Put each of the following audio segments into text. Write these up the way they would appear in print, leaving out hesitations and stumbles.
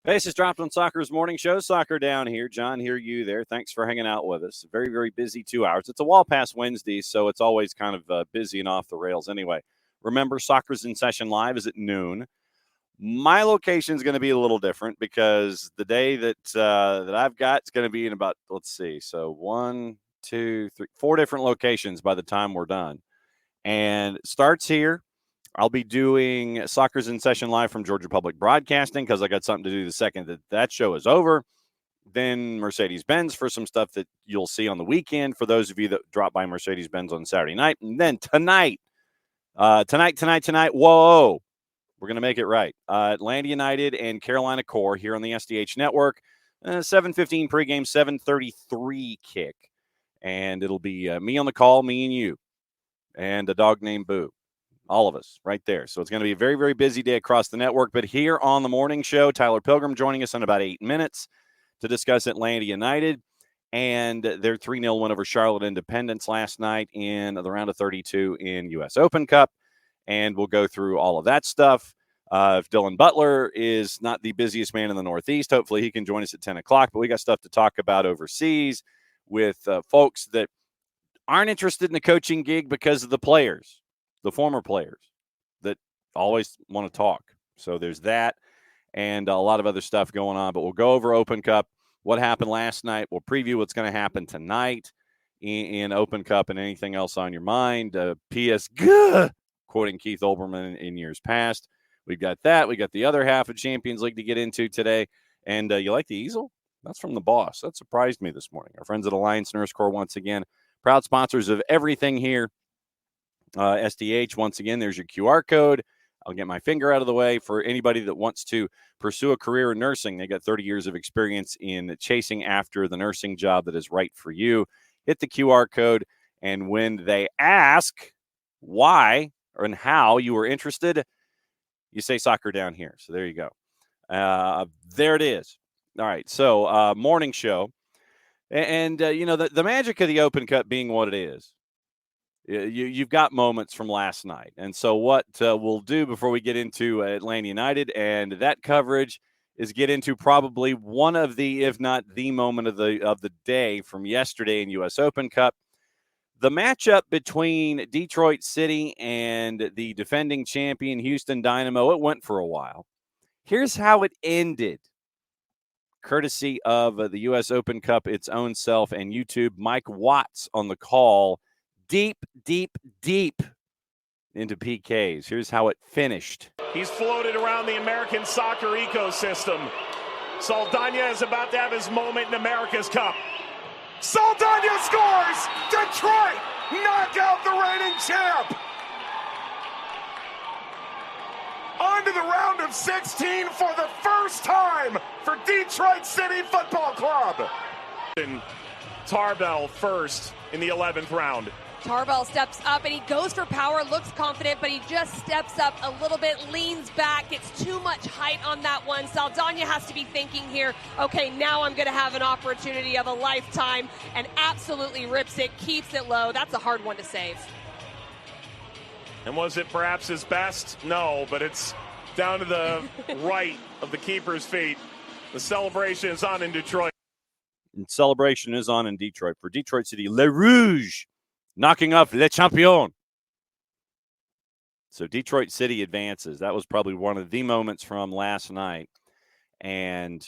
Hey, this is Dropped on Soccer's morning show. Soccer Down here. John here, you there. Thanks for hanging out with us. Very, very busy 2 hours. It's a wall pass Wednesday, so it's always kind of busy and off the rails anyway. Remember, Soccer's in Session Live is at noon. My location is going to be a little different because the day that I've got is going to be in about, let's see, so 1, 2, 3, 4 different locations by the time we're done. And it starts here. I'll be doing Soccer's in Session Live from Georgia Public Broadcasting because I got something to do the second that show is over. Then Mercedes-Benz for some stuff that you'll see on the weekend for those of you that drop by Mercedes-Benz on Saturday night. And then tonight, whoa, we're going to make it right. Atlanta United and Carolina Core here on the SDH Network. 7:15 pregame, 7:33 kick. And it'll be me on the call, me and you, and a dog named Boo. All of us right there. So it's going to be a very, very busy day across the network. But here on the morning show, Tyler Pilgrim joining us in about 8 minutes to discuss Atlanta United and their 3-0 win over Charlotte Independence last night in the round of 32 in U.S. Open Cup. And we'll go through all of that stuff. If Dylan Butler is not the busiest man in the Northeast, hopefully he can join us at 10 o'clock. But we got stuff to talk about overseas with folks that aren't interested in the coaching gig because of the players. The former players that always want to talk. So there's that and a lot of other stuff going on. But we'll go over Open Cup, what happened last night. We'll preview what's going to happen tonight in Open Cup and anything else on your mind. P.S. quoting Keith Olbermann in years past. We've got that. We got the other half of Champions League to get into today. And you like the easel? That's from the boss. That surprised me this morning. Our friends at Alliance Nurse Corps, once again, proud sponsors of everything here. SDH, once again, there's your QR code. I'll get my finger out of the way for anybody that wants to pursue a career in nursing. They got 30 years of experience in chasing after the nursing job that is right for you. Hit the QR code, and when they ask why and how you were interested, you say Soccer Down here. So there you go. There it is. All right, so morning show. And the magic of the Open Cup being what it is. You've got moments from last night. And so what we'll do before we get into Atlanta United and that coverage is get into probably one of the, if not the moment of the day from yesterday in U.S. Open Cup. The matchup between Detroit City and the defending champion Houston Dynamo, it went for a while. Here's how it ended, courtesy of the U.S. Open Cup, its own self, and YouTube. Mike Watts on the call. Deep into PKs. Here's how it finished. He's floated around the American soccer ecosystem. Saldana is about to have his moment in America's Cup. Saldana scores! Detroit knock out the reigning champ! On to the round of 16 for the first time for Detroit City Football Club. Tarbell first in the 11th round. Tarbell steps up and he goes for power, looks confident, but he just steps up a little bit, leans back, gets too much height on that one. Saldana has to be thinking here, okay, now I'm going to have an opportunity of a lifetime, and absolutely rips it, keeps it low. That's a hard one to save. And was it perhaps his best? No, but it's down to the right of the keeper's feet. The celebration is on in Detroit. And celebration is on in Detroit for Detroit City. Le Rouge knocking off Le Champion. So Detroit City advances. That was probably one of the moments from last night. And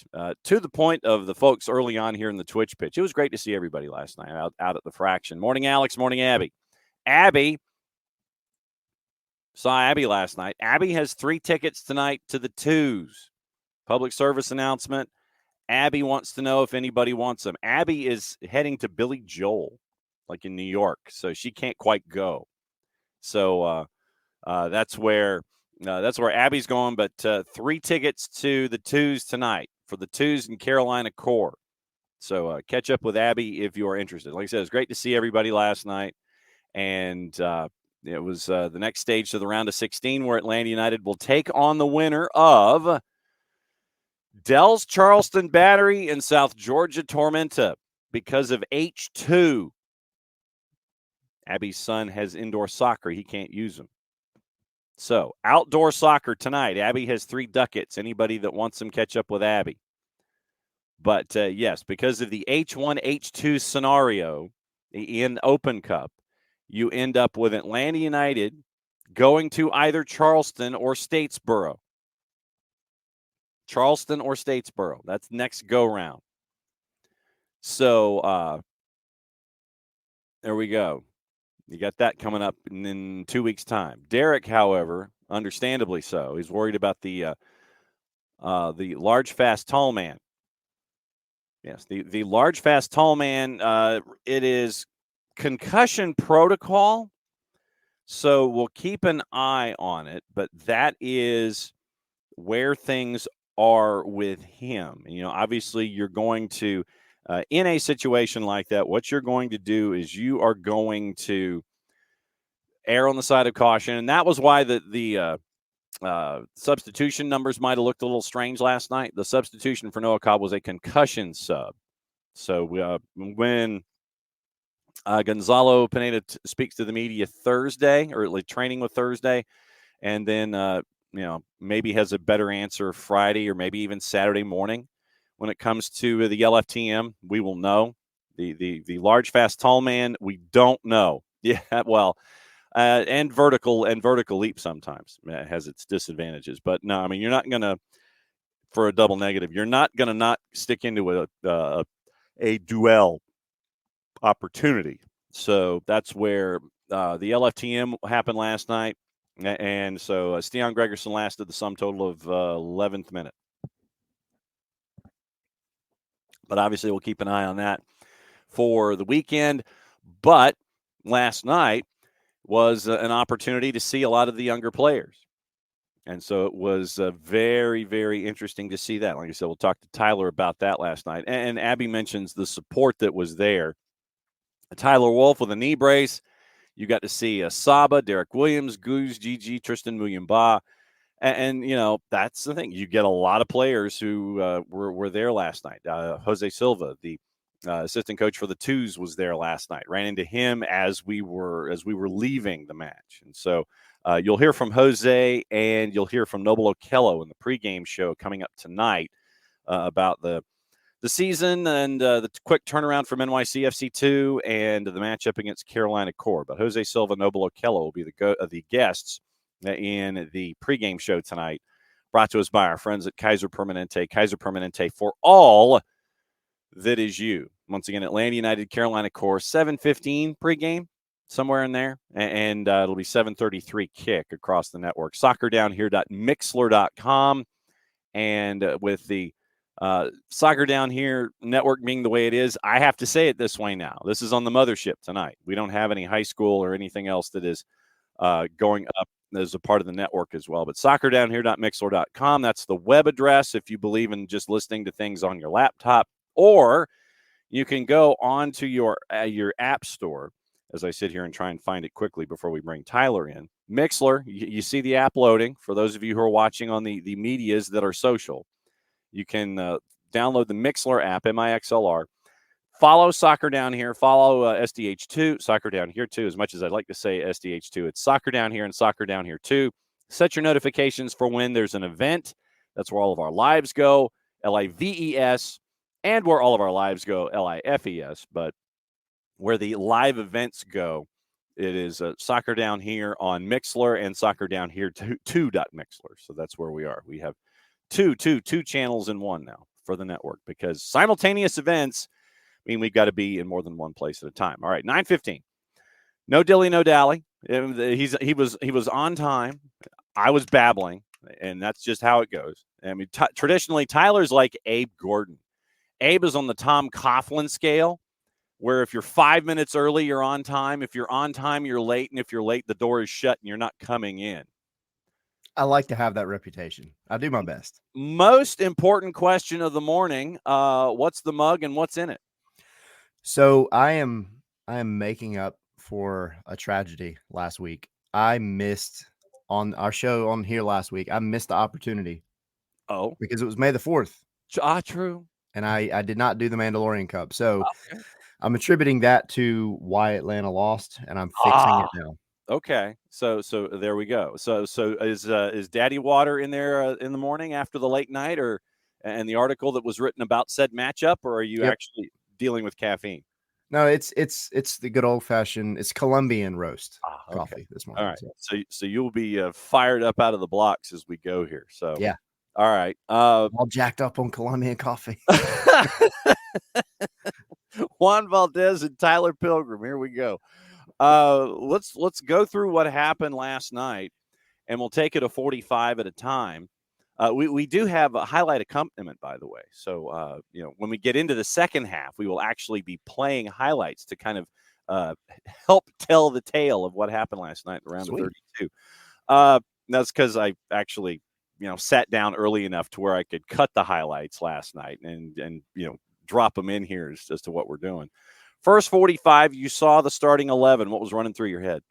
to the point of the folks early on here in the Twitch pitch, it was great to see everybody last night out at the Fraction. Morning, Alex. Morning, Abby. Abby saw Abby last night. Abby has 3 tickets tonight to the Twos. Public service announcement. Abby wants to know if anybody wants them. Abby is heading to Billy Joel, like in New York, so she can't quite go. So that's where Abby's going. But 3 tickets to the Twos tonight for the Twos and Carolina Core. So catch up with Abby if you are interested. Like I said, it's great to see everybody last night. And it was the next stage to the round of 16 where Atlanta United will take on the winner of Dell's Charleston Battery and South Georgia Tormenta because of H2. Abby's son has indoor soccer. He can't use them. So, outdoor soccer tonight. Abby has 3 ducats. Anybody that wants them, catch up with Abby. But, yes, because of the H1, H2 scenario in Open Cup, you end up with Atlanta United going to either Charleston or Statesboro. Charleston or Statesboro. That's next go-round. So, there we go. You got that coming up in 2 weeks' time. Derrick, however, understandably so, he's worried about the large, fast, tall man. Yes, the large, fast, tall man, it is concussion protocol, so we'll keep an eye on it, but that is where things are with him. Obviously you're going to in a situation like that, what you're going to do is you are going to err on the side of caution. And that was why the substitution numbers might have looked a little strange last night. The substitution for Noah Cobb was a concussion sub. So when Gonzalo Pineda speaks to the media Thursday, or at least training with Thursday, and then, maybe has a better answer Friday or maybe even Saturday morning, when it comes to the LFTM, we will know. The large, fast, tall man, we don't know. Yeah, well, and vertical leap sometimes has its disadvantages. But no, you're not going to, for a double negative, you're not going to not stick into a duel opportunity. So that's where the LFTM happened last night. And so Stian Gregerson lasted the sum total of 11th minute. But obviously we'll keep an eye on that for the weekend. But last night was an opportunity to see a lot of the younger players. And so it was very, very interesting to see that. Like I said, we'll talk to Tyler about that last night. And Abby mentions the support that was there. Tyler Wolf with a knee brace. You got to see Saba, Derrick Williams, Goose, Gigi, Tristan Muyumba. And, that's the thing. You get a lot of players who were there last night. Jose Silva, the assistant coach for the Twos, was there last night. Ran into him as we were leaving the match. And so you'll hear from Jose and you'll hear from Noble Okello in the pregame show coming up tonight about the season and the quick turnaround from NYCFC2 and the matchup against Carolina Core. But Jose Silva, Noble Okello will be the guests in the pregame show tonight, brought to us by our friends at Kaiser Permanente. Kaiser Permanente, for all that is you. Once again, Atlanta United, Carolina Core, 7:15 pregame, somewhere in there, and it'll be 7:33 kick across the network. Soccerdownhere.mixler.com, and with the Soccer Down Here network being the way it is, I have to say it this way now. This is on the mothership tonight. We don't have any high school or anything else that is going up as a part of the network as well. But soccerdownhere.mixler.com, that's the web address if you believe in just listening to things on your laptop. Or you can go on to your app store, as I sit here and try and find it quickly before we bring Tyler in. Mixler, you see the app loading. For those of you who are watching on the medias that are social, you can download the Mixler app, MIXLR. Follow Soccer Down Here. Follow SDH2, Soccer Down Here 2. As much as I'd like to say SDH2, it's Soccer Down Here and Soccer Down Here 2. Set your notifications for when there's an event. That's where all of our lives go, LIVES, and where all of our lives go, LIFES. But where the live events go, it is Soccer Down Here on Mixler and Soccer Down Here 2.mixler. So that's where we are. We have two channels in one now for the network, because simultaneous events mean we've got to be in more than one place at a time. All right, 9:15. No dilly, no dally. He was on time. I was babbling, and that's just how it goes. Traditionally, Tyler's like Abe Gordon. Abe is on the Tom Coughlin scale, where if you're 5 minutes early, you're on time. If you're on time, you're late. And if you're late, the door is shut and you're not coming in. I like to have that reputation. I do my best. Most important question of the morning. What's the mug and what's in it? So I am making up for a tragedy last week. I missed on our show on here last week. I missed the opportunity. Oh, because it was May the 4th. True. And I did not do the Mandalorian Cup. So Okay. I'm attributing that to why Atlanta lost, and I'm fixing it now. Okay, so there we go. So is Daddy Water in there in the morning after the late night, or and the article that was written about said matchup, or are you actually dealing with caffeine? No, it's the good old fashioned. It's Colombian roast coffee this morning. All right, so you'll be fired up out of the blocks as we go here. So yeah, all right, all jacked up on Colombian coffee. Juan Valdez and Tyler Pilgrim. Here we go. Let's go through what happened last night, and we'll take it a 45 at a time. We do have a highlight accompaniment, by the way. So when we get into the second half, we will actually be playing highlights to kind of help tell the tale of what happened last night in round of 32. That's because I actually sat down early enough to where I could cut the highlights last night and drop them in here as to what we're doing. First 45, you saw the starting 11. What was running through your head?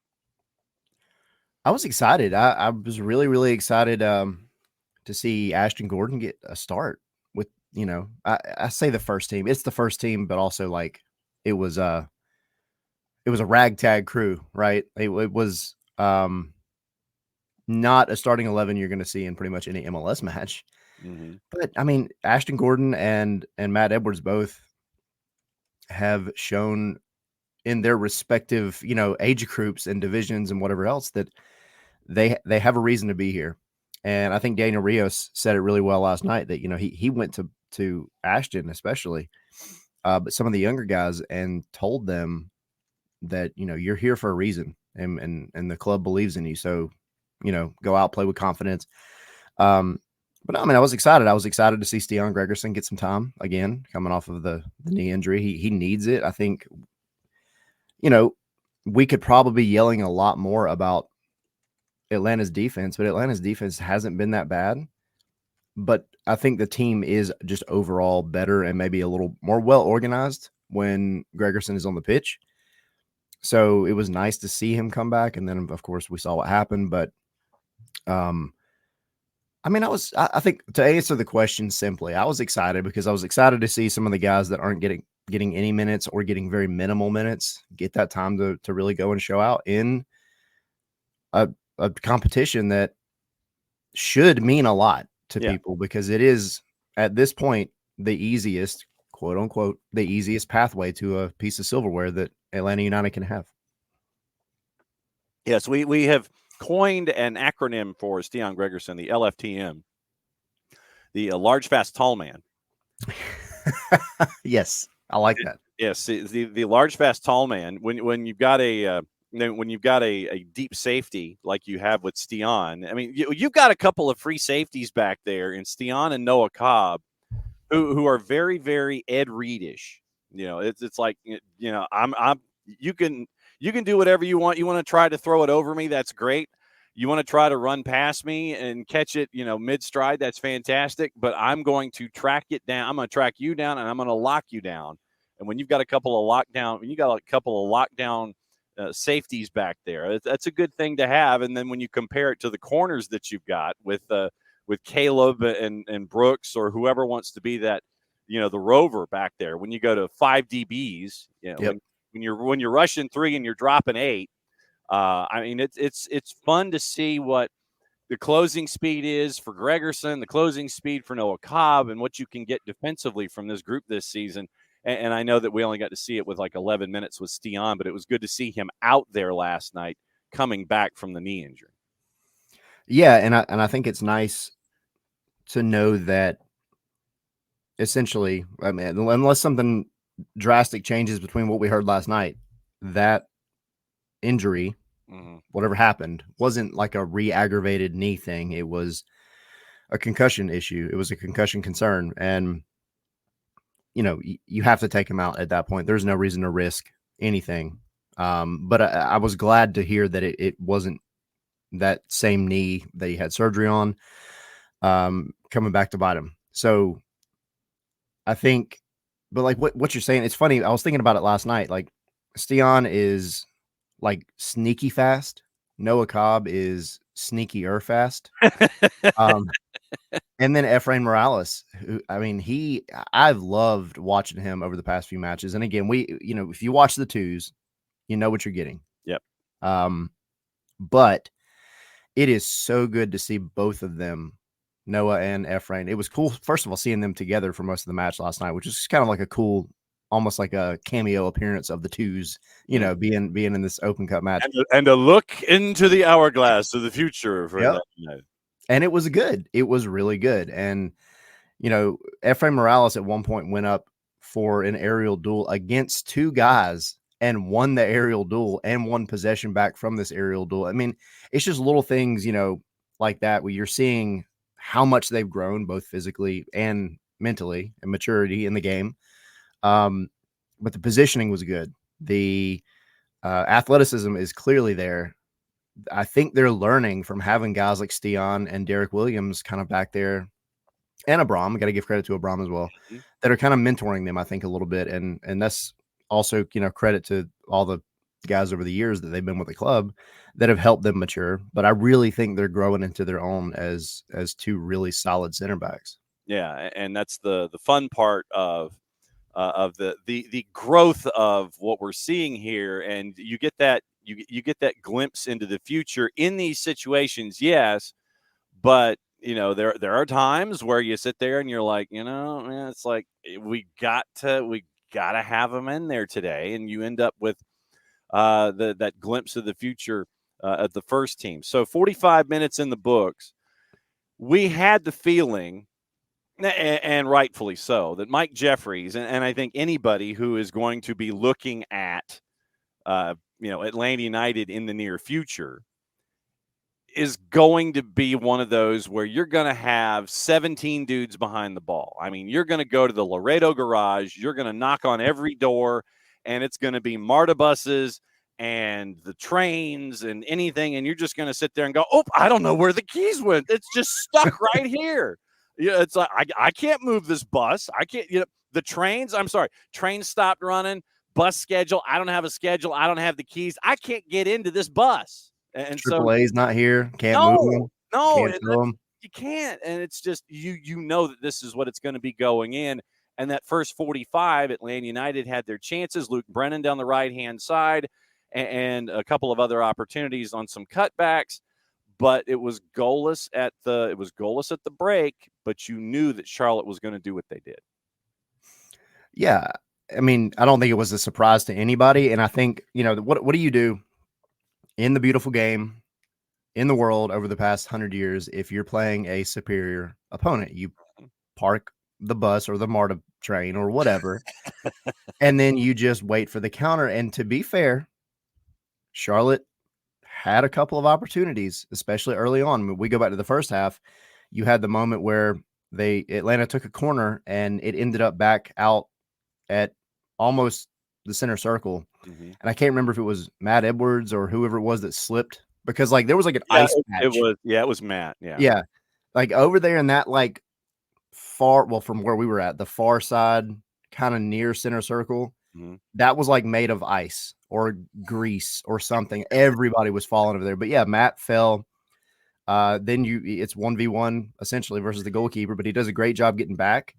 I was excited. I was really, really excited to see Ashton Gordon get a start with, I say the first team. It's the first team, but also like it was a ragtag crew, right? It was not a starting 11 you're going to see in pretty much any MLS match. Mm-hmm. But I mean, Ashton Gordon and Matt Edwards both have shown in their respective, age groups and divisions and whatever else that they have a reason to be here. And I think Daniel Rios said it really well last night that, he went to Ashton especially, but some of the younger guys and told them that, you're here for a reason and the club believes in you. So, go out, play with confidence. But I mean, I was excited. I was excited to see Stian Gregerson get some time again, coming off of the knee injury. He needs it. I think, we could probably be yelling a lot more about Atlanta's defense, but Atlanta's defense hasn't been that bad. But I think the team is just overall better and maybe a little more well organized when Gregerson is on the pitch. So it was nice to see him come back. And then, of course, we saw what happened. But I mean, I think to answer the question simply, I was excited because I was excited to see some of the guys that aren't getting any minutes or getting very minimal minutes get that time to really go and show out in a competition that should mean a lot to people, because it is at this point the easiest, quote unquote, the easiest pathway to a piece of silverware that Atlanta United can have. Yes, we have coined an acronym for Stian Gregerson, the LFTM, the large, fast, tall man. Yes, I like that. Yes, the large, fast, tall man. When you've got a deep safety like you have with Stian, I mean, you've got a couple of free safeties back there in Stian and Noah who are very, very Ed Reed-ish. It's like, you can do whatever you want. You want to try to throw it over me, that's great. You want to try to run past me and catch it, mid-stride, that's fantastic. But I'm going to track it down. I'm going to track you down, and I'm going to lock you down. And when you've got a couple of lockdown safeties back there, that's a good thing to have. And then when you compare it to the corners that you've got with Caleb and Brooks or whoever wants to be that, the rover back there, when you go to 5 DBs, when you're rushing 3 and you're dropping 8, I mean, it's fun to see what the closing speed is for Gregerson, the closing speed for Noah Cobb, and what you can get defensively from this group this season. And I know that we only got to see it with like 11 minutes with Stian, but it was good to see him out there last night coming back from the knee injury. Yeah, and I think it's nice to know that essentially, I mean, unless something drastic changes between what we heard last night, that injury, whatever happened, wasn't like a re-aggravated knee thing. It was a concussion issue. It was a concussion concern. And, you have to take him out at that point. There's no reason to risk anything. But I was glad to hear that it wasn't that same knee that he had surgery on, coming back to bite him. So I think, but like what you're saying, it's funny. I was thinking about it last night. Like Stian is like sneaky fast. Noah Cobb is sneakier fast. And then Efrain Morales, who, I mean, I've loved watching him over the past few matches. And again, if you watch the twos, you know what you're getting. Yep. But it is so good to see both of them, Noah and Efrain. It was cool, first of all, seeing them together for most of the match last night, which is kind of like a cool, almost like a cameo appearance of the twos, being in this Open Cup match. And a look into the hourglass of the future for that night. And it was good. It was really good. And, Efrain Morales at one point went up for an aerial duel against two guys and won the aerial duel and won possession back from this aerial duel. I mean, it's just little things, like that where you're seeing how much they've grown both physically and mentally and maturity in the game. But the positioning was good. The athleticism is clearly there. I think they're learning from having guys like Stian and Derrick Williams kind of back there, and Abram. Got to give credit to Abram as well, that are kind of mentoring them, I think, a little bit. And that's also, credit to all the guys over the years that they've been with the club that have helped them mature. But I really think they're growing into their own as two really solid center backs. Yeah, and that's the fun part of the growth of what we're seeing here, and you get that you get that glimpse into the future in these situations. Yes, but there are times where you sit there and you're like, man, it's like we gotta have them in there today, and you end up with that glimpse of the future at the first team. So 45 minutes in the books. We had the feeling, and rightfully so, that Mike Jeffries, and I think anybody who is going to be looking at Atlanta United in the near future is going to be one of those where you're going to have 17 dudes behind the ball. I mean, you're going to go to the Laredo garage, you're going to knock on every door, and it's going to be MARTA buses and the trains and anything, and you're just going to sit there and go, oh, I don't know where the keys went. It's just stuck right here. Yeah, it's like I can't move this bus. I can't. The trains. I'm sorry, trains stopped running. Bus schedule. I don't have a schedule. I don't have the keys. I can't get into this bus. And AAA's not here. Can't move them. No, can't you can't. And it's just you know that this is what it's going to be going in. And that first 45, Atlanta United had their chances. Luke Brennan down the right-hand side, and a couple of other opportunities on some cutbacks. But it was goalless at the break. But you knew that Charlotte was going to do what they did. Yeah, I mean, I don't think it was a surprise to anybody. And I think what do you do in the beautiful game in the world over the past 100 years if you're playing a superior opponent? You park the bus or the MARTA train or whatever, and then you just wait for the counter. And to be fair, Charlotte had a couple of opportunities, especially early on. When we go back to the first half, you had the moment where Atlanta took a corner and it ended up back out at almost the center circle. Mm-hmm. And I can't remember if it was Matt Edwards or whoever it was that slipped, because like there was like an ice patch. It was Matt. Yeah. Yeah. Like over there in that like from where we were at, the far side, kind of near center circle, that was like made of ice or grease or something. Everybody was falling over there. But yeah, Matt fell. Then it's 1v1 essentially versus the goalkeeper, but he does a great job getting back.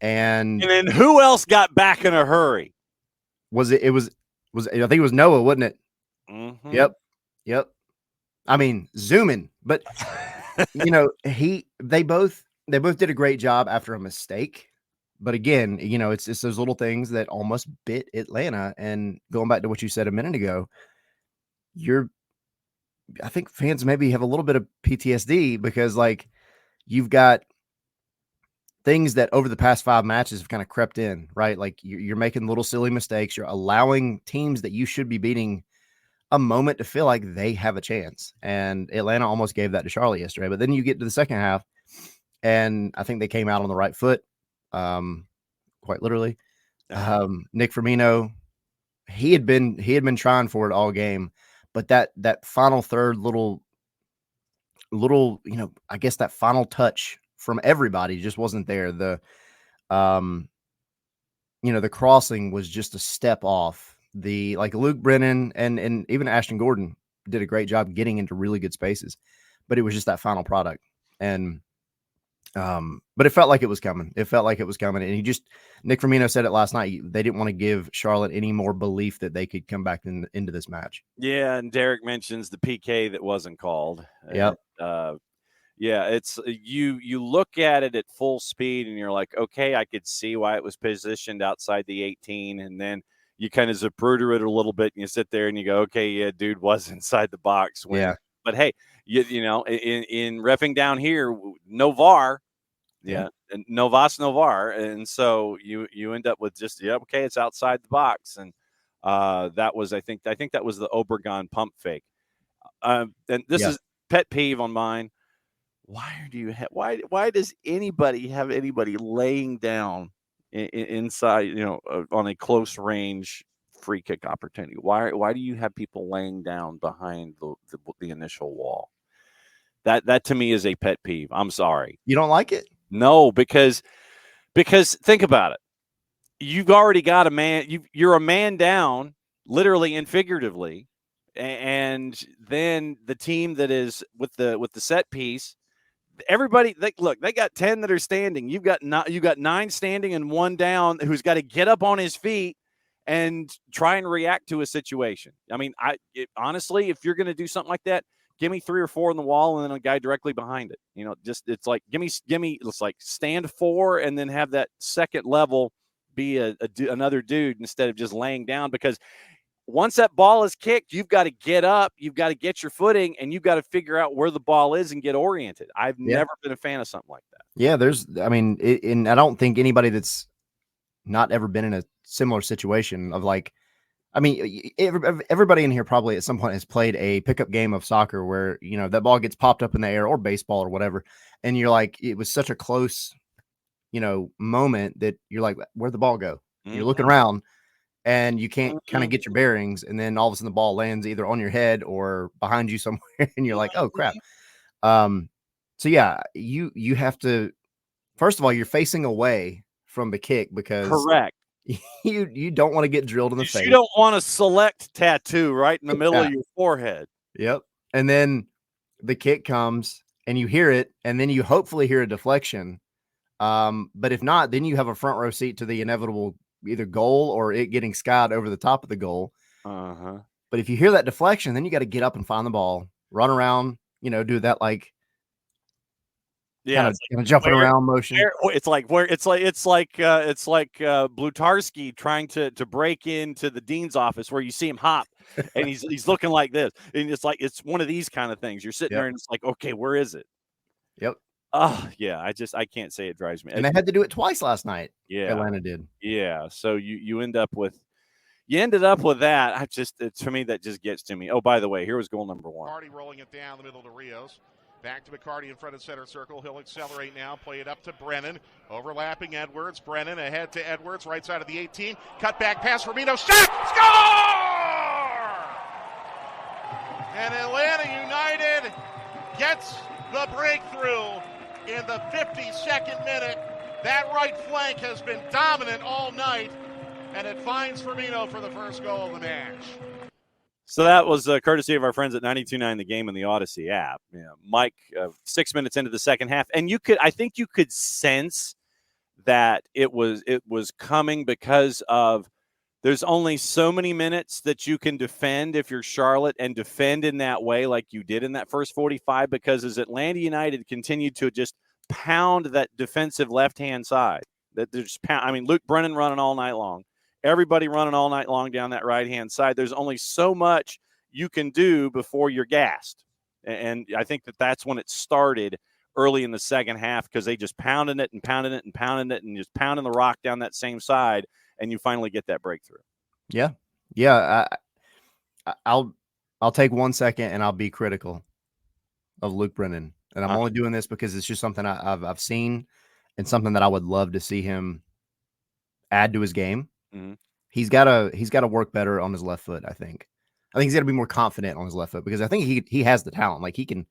And then who else got back in a hurry? I think it was Noah, wasn't it? Mm-hmm. Yep. I mean, zooming, but they both did a great job after a mistake. But again, it's those little things that almost bit Atlanta. And going back to what you said a minute ago, I think fans maybe have a little bit of PTSD because like you've got things that over the past 5 matches have kind of crept in, right? Like you're making little silly mistakes. You're allowing teams that you should be beating a moment to feel like they have a chance. And Atlanta almost gave that to Charlotte yesterday. But then you get to the second half, and I think they came out on the right foot, quite literally. Nick Firmino, he had been trying for it all game, but that final third little little, I guess that final touch from everybody just wasn't there. The crossing was just a step off. Like Luke Brennan and even Ashton Gordon did a great job getting into really good spaces, but it was just that final product. And but it felt like it was coming. And Nick Firmino said it last night. They didn't want to give Charlotte any more belief that they could come back into this match. Yeah, and Derrick mentions the PK that wasn't called. Yep. Yeah, it's you look at it at full speed and you're like, okay, I could see why it was positioned outside the 18, and then you kind of zapruder it a little bit and you sit there and you go, okay, yeah, dude was inside the box. But hey, you know, in reffing down here, no VAR, and no VAS, no VAR, and so you end up with just okay, it's outside the box, and that was I think that was the Obregon pump fake, and this is pet peeve on mine. Why does anybody have anybody laying down inside, on a close range free kick opportunity? Why do you have people laying down behind the initial wall? That to me is a pet peeve. I'm sorry. You don't like it? No, because think about it. You've already got a man. You're a man down, literally and figuratively, and then the team that is with the set piece. Everybody, they got 10 that are standing. You got 9 standing and 1 down who's got to get up on his feet and try and react to a situation. I mean, honestly, if you're going to do something like that, give me 3 or 4 on the wall and then a guy directly behind it. It's like give me. Let's like stand 4 and then have that second level be another dude instead of just laying down, because once that ball is kicked, you've got to get up, you've got to get your footing, and you've got to figure out where the ball is and get oriented. I've never been a fan of something like that. Yeah, and I don't think anybody that's not ever been in a similar situation of everybody in here probably at some point has played a pickup game of soccer where, that ball gets popped up in the air, or baseball or whatever. And you're like, it was such a close, moment that you're like, where'd the ball go? Mm-hmm. You're looking around and you can't kind of get your bearings. And then all of a sudden the ball lands either on your head or behind you somewhere. And you're like, oh crap. So yeah, you have to, first of all, you're facing away from the kick because correct. You don't want to get drilled in the face. You don't want a select tattoo right in the middle of your forehead. Yep. And then the kick comes and you hear it, and then you hopefully hear a deflection. But if not, then you have a front row seat to the inevitable either goal or it getting skied over the top of the goal. But if you hear that deflection, then you got to get up and find the ball, run around, do that kind of jumping around motion. It's like Blutarski trying to break into the dean's office where you see him hop and he's looking like this, and it's one of these kind of things. You're sitting there and it's like, okay, where is it? Yep. Oh yeah, I can't say it drives me. And they had to do it twice last night. Yeah, Atlanta did. Yeah, so you ended up with that. To me that just gets to me. Oh, by the way, here was goal number 1. Party rolling it down the middle to Rios. Back to McCarty in front of center circle. He'll accelerate now. Play it up to Brennan. Overlapping Edwards. Brennan ahead to Edwards. Right side of the 18. Cut back pass. Firmino. Shot! Score! And Atlanta United gets the breakthrough in the 52nd minute. That right flank has been dominant all night, and it finds Firmino for the first goal of the match. So that was courtesy of our friends at 92.9 The Game and the Odyssey app. Mike, 6 minutes into the second half, and I think you could sense that it was coming because of there's only so many minutes that you can defend if you're Charlotte and defend in that way like you did in that first 45, because as Atlanta United continued to just pound that defensive left-hand side, that they're just pound. I mean, Luke Brennan running all night long. Everybody running all night long down that right-hand side. There's only so much you can do before you're gassed. And I think that's when it started early in the second half, because they just pounding it and pounding it and pounding it and just pounding the rock down that same side, and you finally get that breakthrough. Yeah. Yeah. I'll take 1 second and I'll be critical of Luke Brennan. And I'm only doing this because it's just something I've seen and something that I would love to see him add to his game. Mm-hmm. He's got to work better on his left foot. I think he's got to be more confident on his left foot, because I think he has the talent. Like he can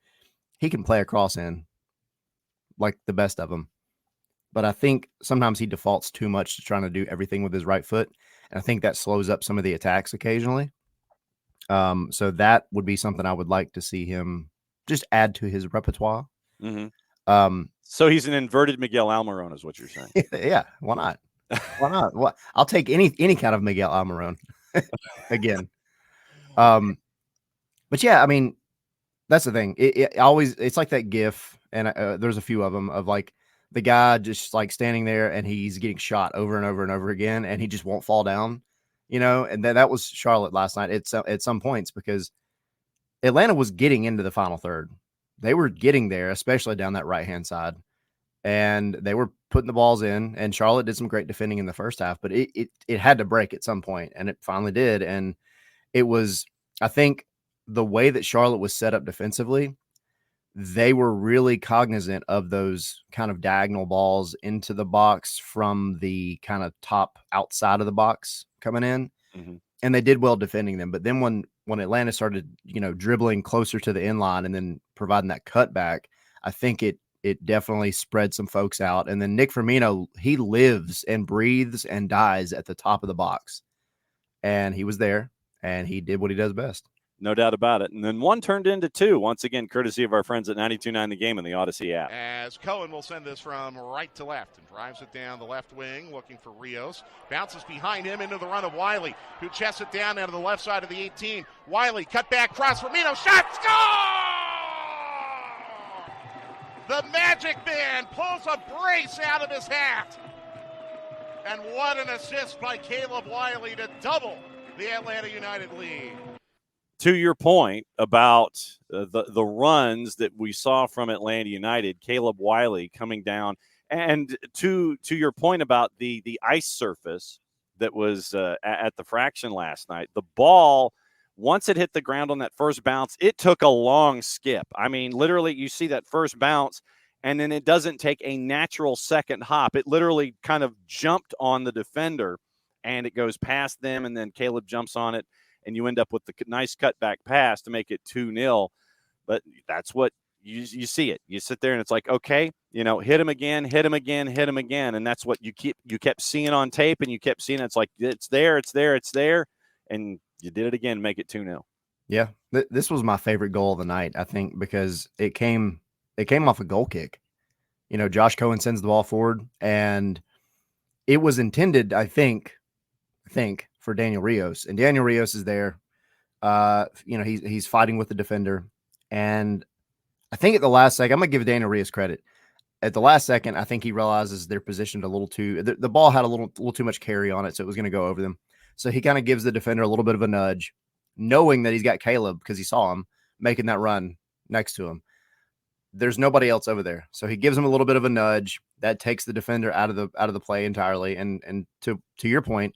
he can play a cross in like the best of them. But I think sometimes he defaults too much to trying to do everything with his right foot. And I think that slows up some of the attacks occasionally. So that would be something I would like to see him just add to his repertoire. So he's an inverted Miguel Almiron is what you're saying. Yeah. Why not? Why not? Well, I'll take any kind of Miguel Almiron again. But yeah, I mean, that's the thing. It's like that GIF, and there's a few of them of like the guy just like standing there and he's getting shot over and over and over again, and he just won't fall down, And that was Charlotte last night at some points, because Atlanta was getting into the final third. They were getting there, especially down that right hand side, and they were putting the balls in. And Charlotte did some great defending in the first half, but it had to break at some point, and it finally did. And it was, I think, the way that Charlotte was set up defensively, they were really cognizant of those kind of diagonal balls into the box from the kind of top outside of the box coming in. And they did well defending them. But then when Atlanta started, dribbling closer to the end line and then providing that cutback, I think it definitely spread some folks out. And then Nick Firmino, he lives and breathes and dies at the top of the box. And he was there, and he did what he does best. No doubt about it. And then one turned into two, once again, courtesy of our friends at 92.9 The Game and the Odyssey app. As Cohen will send this from right to left and drives it down the left wing, looking for Rios. Bounces behind him into the run of Wiley, who chests it down to the left side of the 18. Wiley, cut back, cross, Firmino, shot, score! The Magic Man pulls a brace out of his hat. And what an assist by Caleb Wiley to double the Atlanta United lead. To your point about the runs that we saw from Atlanta United, Caleb Wiley coming down, and to your point about the ice surface that was at the Fraction last night, the ball, once it hit the ground on that first bounce, it took a long skip. I mean, literally, you see that first bounce, and then it doesn't take a natural second hop. It literally kind of jumped on the defender, and it goes past them, and then Caleb jumps on it, and you end up with the nice cutback pass to make it 2-0. But that's what you see it. You sit there and it's like, okay, hit him again. And that's what you kept seeing on tape, and you kept seeing it's like, it's there. And you did it again, make it 2-0. Yeah. This was my favorite goal of the night, I think, because it came off a goal kick. Josh Cohen sends the ball forward, and it was intended, I think, for Daniel Rios, and Daniel Rios is there. He's fighting with the defender, and I think at the last second, I'm gonna give Daniel Rios credit. At the last second, I think he realizes they're positioned a little too. The ball had a little too much carry on it, so it was going to go over them. So he kind of gives the defender a little bit of a nudge, knowing that he's got Caleb because he saw him making that run next to him. There's nobody else over there, so he gives him a little bit of a nudge that takes the defender out of the play entirely. And to your point,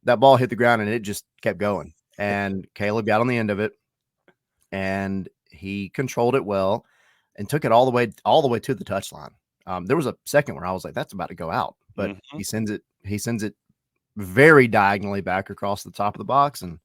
that ball hit the ground and it just kept going. And Caleb got on the end of it, and he controlled it well and took it all the way to the touchline. There was a second where I was like, that's about to go out, but he sends it very diagonally back across the top of the box. And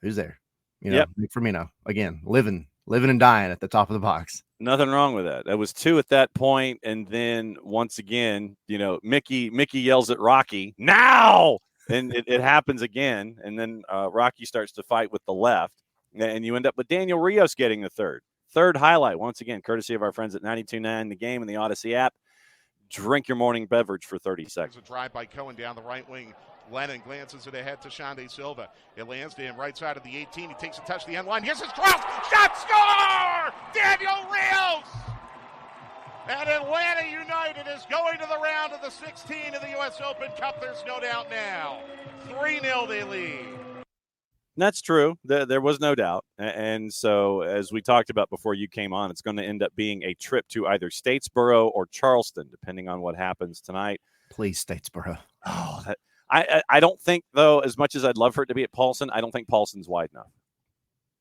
who's there? Nick Firmino again, living and dying at the top of the box. Nothing wrong with that. That was two at that point. And then once again, Mickey yells at Rocky, now! And it happens again. And then Rocky starts to fight with the left. And you end up with Daniel Rios getting the third highlight. Once again, courtesy of our friends at 92.9 The Game and the Odyssey app. Drink your morning beverage for 30 seconds. There's a drive by Cohen down the right wing. Lennon glances it ahead to Shande Silva. It lands to him right side of the 18. He takes a touch to the end line. Here's his cross. Shot, score! Daniel Rios! And Atlanta United is going to the round of the 16 of the U.S. Open Cup. There's no doubt now. 3-0 they lead. That's true. There was no doubt. And so, as we talked about before you came on, it's going to end up being a trip to either Statesboro or Charleston, depending on what happens tonight. Please, Statesboro. Oh, I don't think, though, as much as I'd love for it to be at Paulson, I don't think Paulson's wide enough.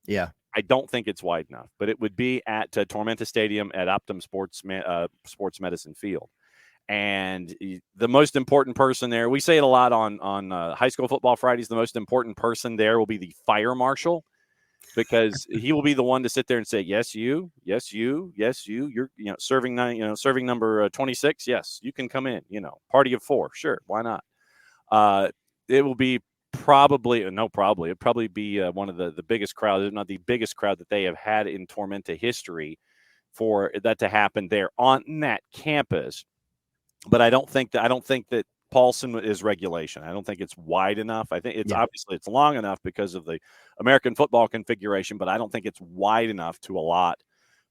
Yeah. I don't think it's wide enough, but it would be at Tormenta Stadium at Optum Sports Medicine Field. And the most important person there, we say it a lot on High School Football Fridays, the most important person there will be the fire marshal. because he will be the one to sit there and say, yes, you, yes, you, yes, you're, serving number 26. Yes, you can come in, party of 4. Sure. Why not? It will be it'd probably be one of the biggest crowds, if not the biggest crowd that they have had in Tormenta history for that to happen there on that campus. But I don't think that Paulson is regulation. I don't think it's wide enough. I think obviously it's long enough because of the American football configuration, but I don't think it's wide enough to allot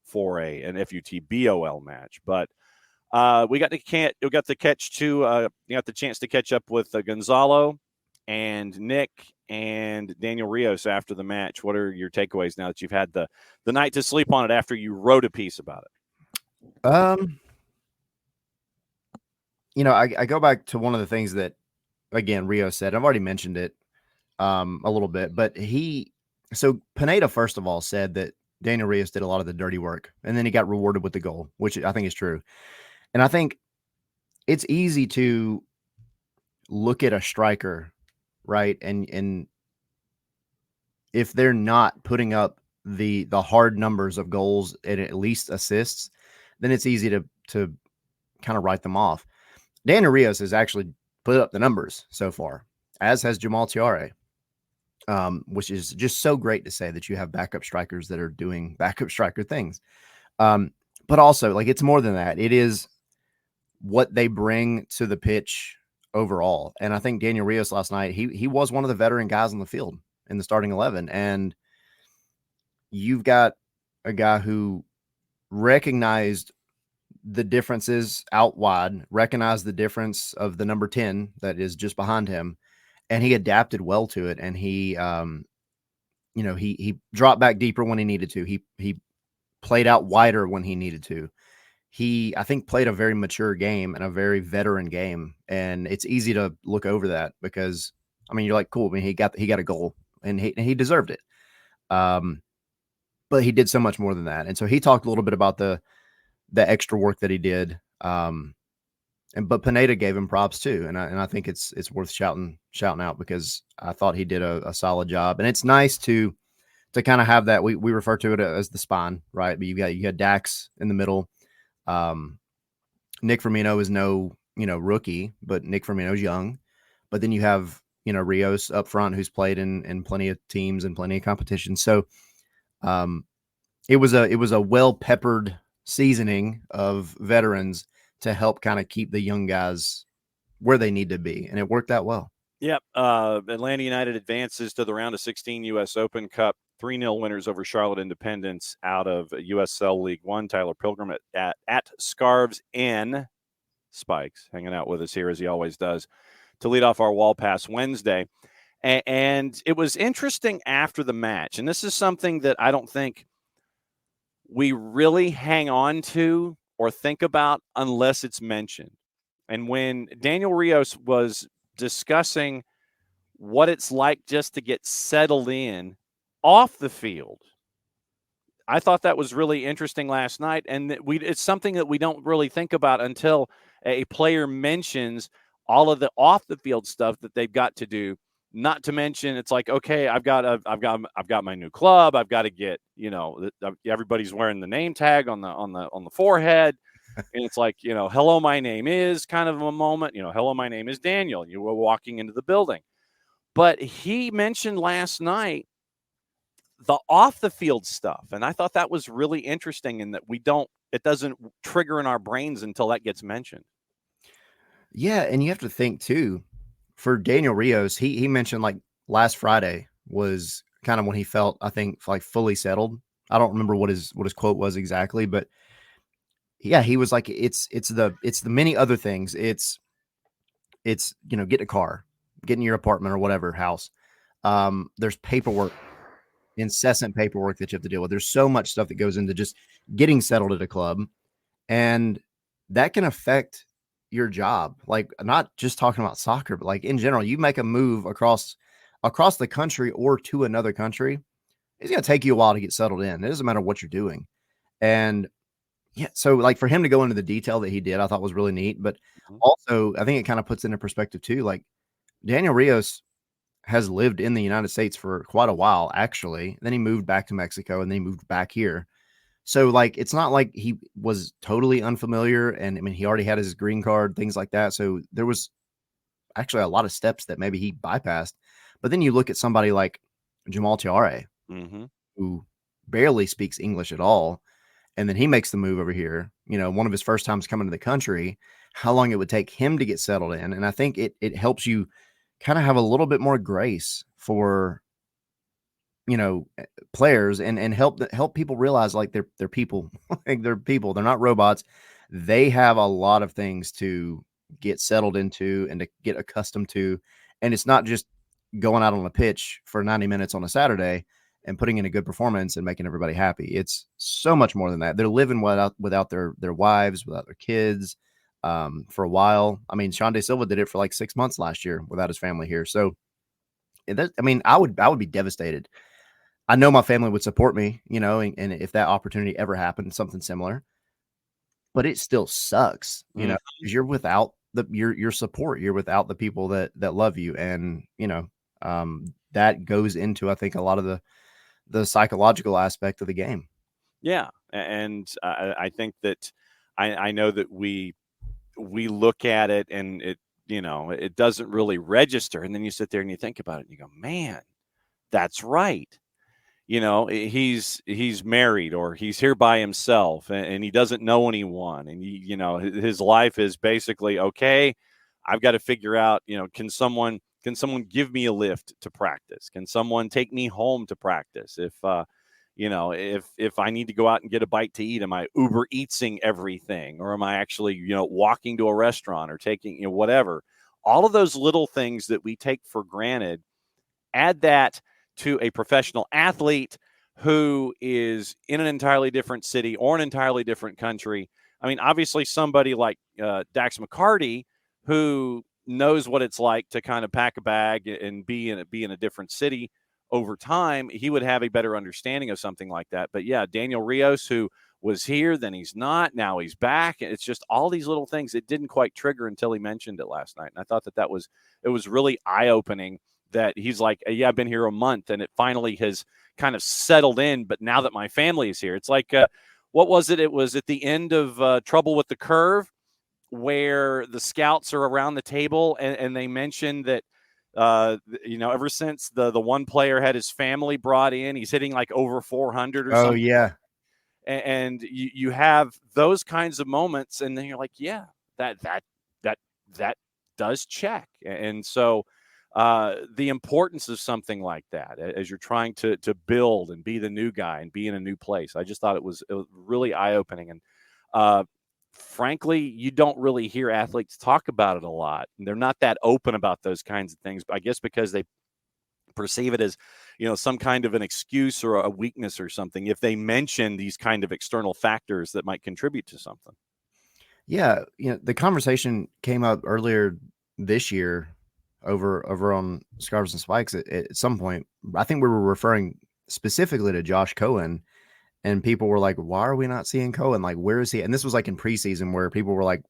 for an FUT BOL match. But we got the chance to catch up with Gonzalo and Nick and Daniel Rios after the match. What are your takeaways now that you've had the night to sleep on it after you wrote a piece about it? I go back to one of the things that, again, Rio said. I've already mentioned it a little bit, but Pineda, first of all, said that Daniel Rios did a lot of the dirty work, and then he got rewarded with the goal, which I think is true. And I think it's easy to look at a striker, right? And if they're not putting up the hard numbers of goals and at least assists, then it's easy to kind of write them off. Daniel Rios has actually put up the numbers so far, as has Jamal Tiare, which is just so great to say that you have backup strikers that are doing backup striker things. But also, it's more than that. It is what they bring to the pitch overall. And I think Daniel Rios last night, he was one of the veteran guys on the field in the starting 11. And you've got a guy who recognized the differences out wide, recognized the difference of the number 10 that is just behind him, and he adapted well to it. And he dropped back deeper when he needed to. He played out wider when he needed to. He, I think, played a very mature game and a very veteran game. And it's easy to look over that because, you're like, cool. He got a goal and he deserved it. But he did so much more than that. And so he talked a little bit about the extra work that he did. But Pineda gave him props too. And I think it's worth shouting out because I thought he did a solid job. And it's nice to kind of have that. We refer to it as the spine, right? But you had Dax in the middle. Nick Firmino is no, rookie, but Nick Firmino's young. But then you have, Rios up front, who's played in plenty of teams and plenty of competitions. So it was a well-peppered seasoning of veterans to help kind of keep the young guys where they need to be. And it worked out well. Yep. Atlanta United advances to the round of 16 U.S. Open Cup. 3-0 winners over Charlotte Independence out of USL League One. Tyler Pilgrim at Scarves N Spikes, hanging out with us here as he always does, to lead off our Wall Pass Wednesday. And it was interesting after the match. And this is something that I don't think we really hang on to or think about unless it's mentioned. And when Daniel Rios was discussing what it's like just to get settled in off the field, I thought that was really interesting last night. And it's something that we don't really think about until a player mentions all of the off the field stuff that they've got to do. Not to mention, it's like, okay, I've got my new club. I've got to get, everybody's wearing the name tag on the forehead. And it's like, hello, my name is kind of a moment, hello, my name is Daniel. You were walking into the building. But he mentioned last night the off the field stuff. And I thought that was really interesting in that it doesn't trigger in our brains until that gets mentioned. Yeah. And you have to think too, for Daniel Rios, he mentioned last Friday was kind of when he felt, I think, fully settled. I don't remember what his quote was exactly, but yeah, he was like, it's the many other things. It's get a car, get in your apartment or whatever house. There's paperwork, incessant paperwork that you have to deal with. There's so much stuff that goes into just getting settled at a club, and that can affect your job. Not just talking about soccer, but in general, you make a move across the country or to another country, it's going to take you a while to get settled in. It doesn't matter what you're doing. And yeah, so for him to go into the detail that he did, I thought was really neat. But also, I think it kind of puts into perspective too. Daniel Rios, has lived in the United States for quite a while, actually. Then he moved back to Mexico, and then he moved back here. So, like, it's not like he was totally unfamiliar. And I mean, he already had his green card, things like that. So there was actually a lot of steps that maybe he bypassed. But then you look at somebody like Jamal Tiare, who barely speaks English at all. And then he makes the move over here, one of his first times coming to the country, how long it would take him to get settled in. And I think it helps you kind of have a little bit more grace for, players and help people realize like they're people, like they're people, they're not robots. They have a lot of things to get settled into and to get accustomed to. And it's not just going out on a pitch for 90 minutes on a Saturday and putting in a good performance and making everybody happy. It's so much more than that. They're living without their wives, without their kids, for a while. I mean, Sean De Silva did it for like 6 months last year without his family here. So, I would be devastated. I know my family would support me, and if that opportunity ever happened, something similar. But it still sucks, because you're without your support. You're without the people that love you, and that goes into, I think, a lot of the psychological aspect of the game. Yeah, and I think that I know that we look at it and it doesn't really register, and then you sit there and you think about it and you go, man, that's right. He's married or he's here by himself and he doesn't know anyone. And, his life is basically, okay, I've got to figure out, can someone give me a lift to practice? Can someone take me home to practice? If I need to go out and get a bite to eat, am I Uber Eatsing everything? Or am I actually, walking to a restaurant or taking, whatever? All of those little things that we take for granted, add that to a professional athlete who is in an entirely different city or an entirely different country. I mean, obviously somebody like Dax McCarty, who knows what it's like to kind of pack a bag and be in a different city over time, he would have a better understanding of something like that. But yeah, Daniel Rios, who was here, then he's not, now he's back. It's just all these little things. It didn't quite trigger until he mentioned it last night. And I thought it was really eye-opening that he's like, yeah, I've been here a month and it finally has kind of settled in. But now that my family is here, it's like, what was it? It was at the end of Trouble with the Curve, where the scouts are around the table and they mentioned that, ever since the one player had his family brought in, he's hitting like over 400 or something. Oh, yeah. And you have those kinds of moments, and then you're like, yeah, that does check. And so the importance of something like that as you're trying to build and be the new guy and be in a new place, I just thought it was really eye-opening. And frankly, you don't really hear athletes talk about it a lot. They're not that open about those kinds of things, I guess because they perceive it as, some kind of an excuse or a weakness or something if they mention these kind of external factors that might contribute to something. Yeah, the conversation came up earlier this year over on Scarves N Spikes at some point. I think we were referring specifically to Josh Cohen, and people were like, why are we not seeing Cohen? Like, where is he? And this was like in preseason where people were like,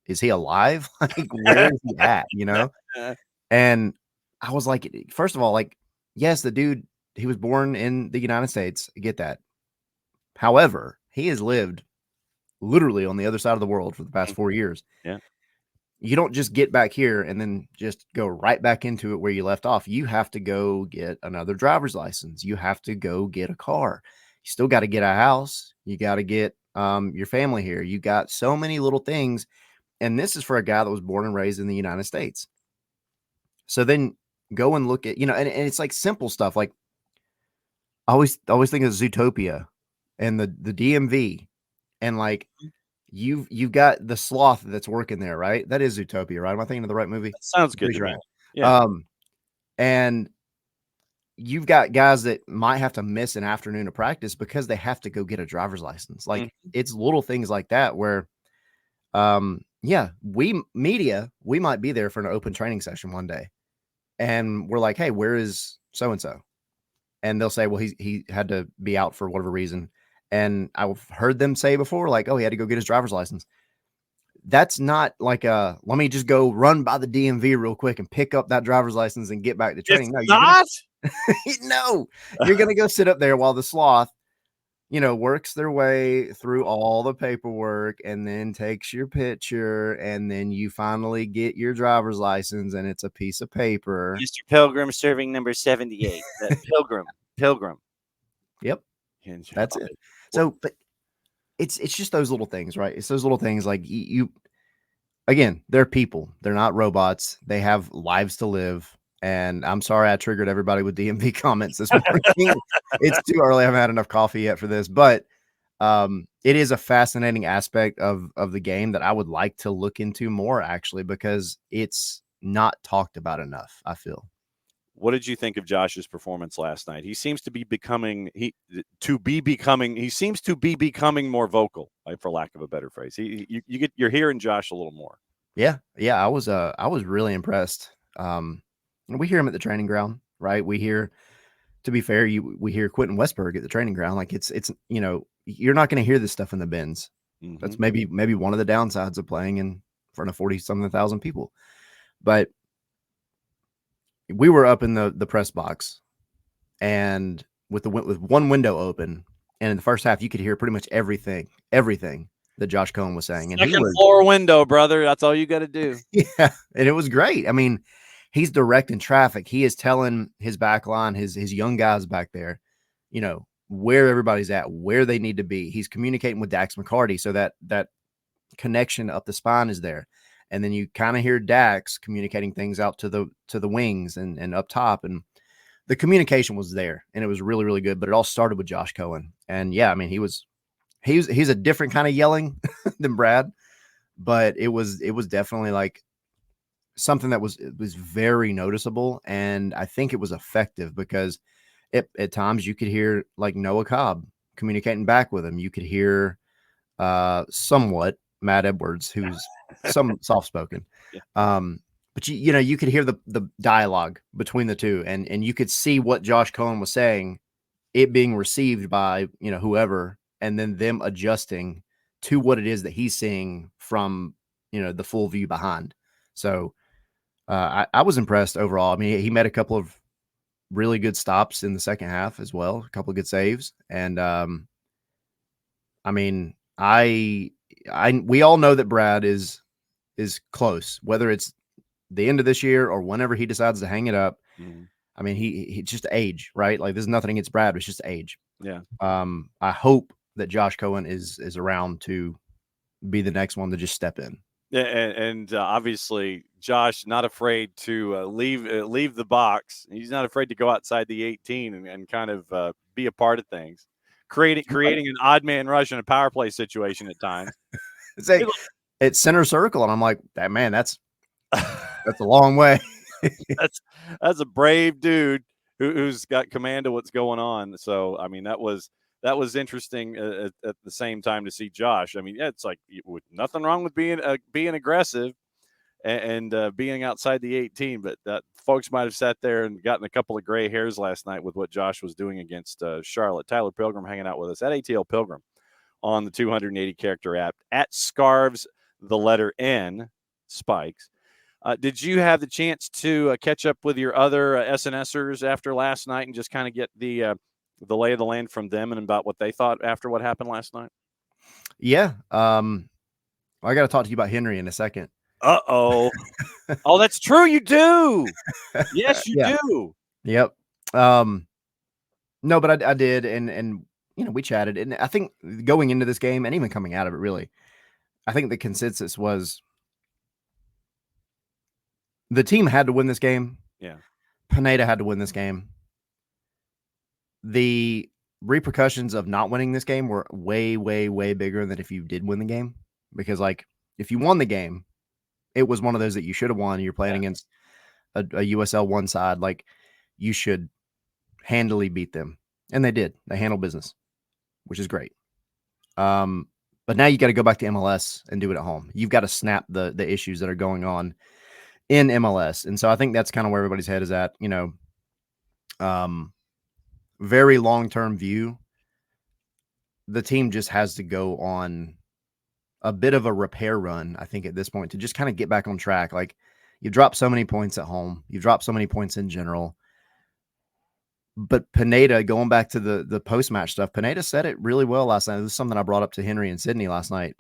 is he alive? Like, where is he at? And I was like, first of all, like, yes, the dude, he was born in the United States. I get that. However, he has lived literally on the other side of the world for the past 4 years. Yeah. You don't just get back here and then just go right back into it where you left off. You have to go get another driver's license. You have to go get a car. You still got to get a house. You got to get your family here. You got so many little things. And this is for a guy that was born and raised in the United States. So then go and look at, and it's like simple stuff. Like I always think of Zootopia and the DMV, and like you've got the sloth that's working there, right? That is Zootopia, right? Am I thinking of the right movie? That sounds good to right. me. Yeah. And you've got guys that might have to miss an afternoon of practice because they have to go get a driver's license. Like it's little things like that where, we might be there for an open training session one day, and we're like, hey, where is so-and-so? And they'll say, well, he had to be out for whatever reason. And I've heard them say before, like, oh, he had to go get his driver's license. that's not like let me just go run by the DMV real quick and pick up that driver's license and get back to training. It's No, not. no, you're going to go sit up there while the sloth, works their way through all the paperwork and then takes your picture. And then you finally get your driver's license and it's a piece of paper. Mr. Pilgrim serving number 78. Pilgrim. Yep. That's it. So, but it's just those little things, right? It's those little things like again, they're people. They're not robots. They have lives to live. And I'm sorry I triggered everybody with DMV comments this morning. It's too early. I haven't had enough coffee yet for this, but it is a fascinating aspect of the game that I would like to look into more, actually, because it's not talked about enough, I feel. What did you think of Josh's performance last night? He seems to be becoming more vocal, for lack of a better phrase. You're hearing Josh a little more. Yeah. I was really impressed. We hear him at the training ground, right? We hear, to be fair, we hear Quentin Westberg at the training ground. Like it's you're not going to hear this stuff in the bins. Mm-hmm. That's maybe one of the downsides of playing in front of 40-something thousand people. But we were up in the press box, and with one window open, and in the first half, you could hear pretty much everything that Josh Cohen was saying. And second floor window, brother. That's all you got to do. Yeah, and it was great. I mean, he's directing traffic. He is telling his back line, his young guys back there, where everybody's at, where they need to be. He's communicating with Dax McCarty so that connection up the spine is there. And then you kind of hear Dax communicating things out to the wings and up top. And the communication was there, and it was really, really good. But it all started with Josh Cohen. And yeah, I mean, he's a different kind of yelling than Brad, but it was definitely like something that was very noticeable. And I think it was effective because at times you could hear like Noah Cobb communicating back with him. You could hear somewhat Matt Edwards, who's some soft-spoken. Yeah. But you could hear the dialogue between the two, and you could see what Josh Cohen was saying, it being received by, whoever, and then them adjusting to what it is that he's seeing from, the full view behind. So I was impressed overall. I mean, he made a couple of really good stops in the second half as well, a couple of good saves. And I mean, we all know that Brad is close, whether it's the end of this year or whenever he decides to hang it up. Mm-hmm. I mean, he just age, right? Like there's nothing against Brad, it's just age. Yeah. I hope that Josh Cohen is around to be the next one to just step in. Yeah, and obviously Josh not afraid to leave the box. He's not afraid to go outside the 18 and kind of be a part of things, creating an odd man rush in a power play situation at times. It's center circle, and I'm like, that's a long way. that's a brave dude who's got command of what's going on. So I mean, that was interesting at the same time to see Josh. I mean, yeah, it's like nothing wrong with being aggressive and being outside the 18, but that folks might have sat there and gotten a couple of gray hairs last night with what Josh was doing against Charlotte. Tyler Pilgrim hanging out with us at ATL Pilgrim on the 280 character app at Scarves, the letter N Spikes. Did you have the chance to catch up with your other SNSers after last night and just kind of get the lay of the land from them and about what they thought after what happened last night? Yeah. I got to talk to you about Henry in a second. Uh-oh. Oh, that's true. You do. Yes, you do. Yep. No, but I did. And, we chatted, and I think going into this game and even coming out of it, really, I think the consensus was the team had to win this game. Yeah. Pineda had to win this game. The repercussions of not winning this game were way, way, way bigger than if you did win the game. Because, like, if you won the game, it was one of those that you should have won. You're playing against a USL one side. Like, you should handily beat them. And they did. They handled business, which is great. But now you got to go back to MLS and do it at home. You've got to snap the issues that are going on in MLS. And so I think that's kind of where everybody's head is at, very long-term view. The team just has to go on a bit of a repair run, I think, at this point to just kind of get back on track. Like, you've dropped so many points at home. You've dropped so many points in general. But Pineda, going back to the post-match stuff, Pineda said it really well last night. This is something I brought up to Henry and Sydney last night.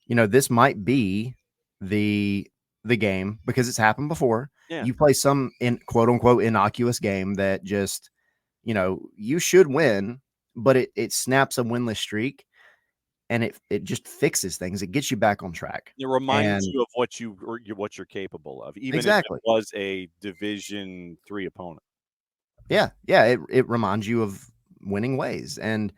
This might be the game because it's happened before. Yeah. You play some quote unquote innocuous game that just, you should win, but it snaps a winless streak and it just fixes things. It gets you back on track. It reminds you of what you're capable of, even if it was a Division III opponent. Yeah. It reminds you of winning ways. And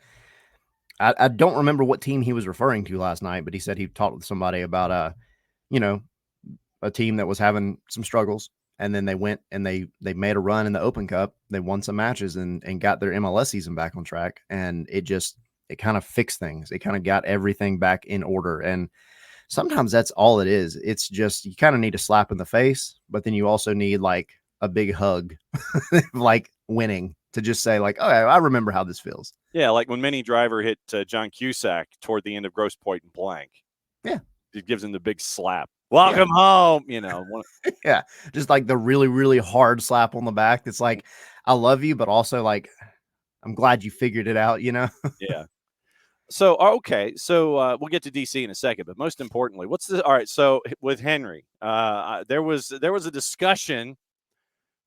I don't remember what team he was referring to last night, but he said he talked with somebody about a team that was having some struggles, and then they went and they made a run in the Open Cup. They won some matches and got their MLS season back on track, and it kind of fixed things. It kind of got everything back in order. And sometimes that's all it is. It's just you kind of need a slap in the face, but then you also need like a big hug, like winning, to just say like, oh, I remember how this feels. Yeah, like when Minnie Driver hit John Cusack toward the end of Grosse Pointe and Blank. Yeah. It gives him the big slap. Welcome home, Yeah, just like the really, really hard slap on the back. It's like, I love you, but also like, I'm glad you figured it out, Yeah. So, okay. So we'll get to DC in a second, but most importantly, all right. So with Henry, there was a discussion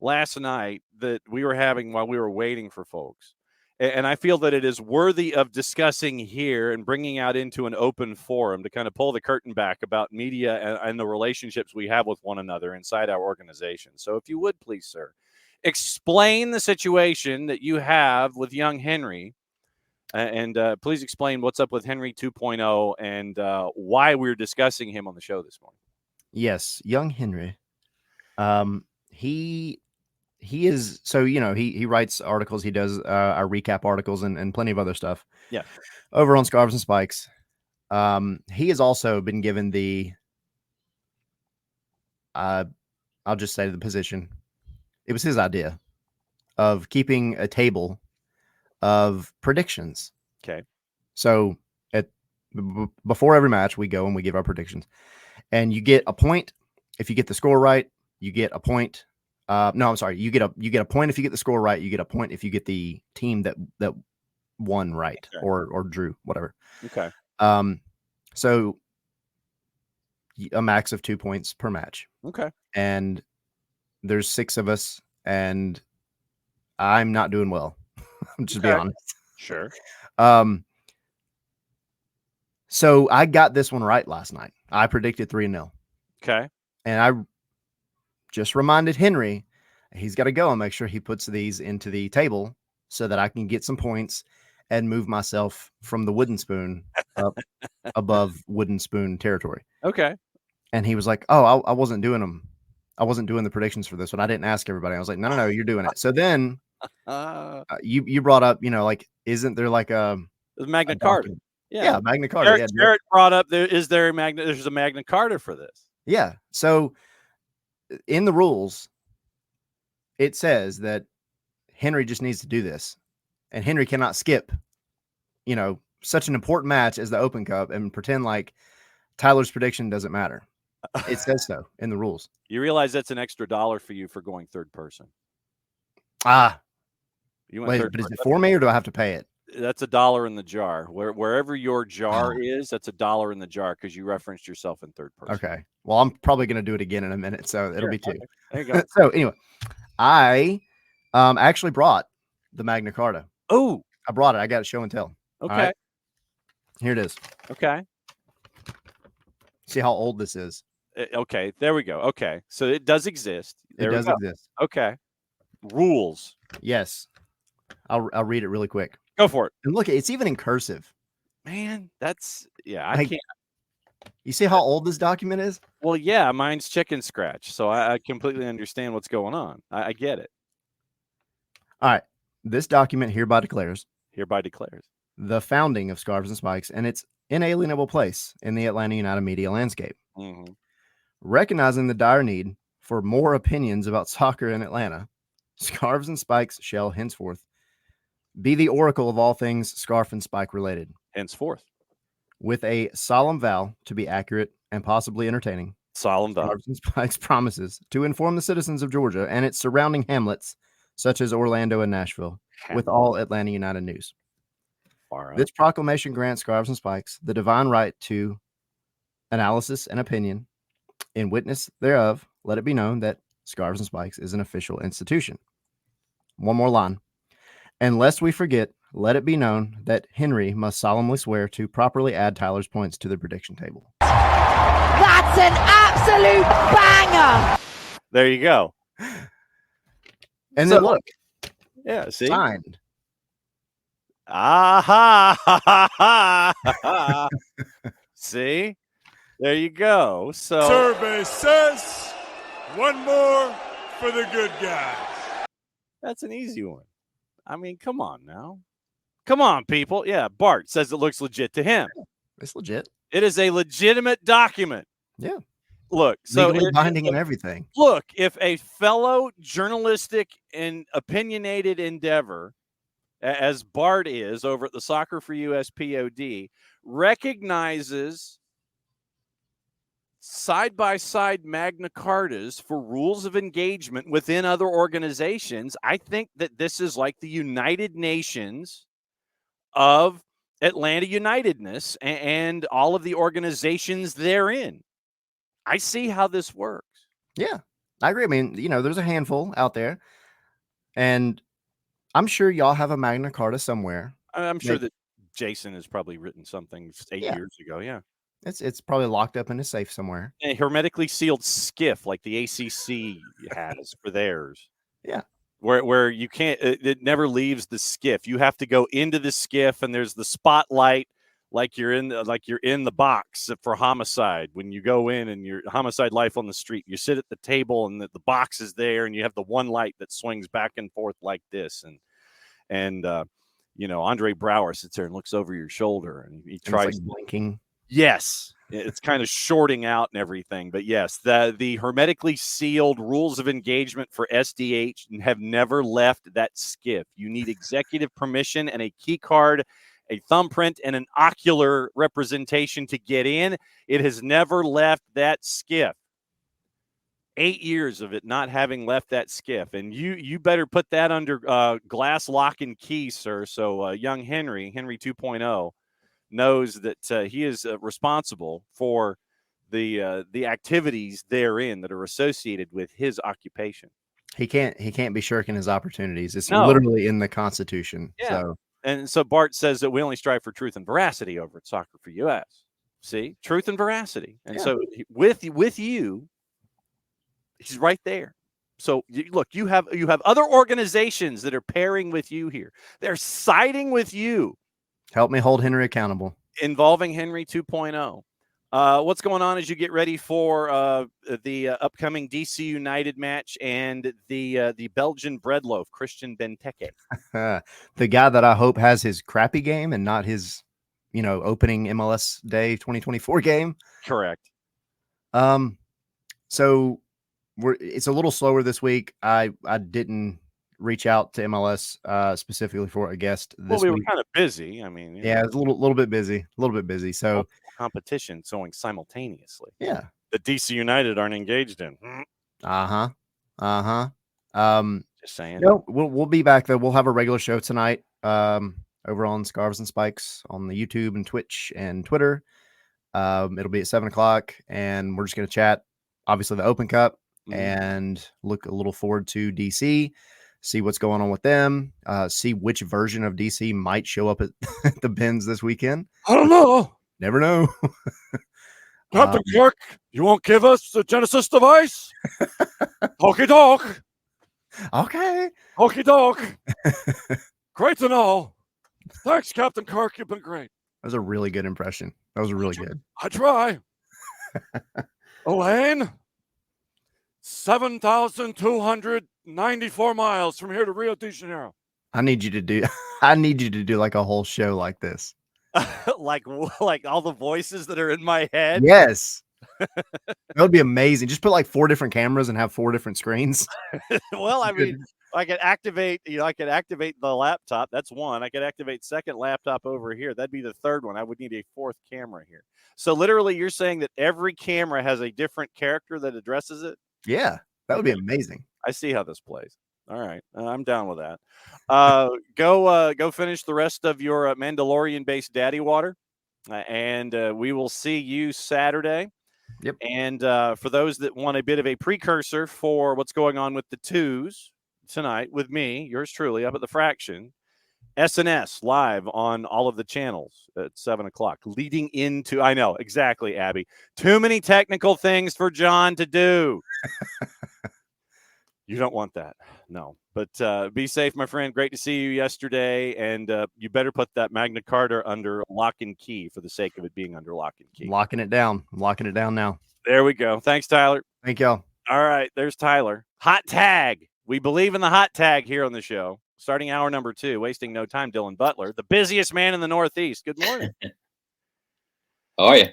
last night that we were having while we were waiting for folks. And I feel that it is worthy of discussing here and bringing out into an open forum to kind of pull the curtain back about media and the relationships we have with one another inside our organization. So if you would please, sir, explain the situation that you have with young Henry, and please explain what's up with Henry 2.0 and why we're discussing him on the show this morning. Yes, young Henry. He is, so, he writes articles. He does our recap articles and plenty of other stuff. Yeah. Over on Scarves N Spikes. He has also been given the, I'll just say the position. It was his idea of keeping a table of predictions. Okay. So before every match, we go and we give our predictions. And you get a point if you get the score right. You get a point. No, I'm sorry. You get a point if you get the score right. You get a point if you get the team that won right, okay, or drew, whatever. Okay. So a max of 2 points per match. Okay. And there's 6 of us, and I'm not doing well. Just be honest. Sure. So I got this one right last night. I predicted 3-0. Okay. And I just reminded Henry he's got to go and make sure he puts these into the table so that I can get some points and move myself from the wooden spoon up above wooden spoon territory. Okay. And he was like, oh, I wasn't doing them. I wasn't doing the predictions for this one. I didn't ask everybody. I was like, no, you're doing it. So then you brought up, like, isn't there like a Magna Carta? Yeah, Magna Carta. Jarrett brought up there's a Magna Carta for this. Yeah. So in the rules, it says that Henry just needs to do this, and Henry cannot skip, such an important match as the Open Cup and pretend like Tyler's prediction doesn't matter. It says so in the rules. You realize that's an extra $1 for you for going third person. You went third, but is it for me or do I have to pay it? That's $1 in the jar. Wherever your jar is, that's $1 in the jar because you referenced yourself in third person. Okay. Well, I'm probably going to do it again in a minute, so it'll be 2. Okay. There you go. So anyway, I actually brought the Magna Carta. Oh, I brought it. I got it show and tell. Okay. Right. Here it is. Okay. See how old this is. Okay. There we go. Okay. So it does exist. It does exist. Okay. Rules. Yes. I'll read it really quick. Go for it. And look, it's even in cursive. Man, I can't. You see how old this document is? Well, yeah, mine's chicken scratch. So I completely understand what's going on. I get it. All right. This document hereby declares the founding of Scarves N Spikes and its inalienable place in the Atlanta United media landscape. Mm-hmm. Recognizing the dire need for more opinions about soccer in Atlanta, Scarves N Spikes shall henceforth be the oracle of all things scarf and spike related. Henceforth. with a solemn vow to be accurate and possibly entertaining, Solemn vow. Scarves N Spikes promises to inform the citizens of Georgia and its surrounding hamlets, such as Orlando and Nashville, with all Atlanta United news. This proclamation grants Scarves N Spikes the divine right to analysis and opinion. In witness thereof, let it be known that Scarves N Spikes is an official institution. One more line. And lest we forget, let it be known that Henry must solemnly swear to properly add Tyler's points to the prediction table. That's an absolute banger. There you go. And then look. Yeah, see? Signed. Ah-ha! See? There you go. So Survey says one more for the good guys. that's an easy one. I mean, come on now. Come on, people. Yeah, Bart says it looks legit to him. It's legit. It is a legitimate document. Yeah. Look, so legally binding and everything. Look, if a fellow journalistic and opinionated endeavor, as Bart is over at the Soccer for US POD, recognizes side-by-side Magna Cartas for rules of engagement within other organizations, I think that this is like the United Nations of Atlanta Unitedness and all of the organizations therein. I see how this works. Yeah, I agree. I mean, there's a handful out there, and I'm sure y'all have a Magna Carta somewhere. I'm sure that Jason has probably written something 8 years ago. Yeah. It's probably locked up in a safe somewhere. A hermetically sealed skiff like the ACC has for theirs. Yeah. Where you can't, it never leaves the skiff. You have to go into the skiff, and there's the spotlight like you're in the box for homicide. When you go in and you're homicide life on the street, you sit at the table and the box is there, and you have the one light that swings back and forth like this. And Andre Brower sits there and looks over your shoulder, and he tries blinking. Yes, it's kind of shorting out and everything. But yes, the hermetically sealed rules of engagement for SDH have never left that skiff. You need executive permission and a key card, a thumbprint, and an ocular representation to get in. It has never left that skiff. 8 years of it not having left that skiff. And you better put that under glass lock and key, sir. So young Henry 2.0, knows that he is responsible for the activities therein that are associated with his occupation. He can't be shirking his opportunities. It's literally in the Constitution. Yeah. So Bart says that we only strive for truth and veracity over at Soccer for US. See, truth and veracity. And so with you, he's right there. So look, you have other organizations that are pairing with you here. They're siding with you. Help me hold Henry accountable. Involving Henry 2.0. What's going on as you get ready for the upcoming DC United match and the Belgian bread loaf, Christian Benteke? The guy that I hope has his crappy game and not his, opening MLS Day 2024 game. Correct. So it's a little slower this week. I didn't reach out to MLS specifically for a guest this week. Were kind of busy. I mean, it's a little bit busy. So competition going simultaneously. Yeah. The DC United aren't engaged in. Just saying. No, we'll be back though. We'll have a regular show tonight over on Scarves N Spikes on the YouTube and Twitch and Twitter. It'll be at 7:00, and we're just gonna chat obviously the Open Cup and look a little forward to DC. See what's going on with them. See which version of DC might show up at the bins this weekend. I don't know. Never know. Captain Clark, you won't give us the Genesis device? Hokey doke. Okay. Hokey doke. Great to know. Thanks, Captain Kirk. You've been great. That was a really good impression. That was really good. I try. Elaine, 7,294 miles from here to Rio de Janeiro. I need you to do like a whole show like this. like all the voices that are in my head. Yes. That would be amazing. Just put like 4 different cameras and have 4 different screens. Well, I mean, I could activate, I could activate the laptop. That's one. I could activate second laptop over here. That'd be the third one. I would need a 4th camera here. So literally you're saying that every camera has a different character that addresses it? Yeah, that would be amazing. I see how this plays. All right. I'm down with that. Go finish the rest of your Mandalorian-based daddy water, and we will see you Saturday. Yep. And for those that want a bit of a precursor for what's going on with the twos tonight with me, yours truly, up at the Fraction, SNS live on all of the channels at 7 o'clock, leading into, I know, exactly, Abby. Too many technical things for John to do. You don't want that. No. But be safe, my friend. Great to see you yesterday. And you better put that Magna Carta under lock and key for the sake of it being under lock and key. Locking it down. I'm locking it down now. There we go. Thanks, Tyler. Thank y'all. All right. There's Tyler. Hot tag. We believe in the hot tag here on the show. Starting hour number 2, wasting no time, Dylan Butler, the busiest man in the Northeast. Good morning. How are you?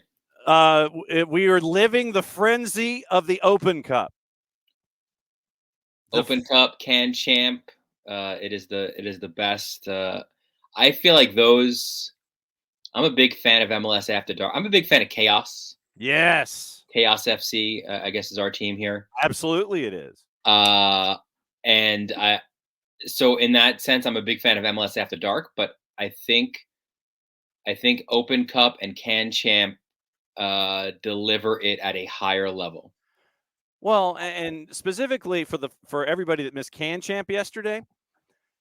We are living the frenzy of the Open Cup. Open Cup, Can Champ. It is the best. I feel like those. I'm a big fan of MLS After Dark. I'm a big fan of Chaos. Yes. Chaos FC, I guess, is our team here. Absolutely, it is. So in that sense, I'm a big fan of MLS After Dark. But I think Open Cup and Can Champ deliver it at a higher level. Well, and specifically for everybody that missed Can Champ yesterday,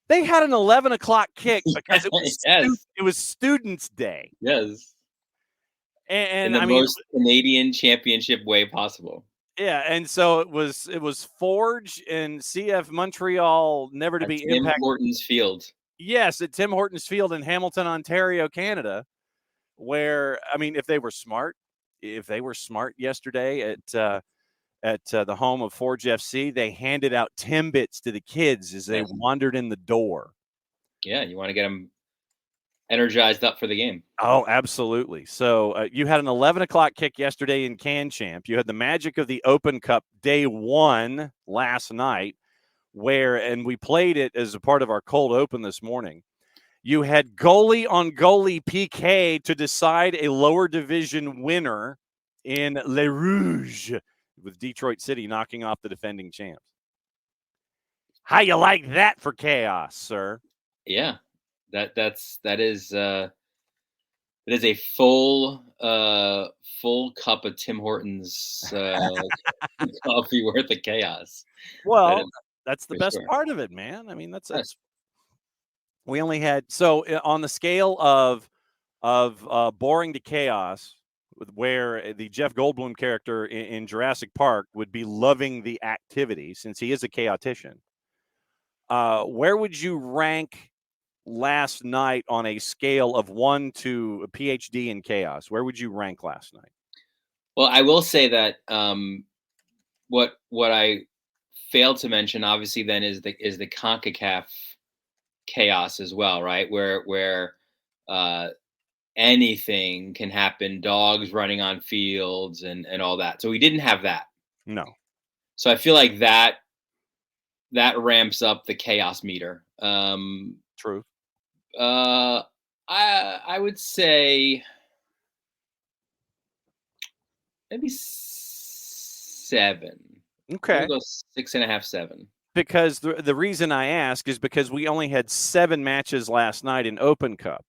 they had an 11 o'clock kick because it was it was Students' Day. Yes, and in the most Canadian championship way possible. Yeah, and so it was Forge and CF Montreal, never to be impacted. Tim Hortons Field. Yes, at Tim Hortons Field in Hamilton, Ontario, Canada, where if they were smart yesterday at the home of Forge FC, they handed out Timbits to the kids as they wandered in the door. Yeah, you want to get them energized up for the game. Oh, absolutely. So you had an 11 o'clock kick yesterday in Can Champ. You had the magic of the Open Cup day 1 last night, and we played it as a part of our cold open this morning. You had goalie on goalie PK to decide a lower division winner in Les Rouges, with Detroit City knocking off the defending champs. How you like that for chaos, sir? Yeah, that is a full cup of Tim Hortons coffee worth of chaos. Well, that's the best part of it, man. That's we only had on the scale of boring to chaos, where the Jeff Goldblum character in Jurassic Park would be loving the activity since he is a chaotician. Where would you rank last night on a scale of 1 to a PhD in chaos? Where would you rank last night? Well, I will say that what I failed to mention, obviously, then is the CONCACAF chaos as well, right? Where anything can happen, dogs running on fields and all that. So we didn't have that. No. So I feel like that ramps up the chaos meter. True. I would say maybe 7. Okay. We'll go 6.5, 7. Because the reason I ask is because we only had 7 matches last night in Open Cup.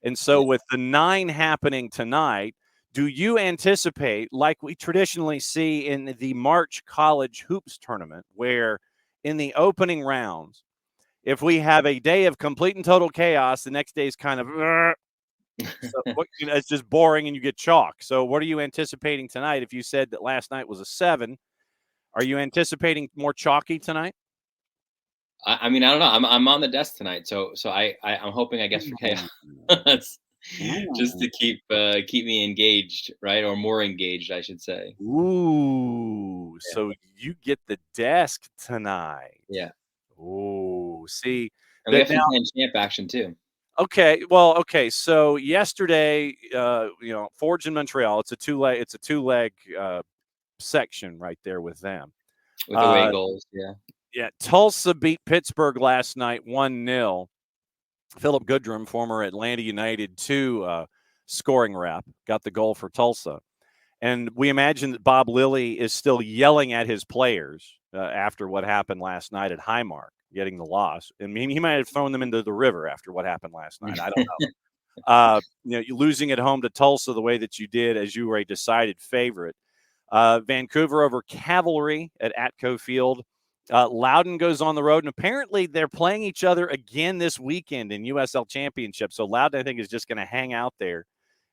And so with the 9 happening tonight, do you anticipate, like we traditionally see in the March College Hoops Tournament, where in the opening rounds, if we have a day of complete and total chaos, the next day is kind of it's just boring and you get chalk. So what are you anticipating tonight? If you said that last night was a 7, are you anticipating more chalky tonight? I don't know. I'm on the desk tonight, so I'm hoping, I guess, for chaos, just to keep me engaged, right, or more engaged, I should say. Ooh, yeah. So you get the desk tonight. Yeah. Ooh, see, and we have some champ action too. Okay. Well, okay. So yesterday, Forge in Montreal, it's a two leg section right there with them. With away goals, yeah. Yeah, Tulsa beat Pittsburgh last night 1-0. Philip Goodrum, former Atlanta United 2 scoring rep, got the goal for Tulsa. And we imagine that Bob Lilly is still yelling at his players after what happened last night at Highmark, getting the loss. I mean, he might have thrown them into the river after what happened last night. I don't know. You losing at home to Tulsa the way that you did, as you were a decided favorite. Vancouver over Cavalry at Atco Field. Loudon goes on the road, and apparently they're playing each other again this weekend in USL Championship. So Loudon, I think, is just going to hang out there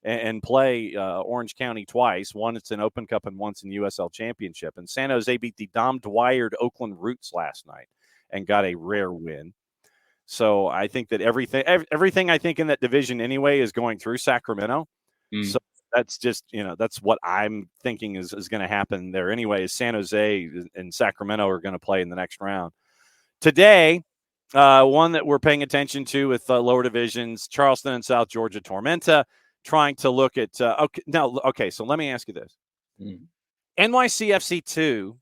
and play Orange County twice. One, it's an Open Cup, and once in USL Championship. And San Jose beat the Dom Dwyer Oakland Roots last night and got a rare win. So I think that everything I think in that division anyway is going through Sacramento. So that's just, that's what I'm thinking is going to happen there anyway. Is San Jose and Sacramento are going to play in the next round. Today, one that we're paying attention to with lower divisions, Charleston and South Georgia Tormenta, trying to look at so let me ask you this. NYCFC 2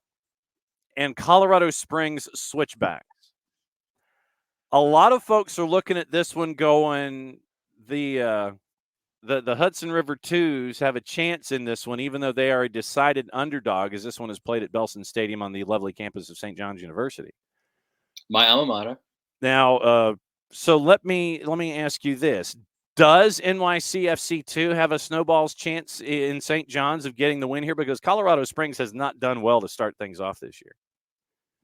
and Colorado Springs Switchbacks. A lot of folks are looking at this one going, the Hudson River Twos have a chance in this one, even though they are a decided underdog, as this one is played at Belson Stadium on the lovely campus of St. John's University. My alma mater. Now, so let me ask you this. Does NYCFC 2 have a snowball's chance in St. John's of getting the win here? Because Colorado Springs has not done well to start things off this year.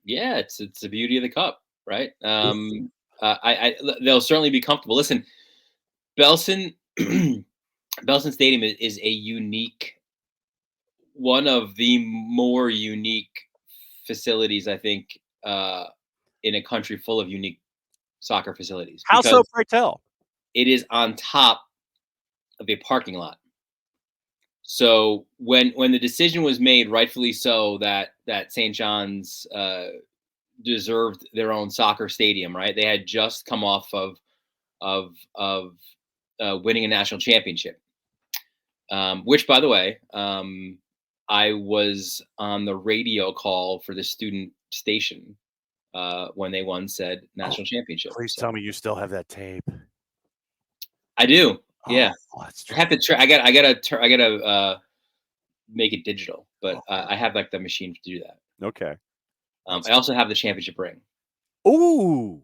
Yeah, it's the beauty of the cup, right? They'll certainly be comfortable. Listen, Belson Stadium is a unique, one of the more unique facilities, I think, in a country full of unique soccer facilities. How so, pray tell? It is on top of a parking lot. So when the decision was made, rightfully so, that St. John's deserved their own soccer stadium, right? They had just come off of winning a national championship, which, by the way, I was on the radio call for the student station when they won said national championship. Please tell me you still have that tape. I do. Yeah. That's I have to try. I gotta make it digital, but I have like the machine to do that. Okay. I also have the championship ring. Ooh.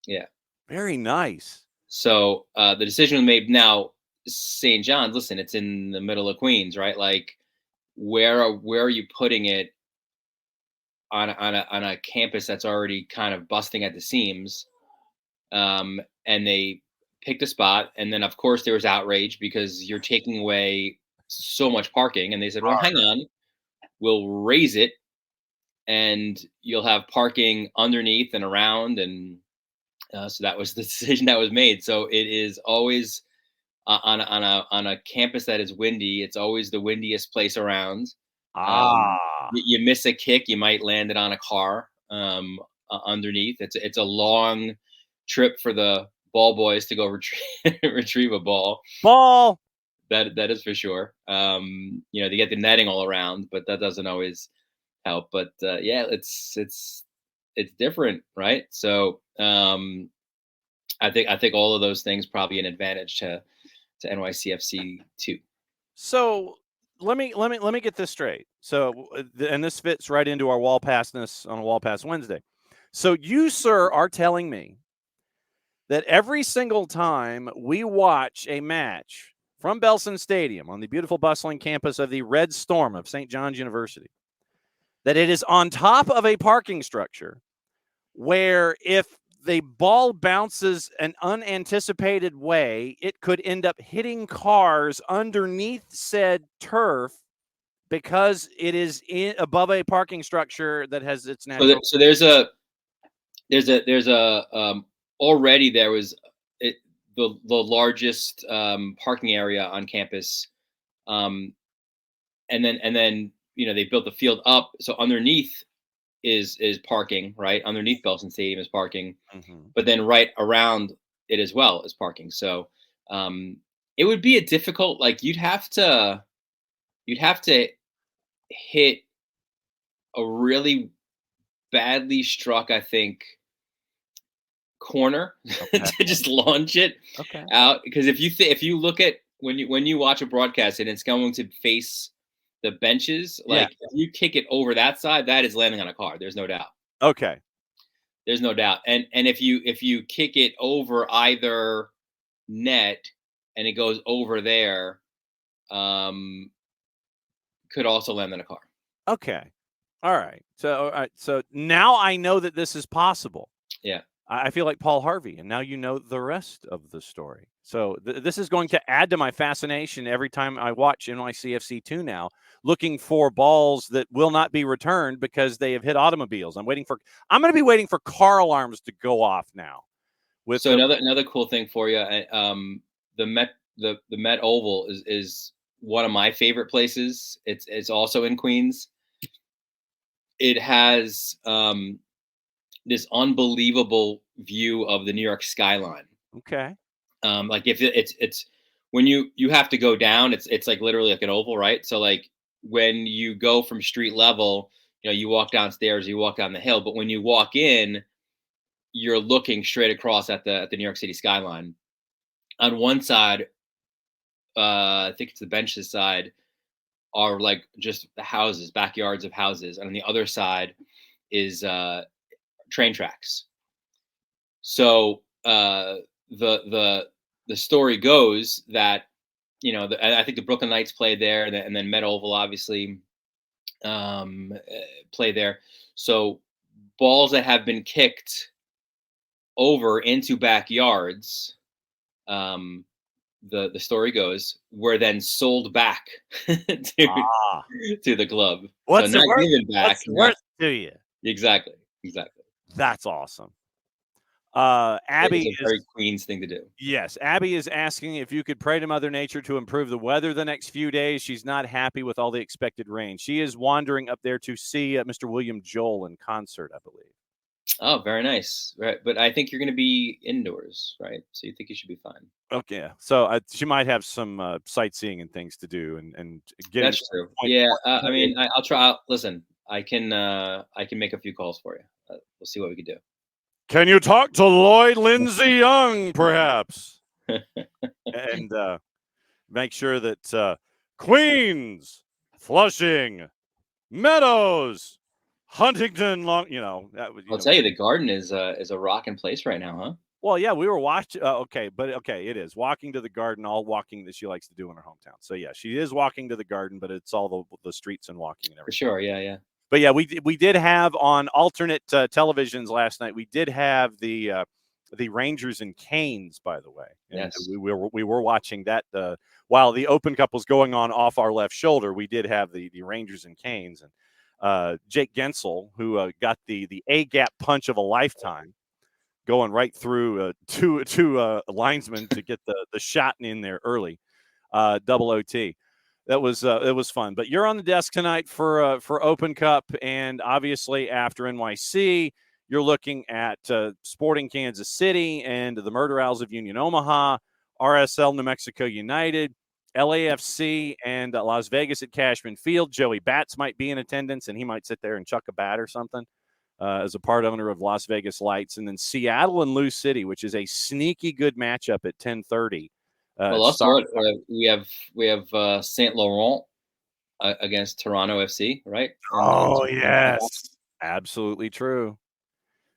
Yeah. Very nice. So the decision was made. Now, St. John's, listen, it's in the middle of Queens, right? Like, where are you putting it on a campus that's already kind of busting at the seams? And they picked a spot, and then of course there was outrage because you're taking away so much parking, and they said, well, hang on, we'll raise it and you'll have parking underneath and around. And so that was the decision that was made. So it is always on a campus that is windy, it's always the windiest place around. You miss a kick, you might land it on a car underneath. It's a long trip for the ball boys to go retrieve a ball. That is for sure. They get the netting all around, but that doesn't always help. But yeah, it's different, right? So I think all of those things probably an advantage to NYCFC 2. So let me get this straight. So and this fits right into our wall passness on a Wall Pass Wednesday. So you, sir, are telling me that every single time we watch a match from Belson Stadium on the beautiful bustling campus of the Red Storm of St. John's University, that it is on top of a parking structure where if the ball bounces an unanticipated way, it could end up hitting cars underneath said turf because it is above a parking structure that has its natural. So there's already there was the largest parking area on campus, and then they built the field up, so underneath is parking, right? Underneath Belson Stadium is parking, but then right around it as well as parking. So it would be a difficult, like you'd have to hit a really badly struck, I think, corner to just launch it out. Because if you look at when you watch a broadcast and it's going to face the benches, like if you kick it over that side, that is landing on a car. There's no doubt. Okay. There's no doubt. And if you kick it over either net and it goes over there, could also land on a car. Okay. All right. So now I know that this is possible. Yeah. I feel like Paul Harvey, and now you know the rest of the story. So this is going to add to my fascination every time I watch NYCFC2 now, looking for balls that will not be returned because they have hit automobiles. I'm going to be waiting for car alarms to go off now. So another cool thing for you, the Met Oval is one of my favorite places. It's also in Queens. It has this unbelievable view of the New York skyline. Okay. Like if it's when you have to go down, it's like literally like an oval, right? So like when you go from street level, you walk downstairs, you walk down the hill, but when you walk in, you're looking straight across at the New York City skyline. On one side, I think it's the benches side, are like just the houses, backyards of houses, and on the other side is train tracks. So the story goes that I think the Brooklyn Knights play there, and then Met Oval obviously play there. So balls that have been kicked over into backyards, the story goes, were then sold back to the club. What's so the not worth? given back. What's the worth to you? Exactly. That's awesome. Abby is a very Queens thing to do. Yes, Abby is asking if you could pray to Mother Nature to improve the weather the next few days. She's not happy with all the expected rain. She is wandering up there to see Mr. William Joel in concert, I believe. Oh, very nice. Right, but I think you're going to be indoors, right? So you think you should be fine. Okay, so she might have some sightseeing and things to do, and get. That's true. Yeah, I mean, I'll try. Listen, I can make a few calls for you. We'll see what we can do. Can you talk to Lloyd Lindsay Young, perhaps? And make sure that Queens, Flushing, Meadows, Huntington, I'll tell you, the Garden is a rocking place right now, huh? Well, yeah, we were watching. It is walking to the Garden, all walking that she likes to do in her hometown. So yeah, she is walking to the Garden, but it's all the streets and walking and everything. For sure, yeah. But yeah, we did have on alternate televisions last night. We did have the Rangers and Canes, by the way. And yes, we were watching that while the Open Cup was going on off our left shoulder. We did have the Rangers and Canes, and Jake Gensel, who got the A gap punch of a lifetime, going right through two linesmen to get the shot in there early, double OT. It was fun. But you're on the desk tonight for Open Cup, and obviously after NYC, you're looking at Sporting Kansas City and the Murder Owls of Union Omaha, RSL New Mexico United, LAFC, and Las Vegas at Cashman Field. Joey Bats might be in attendance, and he might sit there and chuck a bat or something as a part owner of Las Vegas Lights. And then Seattle and Lou City, which is a sneaky good matchup at 10:30. Well, also we have Saint Laurent against Toronto FC, right? Oh yes, absolutely true.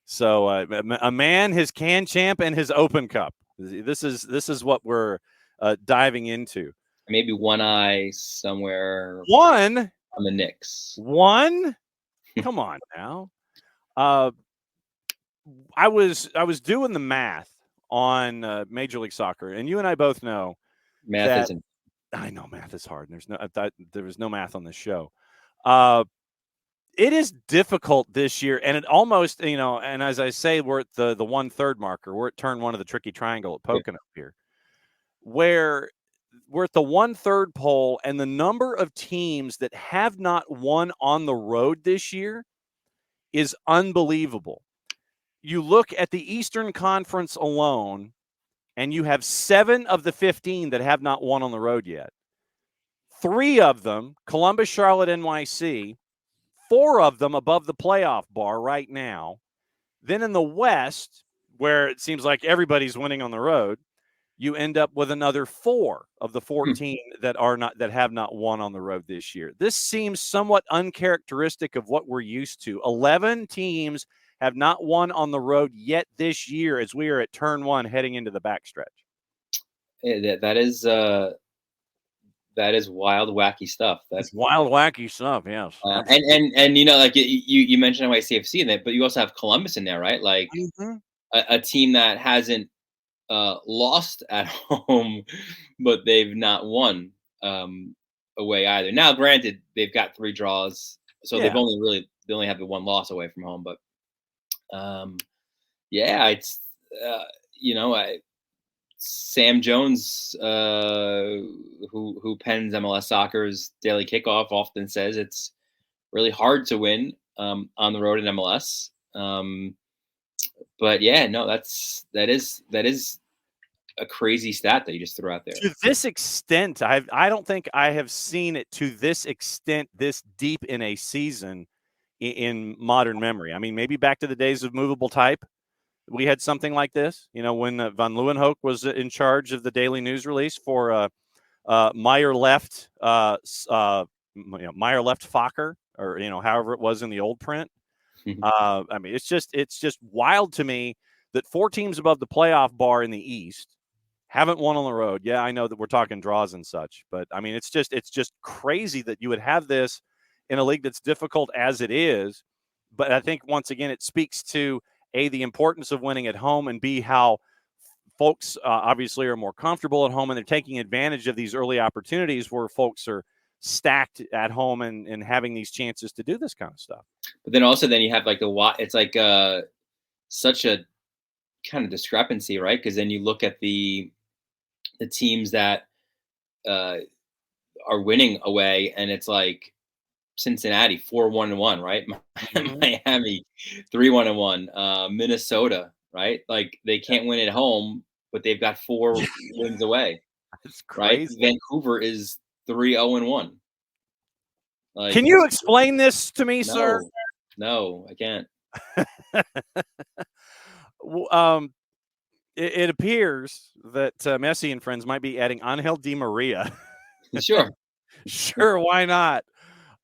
So a man, his Can Champ, and his Open Cup. This is what we're diving into. Maybe one eye somewhere. One on the Knicks. One, come on now. I was doing the math on Major League Soccer, and you and I both know math isn't. I know math is hard. There was no math on this show. It is difficult this year, and it almost, and as I say, we're at the 1/3 marker. We're at turn one of the tricky triangle at Pocono here, where we're at the 1/3 pole, and the number of teams that have not won on the road this year is unbelievable. You look at the Eastern Conference alone, and you have 7 of the 15 that have not won on the road yet. 3 of them, Columbus, Charlotte, NYC, 4 of them above the playoff bar right now. Then in the West, where it seems like everybody's winning on the road, you end up with another 4 of the 14 that have not won on the road this year. This seems somewhat uncharacteristic of what we're used to. 11 teams have not won on the road yet this year as we are at turn 1 heading into the backstretch. That is wild, wacky stuff. That's wild, wacky stuff. Yes, and like you mentioned NYCFC in that, but you also have Columbus in there, right? Like a team that hasn't lost at home, but they've not won away either. Now, granted, they've got 3 draws, so they only have the 1 loss away from home. But it's Sam Jones, who pens MLS Soccer's Daily Kickoff, often says it's really hard to win on the road in MLS. But that is a crazy stat that you just threw out there. To this extent, I don't think I have seen it to this extent, this deep in a season in modern memory. I mean, maybe back to the days of movable type, we had something like this. When Van Leeuwenhoek was in charge of the daily news release for Meyer left Fokker, or however it was in the old print. I mean, it's just wild to me that 4 teams above the playoff bar in the East haven't won on the road. Yeah, I know that we're talking draws and such, but I mean, it's just crazy that you would have this in a league that's difficult as it is. But I think once again, it speaks to A, the importance of winning at home, and B, how folks obviously are more comfortable at home and they're taking advantage of these early opportunities where folks are stacked at home and having these chances to do this kind of stuff. But then you have like it's like such a kind of discrepancy, right? Because then you look at the teams that are winning away, and it's like Cincinnati 4-1-1, right? Miami 3-1-1, Minnesota, right? Like they can't win at home, but they've got 4 wins away. That's crazy. Right? Vancouver is 3-0-1. Like, can you explain this to me, sir? No, I can't. It appears that Messi and friends might be adding Angel Di Maria. Sure. Sure, why not?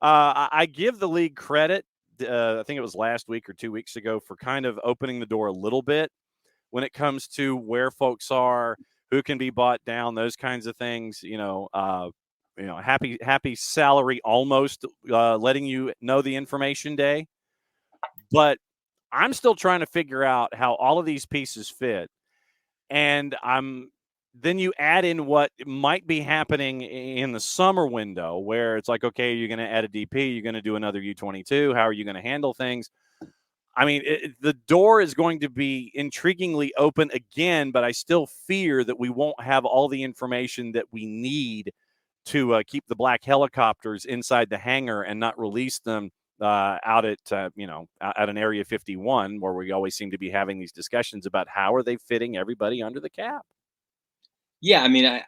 I give the league credit. I think it was last week or 2 weeks ago for kind of opening the door a little bit when it comes to where folks are, who can be bought down, those kinds of things. Happy salary almost letting you know the information day. But I'm still trying to figure out how all of these pieces fit. And then you add in what might be happening in the summer window where it's like, okay, you're going to add a DP, you're going to do another U22. How are you going to handle things? I mean, the door is going to be intriguingly open again, but I still fear that we won't have all the information that we need to keep the black helicopters inside the hangar and not release them out at an Area 51, where we always seem to be having these discussions about how are they fitting everybody under the cap. Yeah, I mean, I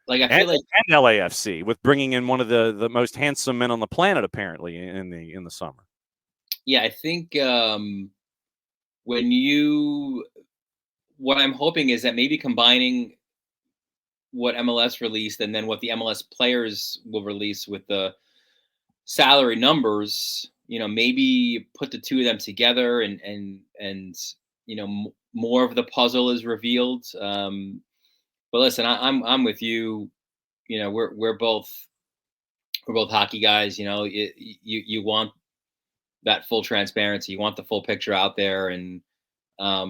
feel like and LAFC with bringing in one of the most handsome men on the planet apparently in the summer. Yeah, I think what I'm hoping is that maybe combining what MLS released and then what the MLS players will release with the salary numbers, maybe put the 2 of them together and more of the puzzle is revealed. But listen, I'm with you. We're both hockey guys. You want that full transparency. You want the full picture out there, and I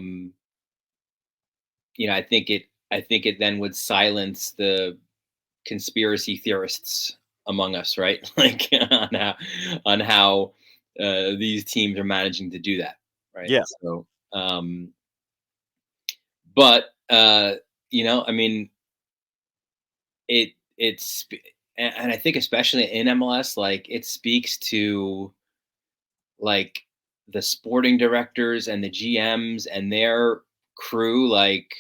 think it then would silence the conspiracy theorists among us, right? Like on how these teams are managing to do that, right? Yeah. So, but I mean, it's and I think especially in MLS, like it speaks to like the sporting directors and the GMs and their crew, like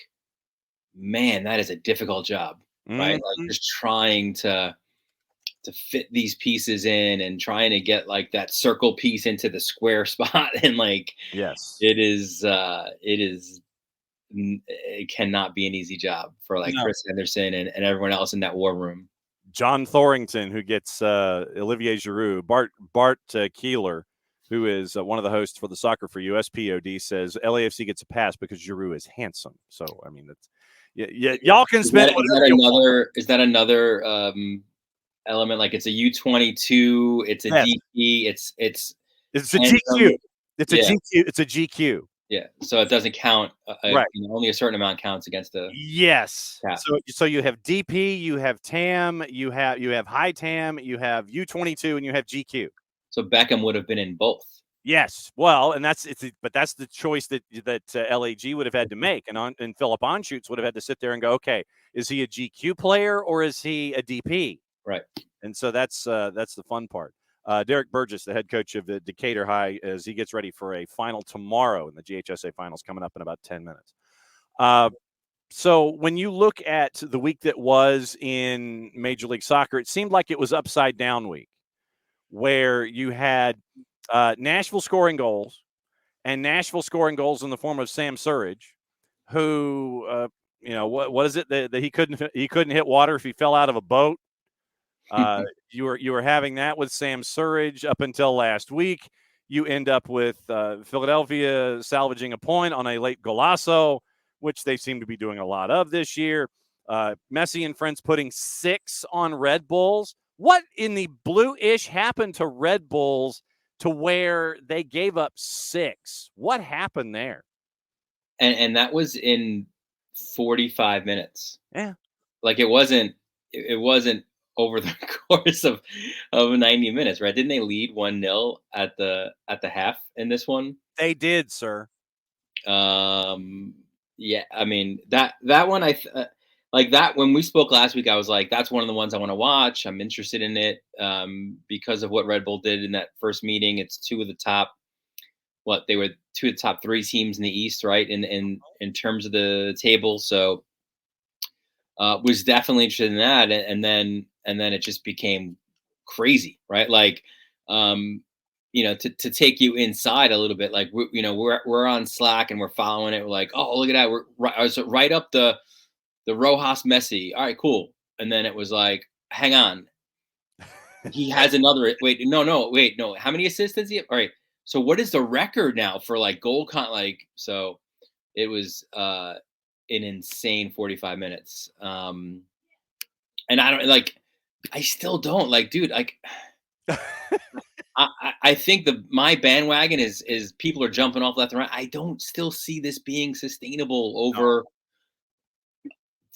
man, that is a difficult job, right? Like just trying to fit these pieces in and trying to get like that circle piece into the square spot. And like, Yes. it cannot be an easy job for like No. Chris Henderson and everyone else in that war room. John Thorington, who gets Olivier Giroux, Bart Keeler, who is one of the hosts for the Soccer for US POD, says LAFC gets a pass because Giroux is handsome. So I mean, that's y'all can spend. Is that another element? Like it's a U22, it's a DP, it's a GQ. It's a GQ. It's a GQ. Yeah, so it doesn't count. Right. Only a certain amount counts against the. Yes. Cap. So you have DP, you have TAM, you have high TAM, you have U22, and you have GQ. So Beckham would have been in both. Yes. Well, and that's the choice that LAG would have had to make, and Philip Anschutz would have had to sit there and go, okay, is he a GQ player or is he a DP? Right. And so that's the fun part. Derrick Burgess, the head coach of the Decatur High, as he gets ready for a final tomorrow in the GHSA finals coming up in about 10 minutes. So when you look at the week that was in Major League Soccer, it seemed like it was upside down week, where you had Nashville scoring goals, and Nashville scoring goals in the form of Sam Surridge, who what is it that he couldn't hit water if he fell out of a boat. You were having that with Sam Surridge up until last week. You end up with Philadelphia salvaging a point on a late golazo, which they seem to be doing a lot of this year. Messi and friends putting 6 on Red Bulls. What in the blue-ish happened to Red Bulls to where they gave up 6? What happened there? And that was in 45 minutes. Yeah. Like it wasn't over the course of 90 minutes, right? Didn't they lead 1-0 at the half in this one? They did, sir. Yeah, I mean that one like that when we spoke last week, I was like, that's one of the ones I want to watch. I'm interested in it because of what Red Bull did in that first meeting. It's they were 2 of the top 3 teams in the East, right? In terms of the table. So was definitely interested in that. And then it just became crazy, right? Like, to take you inside a little bit, like, we're on Slack and we're following it. We're like, oh, look at that. We're right up the Rojas Messi. All right, cool. And then it was like, hang on. He has another. Wait, no. How many assists does he have? All right. So what is the record now for like goal so it was an insane 45 minutes. And I still don't like, dude, like I think my bandwagon is people are jumping off left and right. I don't still see this being sustainable over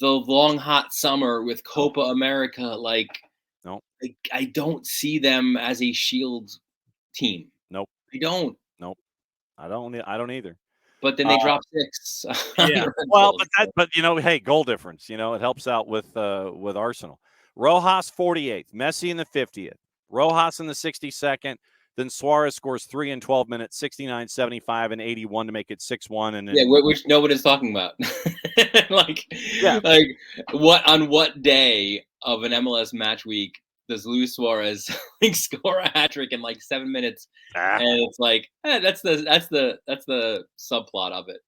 the long hot summer with Copa America. Like, no, I don't see them as a Shield team. Nope. I don't. Nope. I don't either. But then they dropped 6. Yeah. Well, but hey, goal difference. It helps out with Arsenal. Rojas 48th, Messi in the 50th, Rojas in the 62nd. Then Suarez scores 3 in 12 minutes, 69, 75, and 81 to make it 6-1. And which nobody's talking about. Like what day of an MLS match week does Luis Suarez score a hat trick in like 7 minutes? And it's like, that's the subplot of it.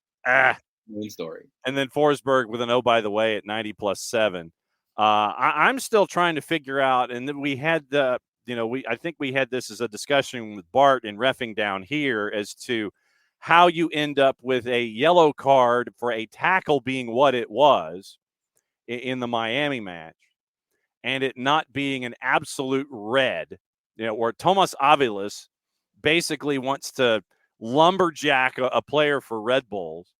Main story. And then Forsberg with an oh by the way at 90 plus 7. I'm still trying to figure out, and then we had I think we had this as a discussion with Bart in reffing down here as to how you end up with a yellow card for a tackle being what it was in the Miami match, and it not being an absolute red, where Tomas Avilas basically wants to lumberjack a player for Red Bulls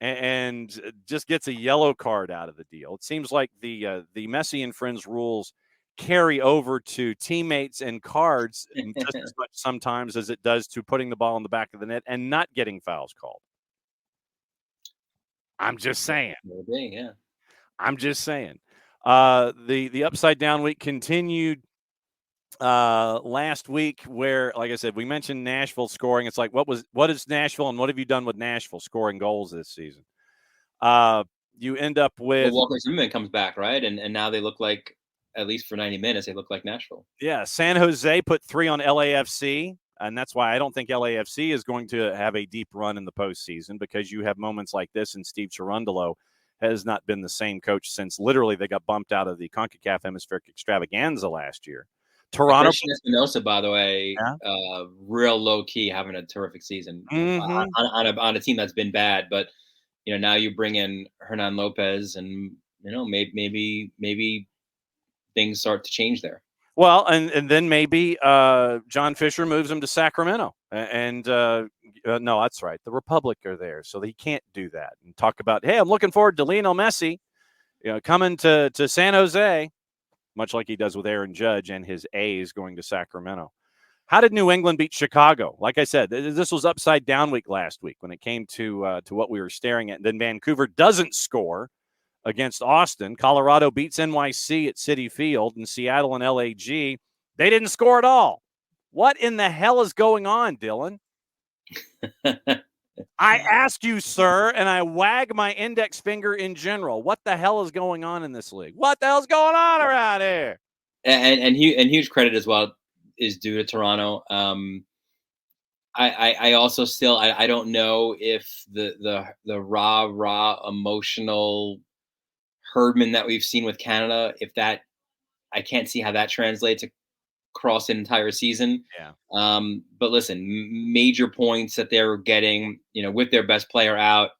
and just gets a yellow card out of the deal. It seems like the Messi and friends rules carry over to teammates and cards just as much sometimes as it does to putting the ball in the back of the net and not getting fouls called. I'm just saying. Yeah. I'm just saying. The upside down week continued last week, where, like I said, we mentioned Nashville scoring. It's like, what is Nashville and what have you done with Nashville scoring goals this season? you end up Well, with Walker Zimmerman comes back, right? And now they look like, at least for 90 minutes, they look like Nashville. San Jose put 3 on LAFC, and that's why I don't think LAFC is going to have a deep run in the postseason, because you have moments like this, and Steve Cherundolo has not been the same coach since literally they got bumped out of the CONCACAF Hemispheric Extravaganza last year. Toronto. Christian Espinosa, by the way, real low key, having a terrific season on a team that's been bad. But now you bring in Hernan Lopez, and maybe things start to change there. Well, and then maybe John Fisher moves him to Sacramento, and no, that's right, the Republic are there, so he can't do that. And talk about, hey, I'm looking forward to Lionel Messi, coming to San Jose, much like he does with Aaron Judge and his A's going to Sacramento. How did New England beat Chicago? Like I said, this was upside down week last week when it came to what we were staring at. And then Vancouver doesn't score against Austin. Colorado beats NYC at Citi Field, and Seattle and LAG, they didn't score at all. What in the hell is going on, Dylan? I ask you, sir, and I wag my index finger in general. What the hell is going on in this league? What the hell's going on around here? And huge credit as well is due to Toronto. I also still I don't know if the rah emotional Herdman that we've seen with Canada, if that, I can't see how that translates across an entire season. Yeah. But listen, major points that they're getting, with their best player out,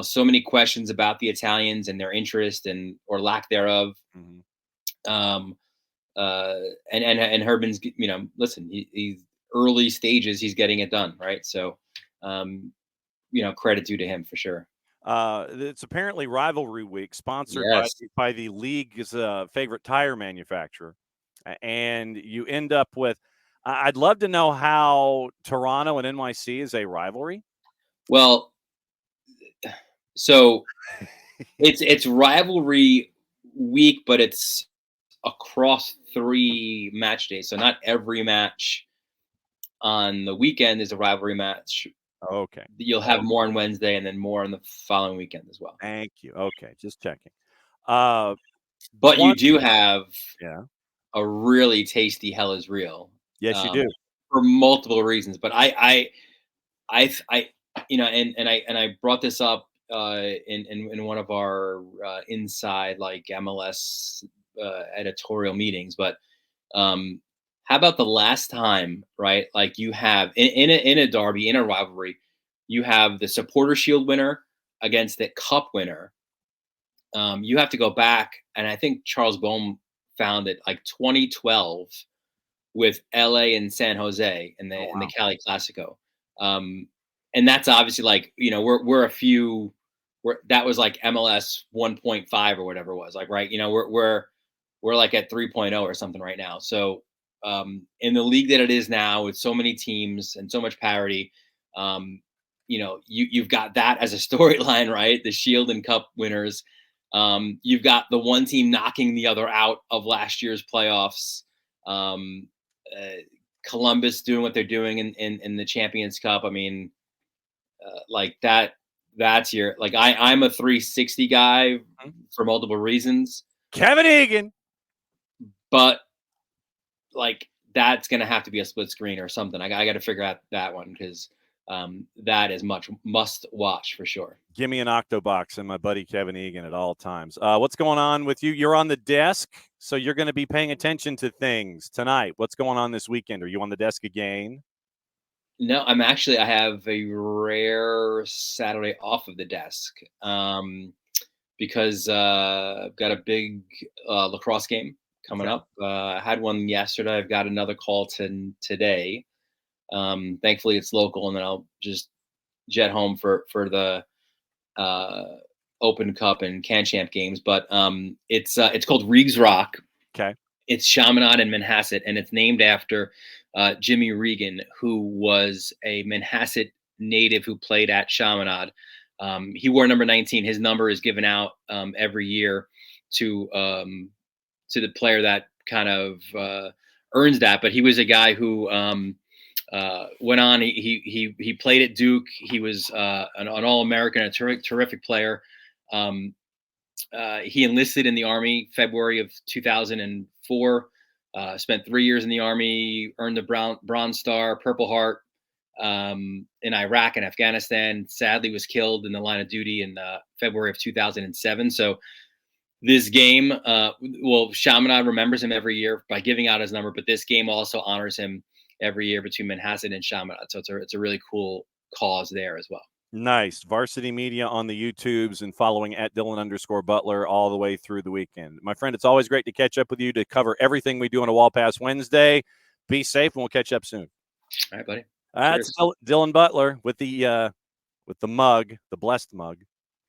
so many questions about the Italians and their interest or lack thereof. And Herdman's, listen, he's early stages, he's getting it done. Right. So, credit due to him for sure. It's apparently rivalry week, sponsored by the league's favorite tire manufacturer. And you end up with, I'd love to know how Toronto and NYC is a rivalry. Well, so it's rivalry week, but it's across 3 match days. So not every match on the weekend is a rivalry match. Okay. You'll have more on Wednesday and then more on the following weekend as well. Thank you. Okay. Just checking. But you do have a really tasty Hell is Real. Yes, you do. For multiple reasons. But I brought this up in one of our inside like MLS editorial meetings. But how about the last time, right? Like you have in a derby, in a rivalry, you have the Supporter Shield winner against the Cup winner. You have to go back, and I think Charles Bohm found it like 2012 with LA and San Jose in the Cali Classico. And that's obviously like, we're a few, that was like MLS 1.5 or whatever it was, like, right. We're like at 3.0 or something right now. So in the league that it is now, with so many teams and so much parity, you've got that as a storyline, right? The Shield and Cup winners. You've got the one team knocking the other out of last year's playoffs. Columbus doing what they're doing in the Champions Cup. I mean, like that's your, like, I'm a 360 guy for multiple reasons. Kevin Egan. But like, that's going to have to be a split screen or something. I got to figure out that one, because that is must watch for sure. Give me an Octobox and my buddy Kevin Egan at all times. What's going on with you? You're on the desk, so you're going to be paying attention to things tonight. What's going on this weekend? Are you on the desk again? No, I have a rare Saturday off of the desk because I've got a big lacrosse game coming up. I had one yesterday. I've got another call today. Thankfully it's local, and then I'll just jet home for the Open Cup and Can Champ games. But it's called Reeves Rock. Okay. It's Chaminade and Manhasset, and it's named after Jimmy Regan, who was a Manhasset native who played at Chaminade. He wore number 19. His number is given out every year to the player that kind of earns that. But he was a guy who went on. He played at Duke. He was an All-American, a terrific player. He enlisted in the Army February of 2004. Spent 3 years in the Army, earned the Bronze Star, Purple Heart in Iraq and Afghanistan. Sadly, was killed in the line of duty in February of 2007. So this game, Chaminade remembers him every year by giving out his number, but this game also honors him every year between Manhasset and Chaminade. So it's a really cool cause there as well. Nice. Varsity Media on the YouTubes and following at Dylan_Butler all the way through the weekend. My friend, it's always great to catch up with you to cover everything we do on a Wall Pass Wednesday. Be safe, and we'll catch up soon. All right, buddy. That's Dylan Butler with the mug, the blessed mug.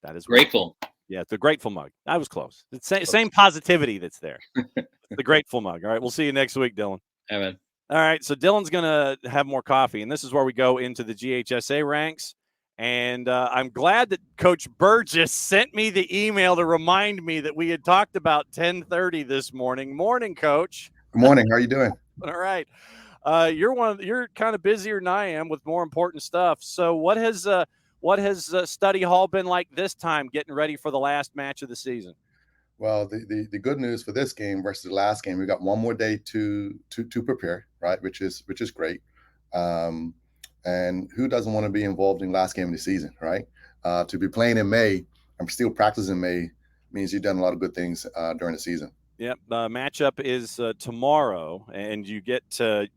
That is grateful. Yeah, the grateful mug. I was close. It's same positivity that's there. The grateful mug. All right, we'll see you next week, Dylan. All right. All right, so Dylan's going to have more coffee, and this is where we go into the GHSA ranks. And I'm glad that Coach Burgess sent me the email to remind me that we had talked about 10:30 this morning. Morning, Coach. Good morning. How are you doing? All right. You're kind of busier than I am with more important stuff. So what has study hall been like this time, getting ready for the last match of the season? Well, the good news for this game versus the last game, we got one more day to prepare, right? Which is great. And who doesn't want to be involved in the last game of the season, right? To be playing in May and still practicing in May means you've done a lot of good things during the season. Yep. Matchup is tomorrow, and you get to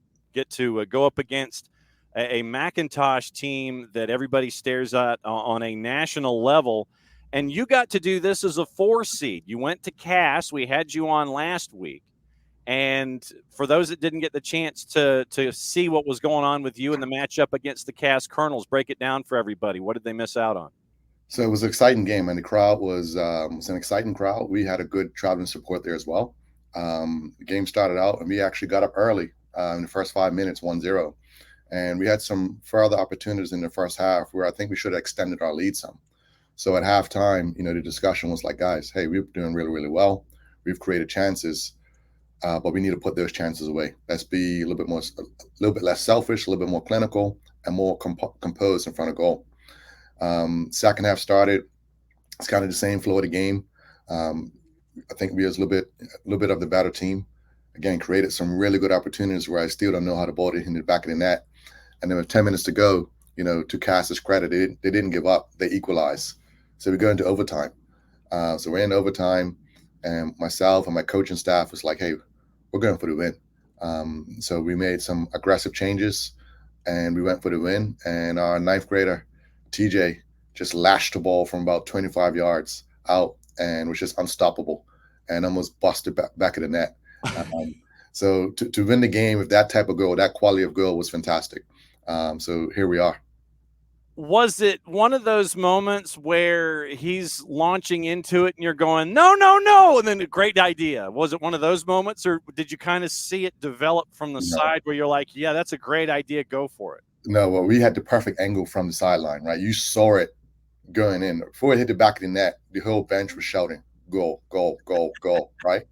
go up against a McIntosh team that everybody stares at on a national level. And you got to do this as a 4 seed. You went to Cass. We had you on last week. And for those that didn't get the chance to see what was going on with you in the matchup against the Cass Colonels, break it down for everybody. What did they miss out on? So it was an exciting game, and the crowd was an exciting crowd. We had a good traveling support there as well. The game started out, and we actually got up early in the first 5 minutes, 1-0. And we had some further opportunities in the first half where I think we should have extended our lead some. So at halftime, the discussion was like, guys, hey, we're doing really, really well. We've created chances. But we need to put those chances away. Let's be a little bit less selfish, a little bit more clinical, and more composed in front of goal. Second half started. It's kind of the same flow of the game. I think we was a little bit of the better team. Again, created some really good opportunities where I still don't know how to ball it in the back of the net. And then with 10 minutes to go, to Cass's credit, they didn't give up. They equalized. So we go into overtime. So we're in overtime, and myself and my coaching staff was like, hey, we're going for the win. So we made some aggressive changes, and we went for the win. And our 9th grader, TJ, just lashed the ball from about 25 yards out and was just unstoppable and almost busted back of the net. So to win the game with that type of goal, that quality of goal was fantastic. So here we are. Was it one of those moments where he's launching into it and you're going, no, and then a great idea? Was it one of those moments, or did you kind of see it develop from the side where you're like, yeah, that's a great idea, go for it? No, well, we had the perfect angle from the sideline, right? You saw it going in. Before it hit the back of the net, the whole bench was shouting, goal, goal, goal, goal, right?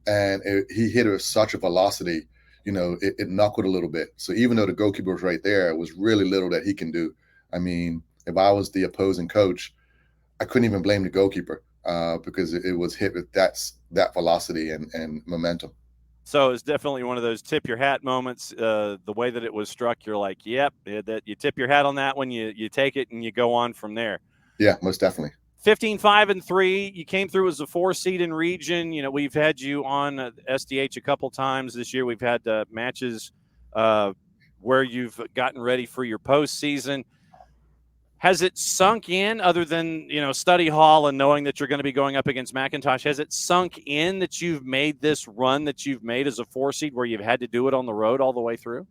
And he hit it with such a velocity, it knuckled a little bit. So even though the goalkeeper was right there, it was really little that he can do. I mean, if I was the opposing coach, I couldn't even blame the goalkeeper because it was hit with that velocity and momentum. So it's definitely one of those tip your hat moments. The way that it was struck, you're like, yep, that you tip your hat on that one. You take it and you go on from there. Yeah, most definitely. 15-5-3. You came through as a 4 seed in region. We've had you on SDH a couple times this year. We've had matches where you've gotten ready for your postseason. Has it sunk in, other than, study hall and knowing that you're going to be going up against McIntosh, has it sunk in that you've made this run that you've made as a 4 seed where you've had to do it on the road all the way through?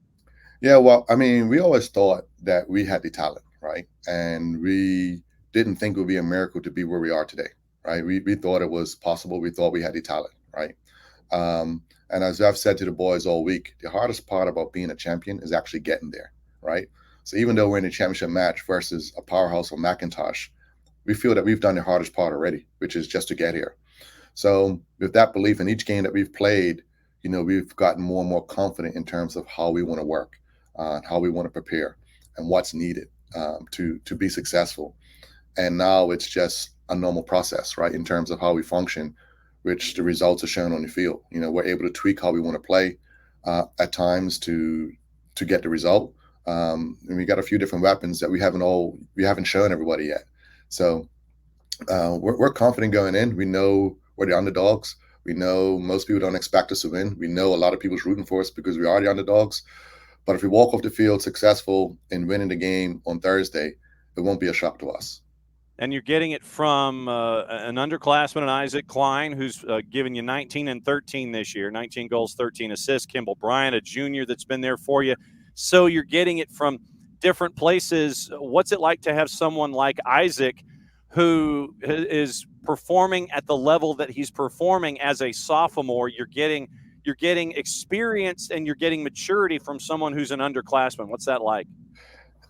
Yeah, well, I mean, we always thought that we had the talent, right? And we didn't think it would be a miracle to be where we are today, right? We thought it was possible. We thought we had the talent, right? And as I've said to the boys all week, the hardest part about being a champion is actually getting there, right? So even though we're in a championship match versus a powerhouse of McIntosh, we feel that we've done the hardest part already, which is just to get here. So with that belief in each game that we've played, we've gotten more and more confident in terms of how we want to work, how we want to prepare, and what's needed to be successful. And now it's just a normal process, right? In terms of how we function, which the results are shown on the field. We're able to tweak how we want to play at times to get the result. And we got a few different weapons that we haven't shown everybody yet. So we're confident going in. We know we're the underdogs. We know most people don't expect us to win. We know a lot of people's rooting for us because we are the underdogs. But if we walk off the field successful in winning the game on Thursday, it won't be a shock to us. And you're getting it from an underclassman in Isaac Klein, who's given you 19 and 13 this year, 19 goals, 13 assists. Kimball Bryant, a junior that's been there for you. So you're getting it from different places. What's it like to have someone like Isaac who is performing at the level that he's performing as a sophomore? You're getting experience and you're getting maturity from someone who's an underclassman. What's that like?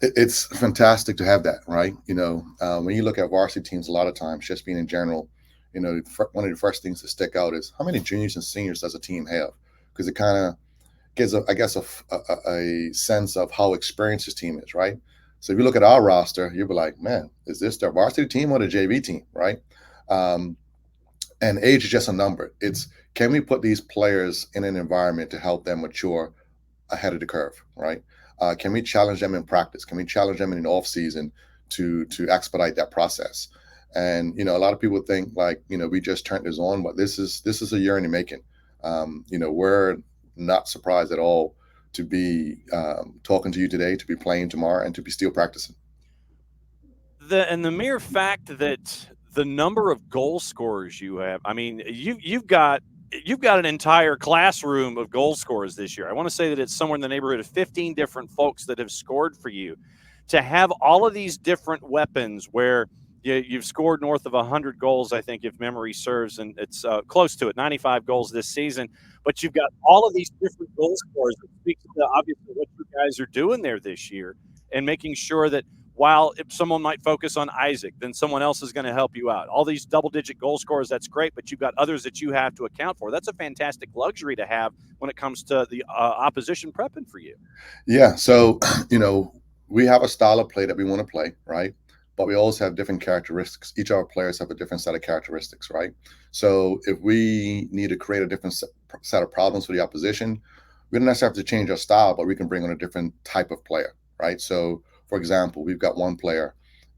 It's fantastic to have that, right? When you look at varsity teams, a lot of times, just being in general, one of the first things to stick out is how many juniors and seniors does a team have? Because it kind of gives, a sense of how experienced this team is, right? So if you look at our roster, you'll be like, man, is this the varsity team or the JV team, right? And age is just a number. It's, can we put these players in an environment to help them mature ahead of the curve, right? Can we challenge them in practice? Can we challenge them in the off season to expedite that process? And a lot of people think like we just turned this on, but this is a year in the making. We're not surprised at all to be talking to you today, to be playing tomorrow, and to be still practicing. The mere fact that the number of goal scorers you have, I mean, you've got an entire classroom of goal scorers this year. I want to say that it's somewhere in the neighborhood of 15 different folks that have scored for you. To have all of these different weapons where you've scored north of 100 goals, I think, if memory serves, and it's close to it, 95 goals this season. But you've got all of these different goal scorers that speaks to obviously what you guys are doing there this year and making sure that while if someone might focus on Isaac, then someone else is going to help you out. All these double-digit goal scorers, that's great, but you've got others that you have to account for. That's a fantastic luxury to have when it comes to the opposition prepping for you. Yeah, so, we have a style of play that we want to play, right? But we also have different characteristics. Each of our players have a different set of characteristics, right? So if we need to create a different set of problems for the opposition, we don't necessarily have to change our style, but we can bring on a different type of player, right? So, for example, we've got one player,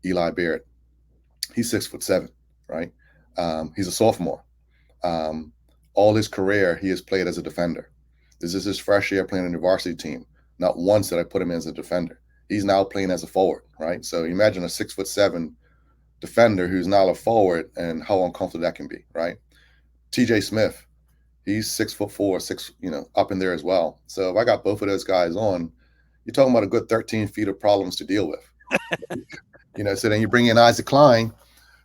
Eli Barrett. He's 6'7", right? He's a sophomore. All his career, he has played as a defender. This is his first year playing on the varsity team. Not once did I put him in as a defender. He's now playing as a forward, right? So imagine a 6'7" defender who's now a forward and how uncomfortable that can be, right? TJ Smith, he's 6'4", up in there as well. So if I got both of those guys on, you're talking about a good 13 feet of problems to deal with. So then you bring in Isaac Klein,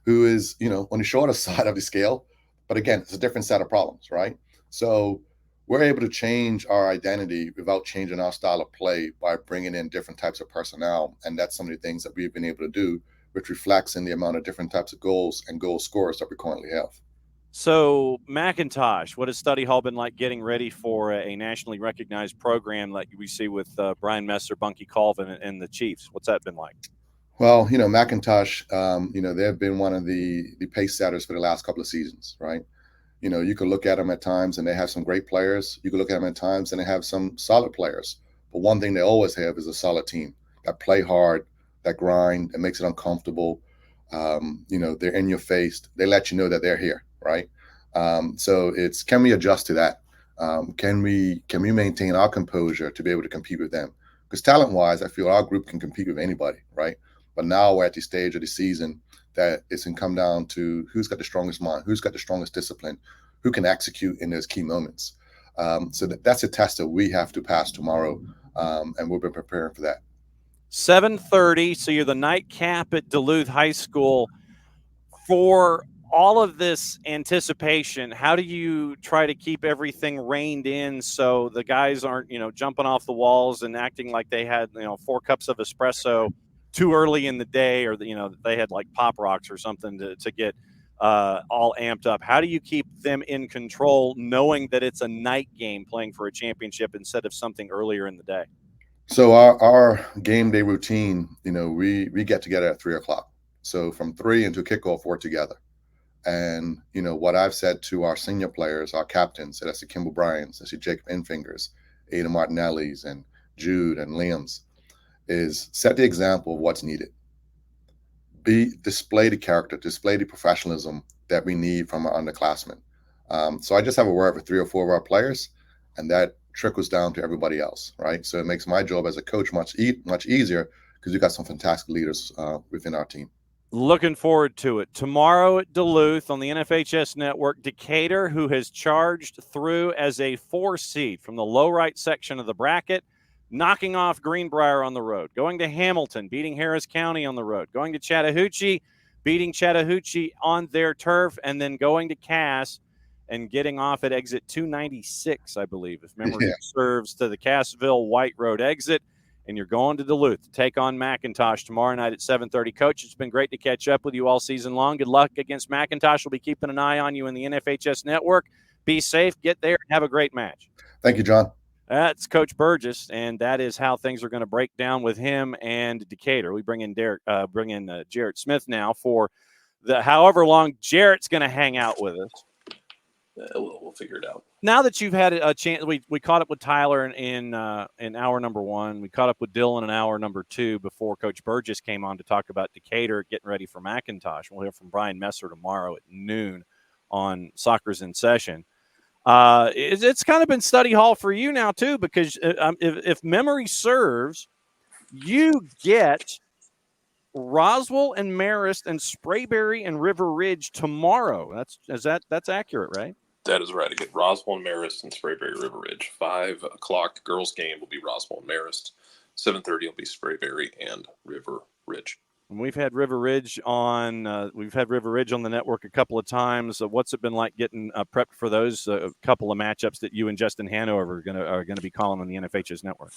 who is, on the shorter side of the scale. But again, it's a different set of problems, right? So we're able to change our identity without changing our style of play by bringing in different types of personnel. And that's some of the things that we've been able to do, which reflects in the amount of different types of goals and goal scorers that we currently have. So McIntosh, what has study hall been like getting ready for a nationally recognized program like we see with Brian Messer, Bunky Colvin, and the Chiefs? What's that been like? Well, McIntosh, they've been one of the pace setters for the last couple of seasons, right? You can look at them at times and they have some great players. You can look at them at times and they have some solid players. But one thing they always have is a solid team that play hard, that grind, that makes it uncomfortable. They're in your face. They let you know that they're here, right? So it's, can we adjust to that? Can we maintain our composure to be able to compete with them? Because talent-wise, I feel our group can compete with anybody, right? But now we're at the stage of the season that it's going to come down to who's got the strongest mind, who's got the strongest discipline, who can execute in those key moments. So that's a test that we have to pass tomorrow, and we've been preparing for that. 7:30, so you're the nightcap at Duluth High School. For all of this anticipation, how do you try to keep everything reined in so the guys aren't, jumping off the walls and acting like they had, 4 cups of espresso too early in the day, or they had like Pop Rocks or something to get all amped up? How do you keep them in control, knowing that it's a night game playing for a championship instead of something earlier in the day? So our game day routine, we get together at 3:00. So from 3 into kickoff, we're together. And, you know, what I've said to our senior players, our captains, so that's the Kimball Bryants, that's the Jacob Infingers, Ada Martinelli's, and Jude and Liam's, is set the example of what's needed. Display the character, display the professionalism that we need from our underclassmen. So I just have a word for 3 or 4 of our players, and that trickles down to everybody else, right? So it makes my job as a coach much easier because we've got some fantastic leaders within our team. Looking forward to it. Tomorrow at Duluth on the NFHS Network, Decatur, who has charged through as a 4 seed from the low right section of the bracket, knocking off Greenbrier on the road, going to Hamilton, beating Harris County on the road, going to Chattahoochee, beating Chattahoochee on their turf, and then going to Cass and getting off at exit 296, I believe, if memory serves, to the Cassville White Road exit. And you're going to Duluth to take on McIntosh tomorrow night at 7:30. Coach, it's been great to catch up with you all season long. Good luck against McIntosh. We'll be keeping an eye on you in the NFHS Network. Be safe, get there, and have a great match. Thank you, John. That's Coach Burgess, and that is how things are going to break down with him and Decatur. We bring in Derrick, Jarrett Smith now for the however long Jarrett's going to hang out with us. We'll figure it out. Now that you've had a chance, we caught up with Tyler in hour number 1. We caught up with Dylan in hour number 2 before Coach Burgess came on to talk about Decatur getting ready for McIntosh. We'll hear from Brian Messer tomorrow at noon on Soccer's in Session. It's kind of been study hall for you now too, because if memory serves, you get Roswell and Marist and Sprayberry and River Ridge tomorrow. That's accurate, right? That is right. I get Roswell and Marist and Sprayberry River Ridge. 5 o'clock, the girls' game will be Roswell and Marist. 7:30 will be Sprayberry and River Ridge. And we've had River Ridge on. The network a couple of times. What's it been like getting prepped for those couple of matchups that you and Justin Hanover are going to be calling on the NFHS network?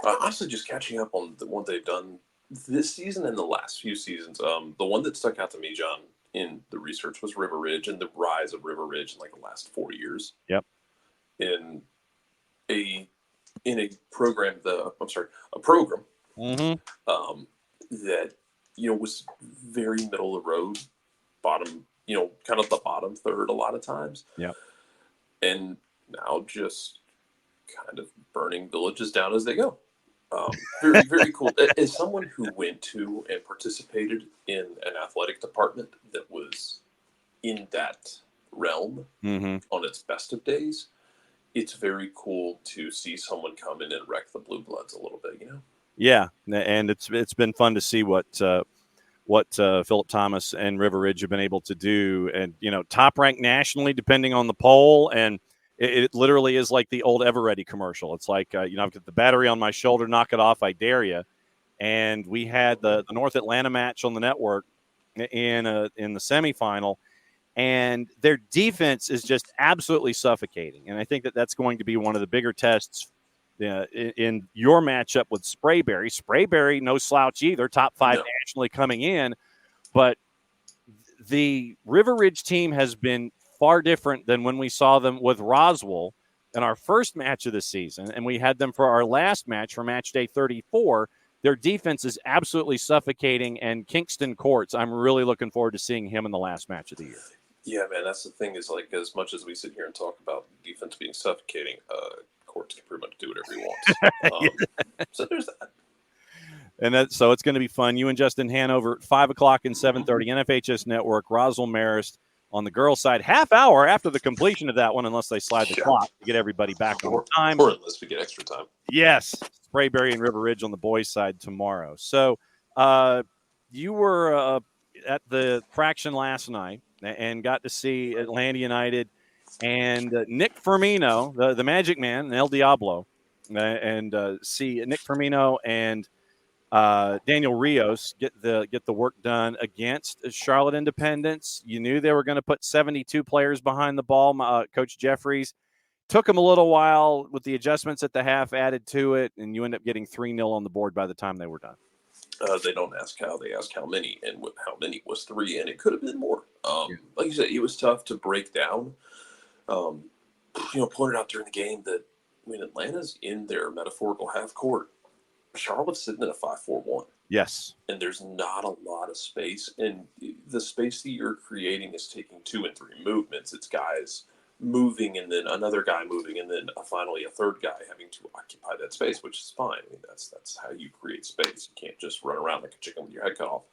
Honestly, just catching up on what they've done this season and the last few seasons. The one that stuck out to me, John, in the research was River Ridge and the rise of River Ridge in like the last 4 years. Yep. In a program, a program that, you know, was very middle of the road, bottom, you know, kind of the bottom third a lot of times. Yeah. And now just kind of burning villages down as they go. Very, very cool. As someone who went to and participated in an athletic department that was in that realm on its best of days, it's very cool to see someone come in and wreck the Blue Bloods a little bit, you know? Yeah, and it's been fun to see what Philip Thomas and River Ridge have been able to do, and you know, top ranked nationally depending on the poll, and it literally is like the old Everready commercial. It's like I've got the battery on my shoulder, knock it off, I dare you. And we had the North Atlanta match on the network in the semifinal, and their defense is just absolutely suffocating. And I think that's going to be one of the bigger tests in your matchup with Sprayberry. Sprayberry, no slouch either, top 5 nationally coming in. But the River Ridge team has been far different than when we saw them with Roswell in our first match of the season, and we had them for our last match for match day 34. Their defense is absolutely suffocating, and Kingston Courts, I'm really looking forward to seeing him in the last match of the year. Yeah, man, that's the thing is, like, as much as we sit here and talk about defense being suffocating, Courts can pretty much do whatever he wants. So there's that. And so it's going to be fun. You and Justin Hanover at 5 o'clock and 7:30, NFHS Network, Roswell Marist on the girls' side. Half hour after the completion of that one, unless they slide the clock to get everybody back on time. Or unless we get extra time. Yes. Sprayberry and River Ridge on the boys' side tomorrow. So you were at the fraction last night and got to see Atlanta United and Nick Firmino, the Magic Man, El Diablo, and see Nick Firmino and Daniel Rios get the work done against Charlotte Independence. You knew they were going to put 72 players behind the ball. Coach Jeffries took them a little while with the adjustments at the half added to it, and you end up getting 3-0 on the board by the time they were done. They don't ask how, they ask how many, and how many was 3, and it could have been more. Like you said, it was tough to break down. Pointed out during the game that when Atlanta's in their metaphorical half court, Charlotte's sitting at a 5-4-1. Yes. And there's not a lot of space. And the space that you're creating is taking 2 and 3 movements. It's guys moving and then another guy moving and then finally a third guy having to occupy that space, which is fine. I mean, that's how you create space. You can't just run around like a chicken with your head cut off.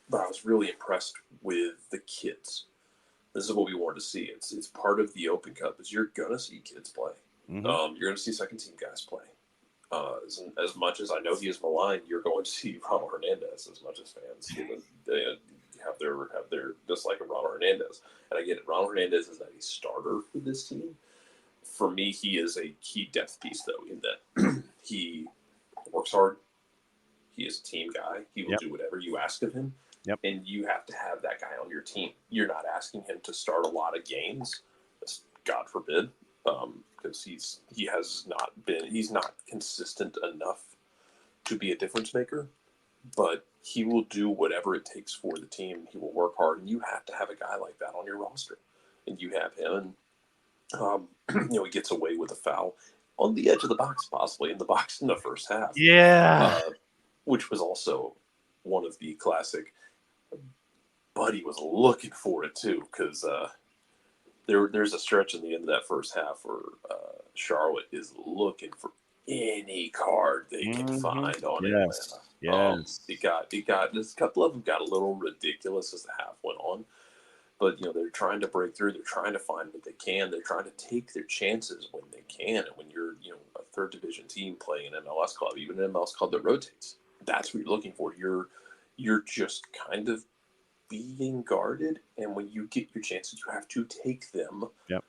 But I was really impressed with the kids. This is what we wanted to see. It's part of the Open Cup is you're going to see kids play. Mm-hmm. You're going to see second team guys play. As much as I know he is maligned, you're going to see Ronald Hernandez as much as fans. They have their dislike of Ronald Hernandez. And I get it. Ronald Hernandez is not a starter for this team. For me, he is a key depth piece, though, in that he works hard. He is a team guy. He will do whatever you ask of him. Yep. And you have to have that guy on your team. You're not asking him to start a lot of games, God forbid, because he's not consistent enough to be a difference maker. But he will do whatever it takes for the team. He will work hard, and you have to have a guy like that on your roster. And you have him, and he gets away with a foul on the edge of the box, possibly in the box in the first half. Yeah, which was also one of the classic. Buddy was looking for it too, because there's a stretch in the end of that first half where Charlotte is looking for any card they can find on Atlanta. Yes. It got a couple of them got a little ridiculous as the half went on, but they're trying to break through. They're trying to find what they can. They're trying to take their chances when they can. And when you're a third division team playing an MLS club, even an MLS club that rotates, that's what you're looking for. You're just kind of being guarded, and when you get your chances, you have to take them. Yep.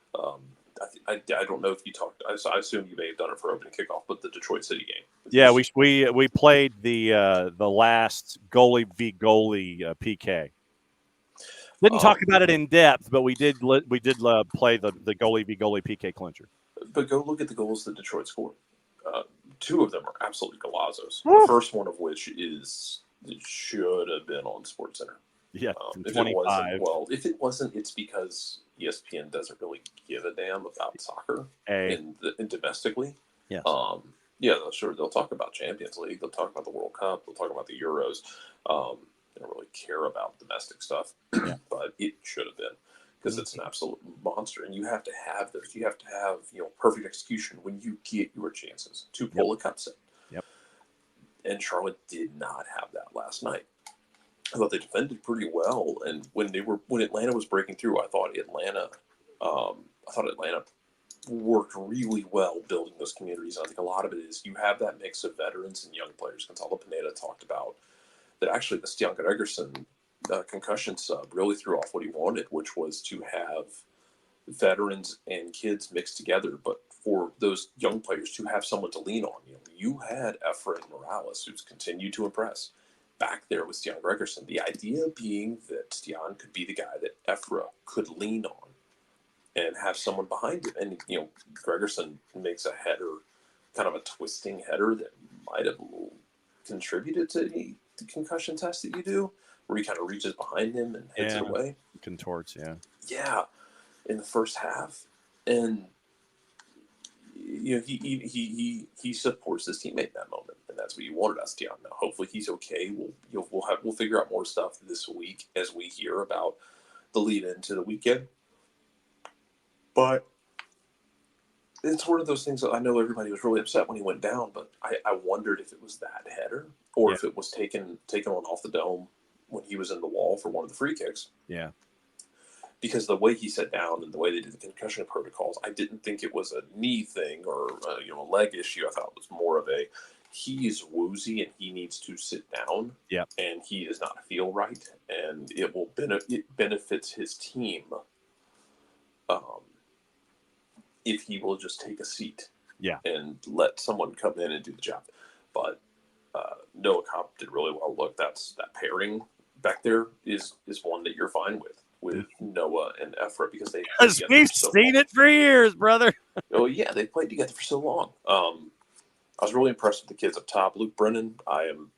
I don't know if you talked. I assume you may have done it for opening kickoff, but the Detroit City game. Yeah, we played the last goalie v goalie PK. Didn't talk about it in depth, but we did play the goalie v goalie PK clincher. But go look at the goals that Detroit scored. 2 of them are absolutely golazzos. The first one of which it should have been on SportsCenter. Yeah, if it wasn't, it's because ESPN doesn't really give a damn about soccer and domestically. Yes. Sure, they'll talk about Champions League, they'll talk about the World Cup, they'll talk about the Euros. They don't really care about domestic stuff, but it should have been, because it's an absolute monster, and you have to have those. You have to have perfect execution when you get your chances to pull a cup set. Yep. And Charlotte did not have that last night. I thought they defended pretty well, and when Atlanta was breaking through, I thought Atlanta worked really well building those communities. I think a lot of it is you have that mix of veterans and young players. Gonzalo Pineda talked about that. Actually, the Stian Gregerson concussion sub really threw off what he wanted, which was to have veterans and kids mixed together, but for those young players to have someone to lean on. You had Efrain Morales, who's continued to impress, back there with Stian Gregerson. The idea being that Stian could be the guy that Efra could lean on and have someone behind him. And, Gregerson makes a header, kind of a twisting header that might have contributed to the concussion test that you do, where he kind of reaches behind him and hits it away. Contorts, Yeah, in the first half. And, he supports his teammate in that moment. And that's what you wanted us to. Now, hopefully he's okay. We'll figure out more stuff this week as we hear about the lead into the weekend. But it's one of those things that I know everybody was really upset when he went down, but I wondered if it was that header or if it was taken on off the dome when he was in the wall for one of the free kicks. Yeah. Because the way he sat down and the way they did the concussion protocols, I didn't think it was a knee thing or a leg issue. I thought it was more of he is woozy and he needs to sit down. Yeah. And he does not feel right, and it benefits his team if he will just take a seat. Yeah. And let someone come in and do the job. But Noah Kopp did really well. Look, that pairing back there is one that you're fine with Noah and Efra, because we've seen it for years, brother. Oh yeah, they played together for so long. I was really impressed with the kids up top. Luke Brennan, I'm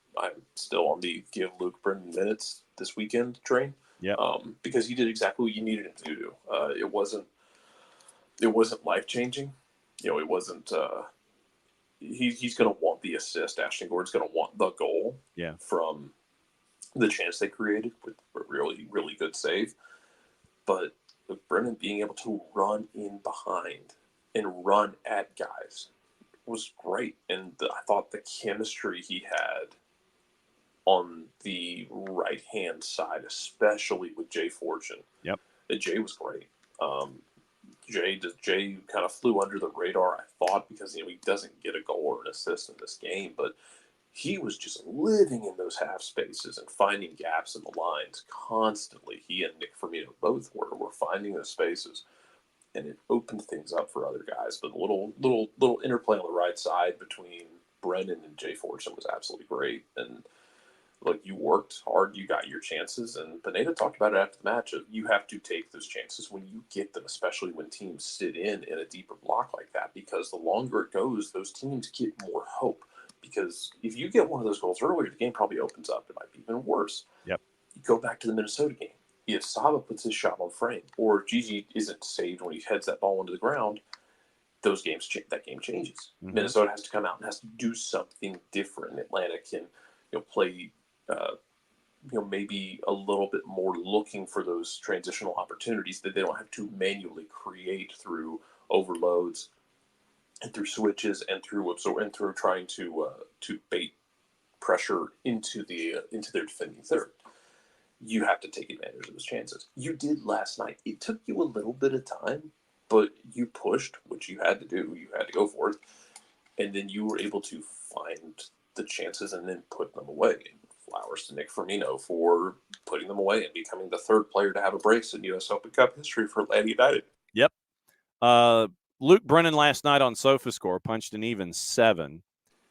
still on the give Luke Brennan minutes this weekend train. Yeah. Because he did exactly what you needed him to do. It wasn't life changing. It wasn't he's going to want the assist. Ashton Gordon's going to want the goal from the chance they created with a really, really good save. But Brennan being able to run in behind and run at guys was great. And I thought the chemistry he had on the right-hand side, especially with Jay Fortune. Yep. Jay was great. Jay kind of flew under the radar, I thought, because he doesn't get a goal or an assist in this game, but he was just living in those half spaces and finding gaps in the lines constantly. He and Nick Firmino both were finding those spaces, and it opened things up for other guys. But the little interplay on the right side between Brennan and Jay Fortune was absolutely great. And look, you worked hard, you got your chances, and Pineda talked about it after the match. You have to take those chances when you get them, especially when teams sit in a deeper block like that, because the longer it goes, those teams get more hope. Because if you get one of those goals earlier, the game probably opens up. It might be even worse. Yep. You go back to the Minnesota game. If Saba puts his shot on frame, or Gigi isn't saved when he heads that ball into the ground, that game changes. Mm-hmm. Minnesota has to come out and has to do something different. Atlanta can play maybe a little bit more looking for those transitional opportunities that they don't have to manually create through overloads and through switches and through trying to bait pressure into their defending third. You have to take advantage of those chances. You did last night. It took you a little bit of time, but you pushed, which you had to do. You had to go for it, and then you were able to find the chances and then put them away. Flowers to Nick Firmino for putting them away and becoming the third player to have a brace in U.S. Open Cup history for Atlanta United. Yep. Luke Brennan last night on SofaScore punched an even 7.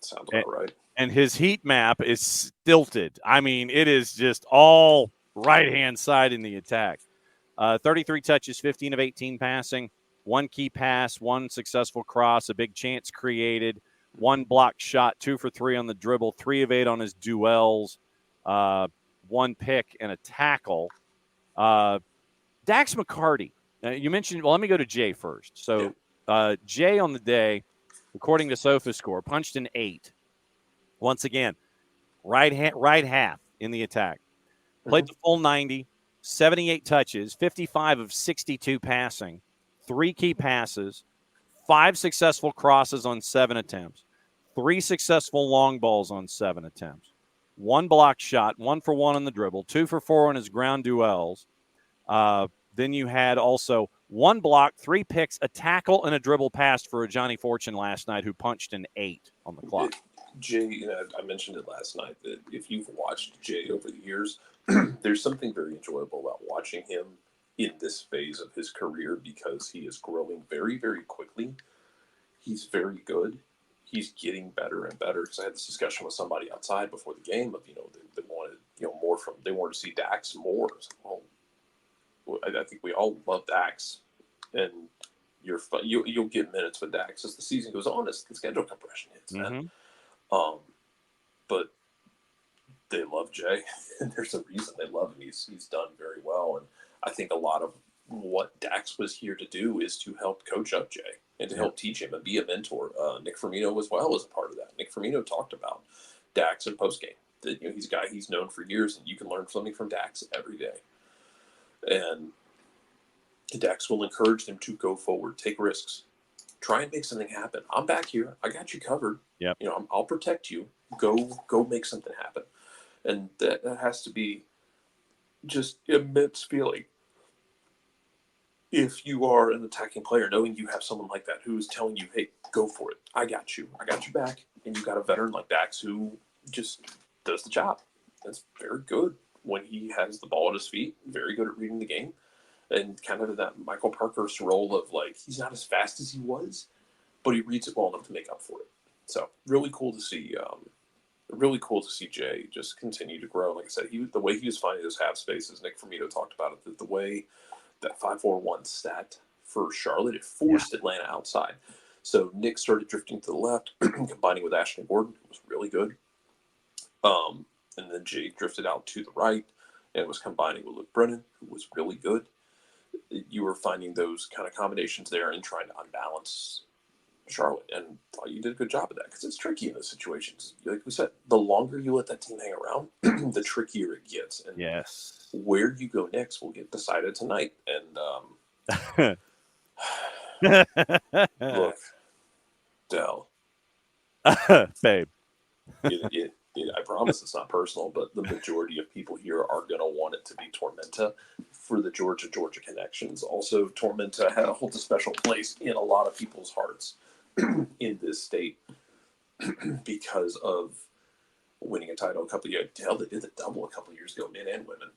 Sounds about right. And his heat map is stilted. I mean, it is just all right-hand side in the attack. 33 touches, 15 of 18 passing, 1 key pass, 1 successful cross, a big chance created, 1 blocked shot, 2 for 3 on the dribble, 3 of 8 on his duels, 1 pick and a tackle. Dax McCarty, you mentioned, well, let me go to Jay first. So Jay on the day, according to SofaScore, punched an 8. Once again, right half in the attack. Played the full 90, 78 touches, 55 of 62 passing, 3 key passes, 5 successful crosses on 7 attempts, 3 successful long balls on 7 attempts, 1 blocked shot, 1 for 1 on the dribble, 2 for 4 on his ground duels. Then you had also 1 block, 3 picks, a tackle, and a dribble pass for Johnny Fortune last night, who punched an 8 on the clock. Jay, I mentioned it last night that if you've watched Jay over the years, there's something very enjoyable about watching him in this phase of his career because he is growing very, very quickly. He's very good. He's getting better and better. Because I had this discussion with somebody outside before the game of they wanted more from. They wanted to see Dax more. Well, I think we all love Dax, and you'll get minutes with Dax as the season goes on, as the schedule compression hits. Mm-hmm. But they love Jay, and there's a reason they love him. He's done very well, and I think a lot of what Dax was here to do is to help coach up Jay and to help teach him and be a mentor. Nick Firmino as well is a part of that. Nick Firmino talked about Dax in postgame. That he's a guy he's known for years, and you can learn something from Dax every day. And Dax will encourage them to go forward, take risks, try and make something happen. I'm back here. I got you covered. Yep. I'll protect you. Go make something happen. And that has to be just immense feeling. If you are an attacking player, knowing you have someone like that who is telling you, hey, go for it. I got you. I got your back. And you got a veteran like Dax who just does the job. That's very good when he has the ball at his feet. Very good at reading the game. And kind of that Michael Parkhurst role of he's not as fast as he was, but he reads it well enough to make up for it. So really cool to see. Really cool to see Jay just continue to grow. Like I said, the way he was finding those half spaces. Nick Firmino talked about it. The way that 5-4-1 stat for Charlotte, it forced Atlanta outside. So Nick started drifting to the left, combining with Ashton Gordon, who was really good. And then Jay drifted out to the right and was combining with Luke Brennan, who was really good. You were finding those kind of combinations there and trying to unbalance Charlotte, and thought you did a good job of that because it's tricky in those situations. Like we said, the longer you let that team hang around, the trickier it gets. And yes. Where you go next will get decided tonight. And look, Dell, babe. I promise it's not personal, but the majority of people here are going to want it to be Tormenta for the Georgia connections. Also, Tormenta holds a special place in a lot of people's hearts in this state because of winning a title a couple of years. Hell, they did the double a couple of years ago, men and women.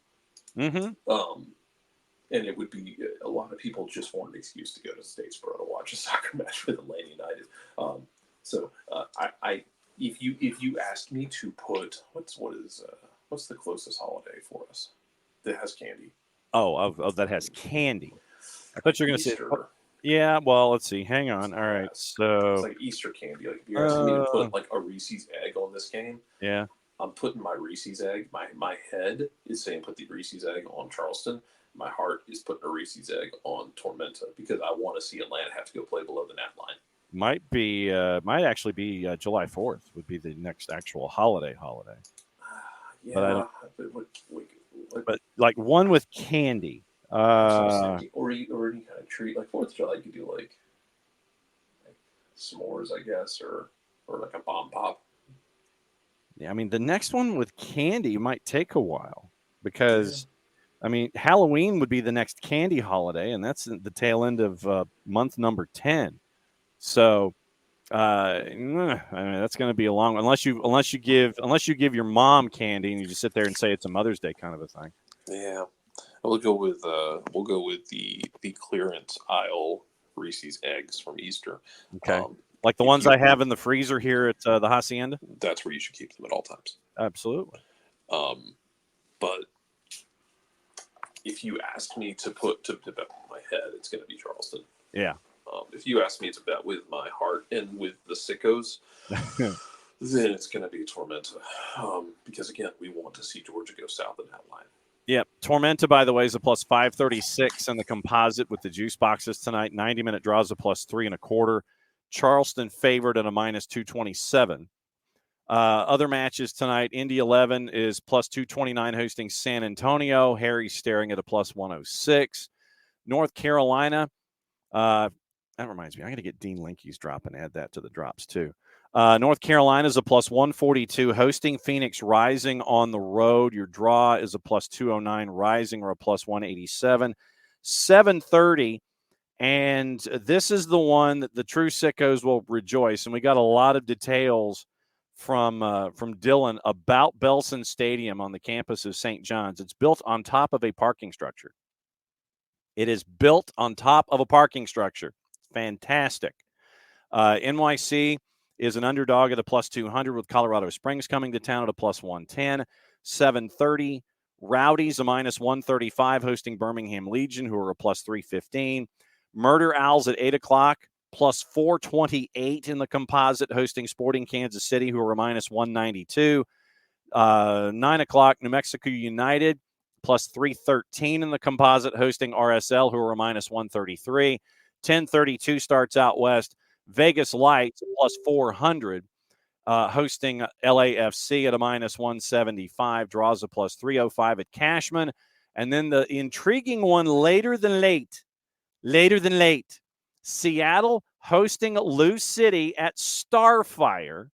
Mm-hmm. And it would be a lot of people just want an excuse to go to Statesboro to watch a soccer match with Atlanta United. If you asked me to put what's the closest holiday for us that has candy? Oh, that has candy. I thought you were going to say. Yeah, well, let's see. Hang on. All right, so it's like Easter candy. Like if you're asking me to put like a Reese's egg on this game, yeah, I'm putting my Reese's egg. My head is saying put the Reese's egg on Charleston. My heart is putting a Reese's egg on Tormenta because I want to see Atlanta have to go play below the net line. Might actually be July 4th would be the next actual holiday. Yeah, but I don't. But like one with candy. Or any kind of treat, like 4th of July, you could do like s'mores, I guess, or like a bomb pop. Yeah, I mean the next one with candy might take a while because, I mean, Halloween would be the next candy holiday, and that's the tail end of month number 10. So, I mean, that's going to be a long one, unless you give your mom candy and you just sit there and say it's a Mother's Day kind of a thing. Yeah. We'll go with the clearance aisle Reese's eggs from Easter. Okay, like the ones I have in the freezer here at the Hacienda. That's where you should keep them at all times. Absolutely. But if you asked me to put to bet my head, it's going to be Charleston. Yeah. If you ask me to bet with my heart and with the sickos, then it's going to be Tormenta. Because again, we want to see Georgia go south of that line. Yep. Tormenta, by the way, is a plus 536 in the composite with the juice boxes tonight. 90-minute draws a plus 3.25. Charleston favored at a minus 227. Other matches tonight, Indy 11 is plus 229 hosting San Antonio. Harry's staring at a plus 106. North Carolina, that reminds me, I got to get Dean Linke's drop and add that to the drops too. North Carolina is a plus 142 hosting Phoenix Rising on the road. Your draw is a plus 209 Rising or a plus 187. 7:30, and this is the one that the true sickos will rejoice. And we got a lot of details from Dylan about Belson Stadium on the campus of St. John's. It's built on top of a parking structure. It is built on top of a parking structure. Fantastic. NYC is an underdog at a plus 200 with Colorado Springs coming to town at a plus 110. 7:30, Rowdies a minus 135 hosting Birmingham Legion, who are a plus 315. Murder Owls at 8 o'clock, plus 428 in the composite hosting Sporting Kansas City, who are a minus 192. 9 o'clock, New Mexico United, plus 313 in the composite hosting RSL, who are a minus 133. 10:32 starts out west. Vegas Lights plus 400, hosting LAFC at a minus 175, draws a plus 305 at Cashman. And then the intriguing one later than late, Seattle hosting Lou City at Starfire.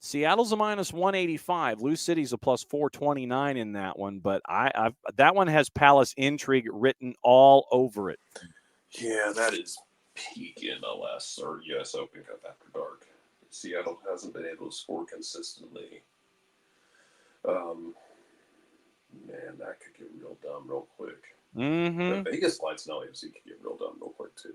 Seattle's a minus 185. Lou City's a plus 429 in that one, but that one has Palace intrigue written all over it. Yeah, that is peak MLS or U.S. Open Cup after dark. Seattle hasn't been able to score consistently. Man, that could get real dumb real quick. Mm-hmm. Vegas Lights and LAFC could get real dumb real quick too.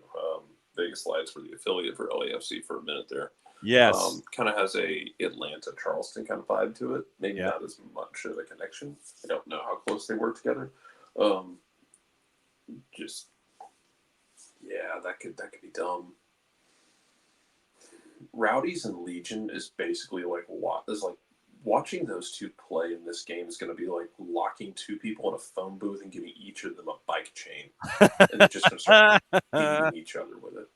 Vegas Lights were the affiliate for LAFC for a minute there. Yes. Kind of has a Atlanta Charleston kind of vibe to it. Maybe not as much of a connection. I don't know how close they work together. That could be dumb. Rowdies and Legion is basically like watching those two play in this game is going to be like locking two people in a phone booth and giving each of them a bike chain, and they're just going to start beating each other with it.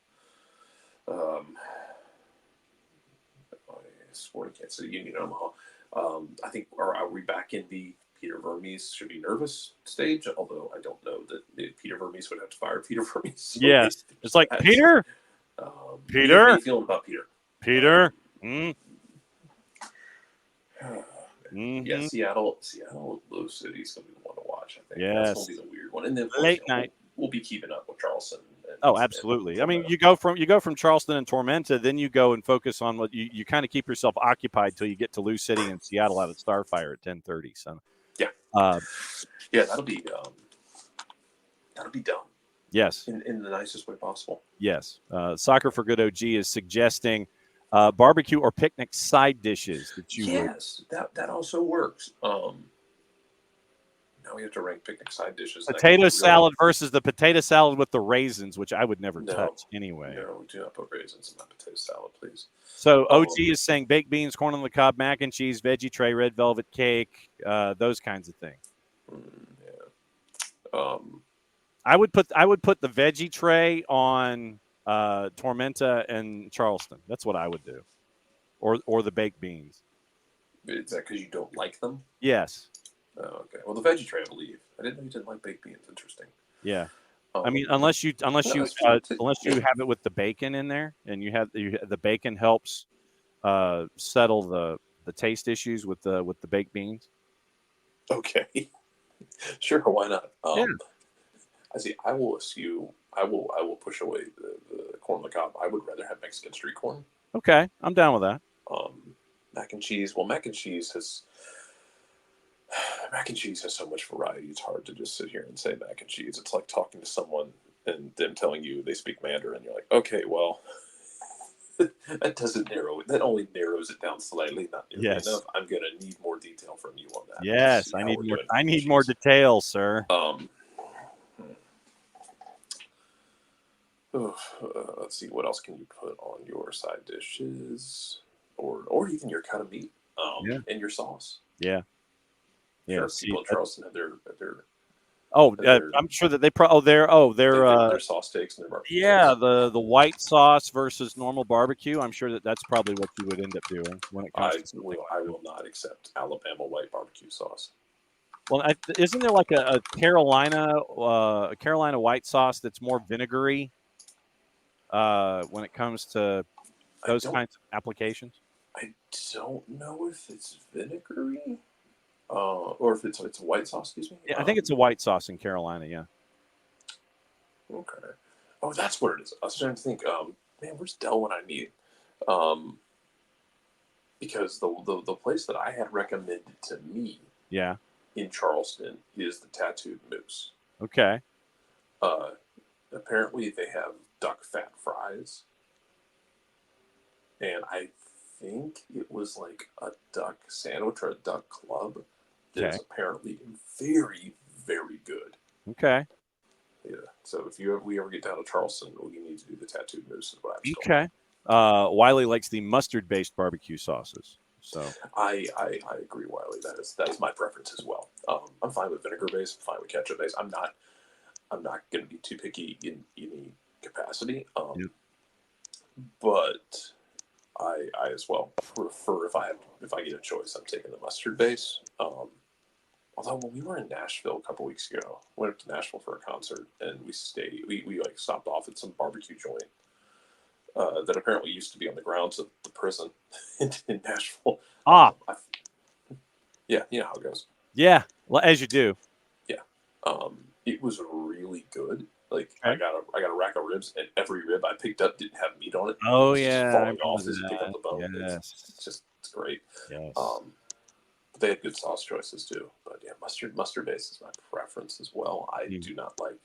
Sporting Kansas City, Union Omaha. I think, are we back in the Peter Vermes should be nervous stage? Although I don't know that Peter Vermes would have to fire Peter Vermes. So Yes. It's like, Peter? Peter? How are you feeling about Peter? Peter? Yeah, Seattle, Blue City's going to be the one to watch, I think. Yes. That's going to be the weird one. And then Late night. We'll be keeping up with Charleston. Absolutely. I mean, you go from Charleston and Tormenta, then you go and focus on what you kind of keep yourself occupied till you get to Lou City and Seattle out at Starfire at 10:30. So yeah, that'll be dumb. Yes, in the nicest way possible. Yes, Soccer for Good OG is suggesting barbecue or picnic side dishes that you that also works. Now we have to rank picnic side dishes. Potato salad versus the potato salad with the raisins, which I would never touch anyway. No, do not put raisins in my potato salad, please. So OG is saying baked beans, corn on the cob, mac and cheese, veggie tray, red velvet cake, those kinds of things. I would put the veggie tray on Tormenta and Charleston. That's what I would do, or the baked beans. Is that because you don't like them? Yes. Oh, okay. Well, the veggie tray, I believe. I didn't know you didn't like baked beans. Interesting. Yeah. I mean, unless you have it with the bacon in there, and the bacon helps settle the taste issues with the baked beans. Okay. Sure. Why not? Yeah. I see. I will push away the corn on the cob. I would rather have Mexican street corn. Okay, I'm down with that. Mac and cheese. Well, mac and cheese has so much variety. It's hard to just sit here and say mac and cheese. It's like talking to someone and them telling you they speak Mandarin. You're like, okay, well, that doesn't narrow it. That only narrows it down slightly, not nearly enough. I'm gonna need more detail from you on that. Yes, I need more details, sir. Let's see, what else can you put on your side dishes, or even your cut of meat, and your sauce. Yeah. Sure, people in Charleston have their I'm sure that their sauce steaks and their barbecue. Yeah, the white sauce versus normal barbecue. I'm sure that's probably what you would end up doing when it comes I will not accept Alabama white barbecue sauce. Well, isn't there like a Carolina white sauce that's more vinegary when it comes to those kinds of applications? I don't know if it's vinegary. Or if it's a white sauce, excuse me. Yeah, I think it's a white sauce in Carolina. Yeah. Okay. Oh, that's what it is. I was trying to think. Man, where's Dell when I need? Because the place that I had recommended to me, in Charleston, is the Tattooed Moose. Okay. Apparently they have duck fat fries, and I think it was like a duck sandwich or a duck club. That's apparently very, very good. Okay. Yeah. So if we ever get down to Charleston, we need to do the Tattooed Moose. Is what I'm okay. Wiley likes the mustard-based barbecue sauces. So I agree, Wiley. That's my preference as well. I'm fine with vinegar-based. I'm fine with ketchup-based. I'm not going to be too picky in any capacity. But I as well prefer if I get a choice, I'm taking the mustard base. Although when we were in Nashville a couple weeks ago, went up to Nashville for a concert, and we stopped off at some barbecue joint that apparently used to be on the grounds of the prison in Nashville. Yeah, you know how it goes. Yeah, well, as you do. Yeah, it was really good. Like I got a rack of ribs, and every rib I picked up didn't have meat on it. Oh, yeah, falling off as you pick up the bone. Yes. It's great. Yes. But they had good sauce choices too. But yeah, mustard base is my preference as well. I do not like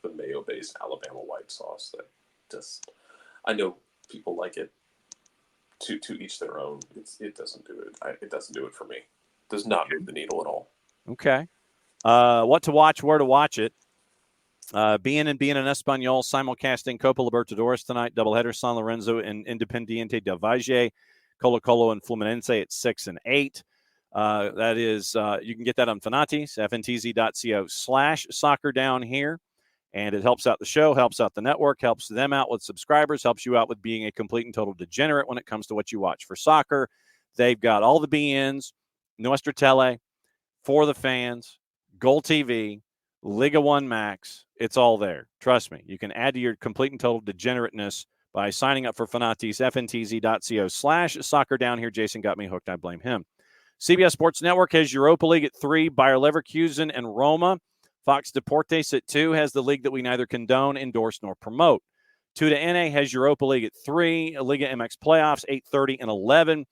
the mayo based Alabama white sauce. I know people like it. To each their own. It doesn't do it. It doesn't do it for me. It does not move the needle at all. Okay. What to watch? Where to watch it? Being in Espanol, simulcasting Copa Libertadores tonight, doubleheader San Lorenzo and Independiente del Valle, Colo-Colo and Fluminense at 6 and 8. That is, you can get that on Fanati's, fntz.co/soccer down here. And it helps out the show, helps out the network, helps them out with subscribers, helps you out with being a complete and total degenerate when it comes to what you watch for soccer. They've got all the BNs, Nuestra Tele, For the Fans, Goal TV, Liga 1 Max. It's all there. Trust me. You can add to your complete and total degenerateness by signing up for Fanatis, fntz.co/soccer down here. Jason got me hooked. I blame him. CBS Sports Network has Europa League at 3, Bayer Leverkusen and Roma. Fox Deportes at 2 has the league that we neither condone, endorse, nor promote. 2 to NA has Europa League at 3, Liga MX playoffs, 8:30 and 11.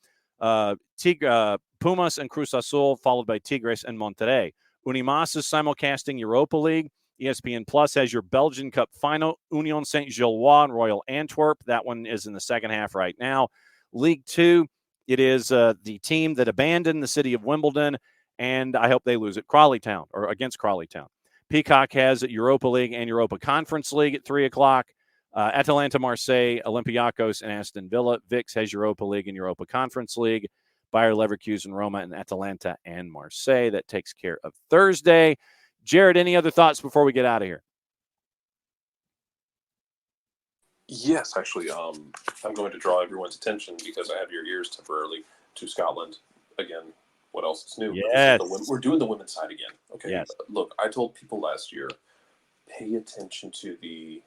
Pumas and Cruz Azul, followed by Tigres and Monterrey. Unimas is simulcasting Europa League. ESPN Plus has your Belgian Cup final, Union Saint-Gilloise and Royal Antwerp. That one is in the second half right now. League 2, it is the team that abandoned the city of Wimbledon, and I hope they lose at Crawley Town or against Crawley Town. Peacock has Europa League and Europa Conference League at 3 o'clock. Atalanta, Marseille, Olympiacos, and Aston Villa. VIX has Europa League and Europa Conference League. Bayer Leverkusen, Roma, and Atalanta and Marseille. That takes care of Thursday. Jarrett, any other thoughts before we get out of here? Yes, actually, I'm going to draw everyone's attention because I have your ears temporarily to Scotland. Again, what else is new? Yes. We're doing the women's side again. Okay. Yes. Look, I told people last year, pay attention to the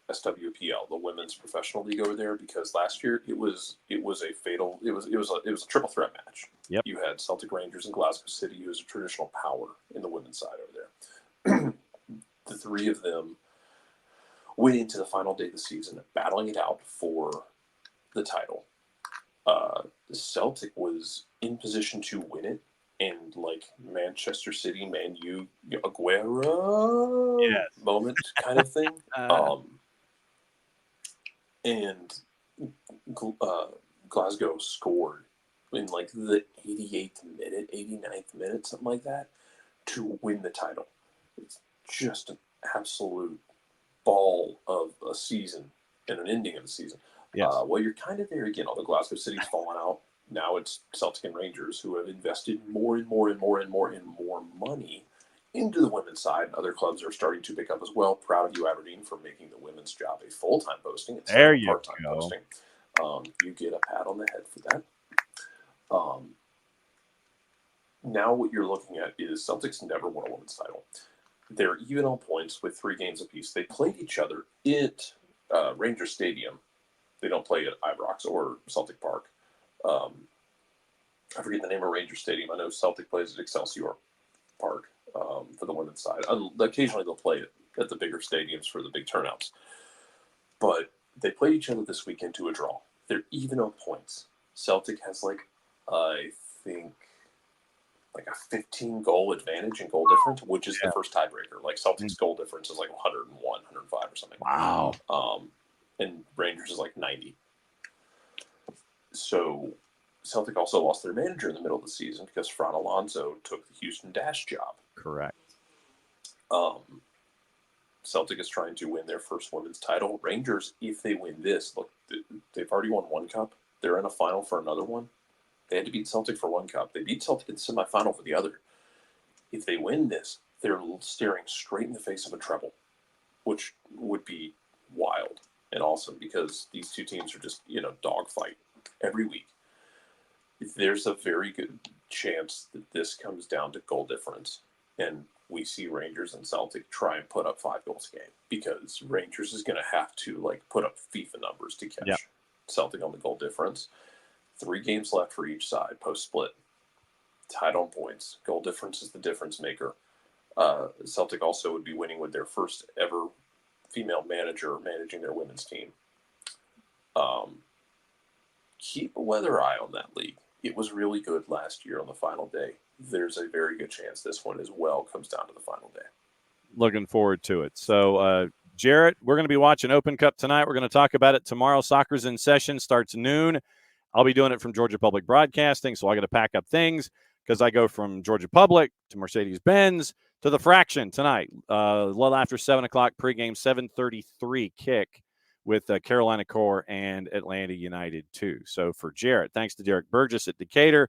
SWPL, the women's professional league over there, because last year it was a triple threat match. Yep. You had Celtic Rangers and Glasgow City, who's a traditional power in the women's side over there. The three of them went into the final day of the season battling it out for the title. Celtic was in position to win it, and like Manchester City, Man U, Aguero moment kind of thing. And Glasgow scored in like the 88th minute, 89th minute, something like that, to win the title. It's just an absolute ball of a season and an ending of the season. Yes. Well, you're kind of there again. Although Glasgow City's fallen out, now it's Celtic and Rangers who have invested more and more money into the women's side. Other clubs are starting to pick up as well. Proud of you, Aberdeen, for making the women's job a full-time posting instead There of you part-time go. posting. You get a pat on the head for that. Now what you're looking at is Celtics never won a women's title. They're even on points with 3 games apiece. They played each other at Rangers Stadium. They don't play at Ibrox or Celtic Park. I forget the name of Rangers Stadium. I know Celtic plays at Excelsior Park for the women's side. Occasionally they'll play it at the bigger stadiums for the big turnouts. But they played each other this weekend to a draw. They're even on points. Celtic has I think a 15-goal advantage in goal difference, which is the first tiebreaker. Like Celtic's goal difference is 101, 105 or something. Wow. And Rangers is 90. So Celtic also lost their manager in the middle of the season because Fran Alonso took the Houston Dash job. Correct. Celtic is trying to win their first women's title. Rangers, if they win this, look, they've already won one cup. They're in a final for another one. They had to beat Celtic for one cup. They beat Celtic in the semifinal for the other. If they win this, they're staring straight in the face of a treble, which would be wild and awesome because these two teams are just, dogfight every week. There's a very good chance that this comes down to goal difference, and we see Rangers and Celtic try and put up 5 goals a game because Rangers is going to have to put up FIFA numbers to catch Celtic on the goal difference. 3 games left for each side post-split. Tied on points. Goal difference is the difference maker. Celtic also would be winning with their first ever female manager managing their women's team. Keep a weather eye on that league. It was really good last year on the final day. There's a very good chance this one as well comes down to the final day. Looking forward to it. So, Jarrett, we're going to be watching Open Cup tonight. We're going to talk about it tomorrow. Soccer's in session, starts noon. I'll be doing it from Georgia Public Broadcasting, so I got to pack up things because I go from Georgia Public to Mercedes-Benz to the Fraction tonight. A little after 7 o'clock pregame, 7:33 kick with Carolina Core and Atlanta United 2. So for Jarrett, thanks to Derrick Burgess at Decatur.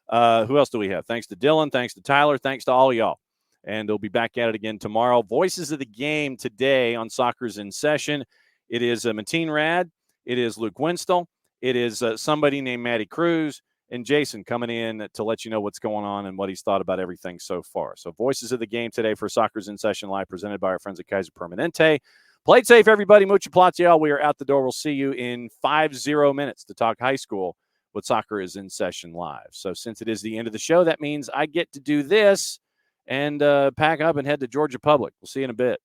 Who else do we have? Thanks to Dylan. Thanks to Tyler. Thanks to all y'all. and they'll be back at it again tomorrow. Voices of the game today on Soccer's in Session. It is Mateen Rad. It is Luke Winstel. It is somebody named Matty Cruz. And Jason coming in to let you know what's going on and what he's thought about everything so far. So voices of the game today for Soccer's in Session Live, presented by our friends at Kaiser Permanente. Play it safe, everybody. Mucha platiel. We are out the door. We'll see you in 50 minutes to talk high school with Soccer is in Session Live. So since it is the end of the show, that means I get to do this and pack up and head to Georgia Public. We'll see you in a bit.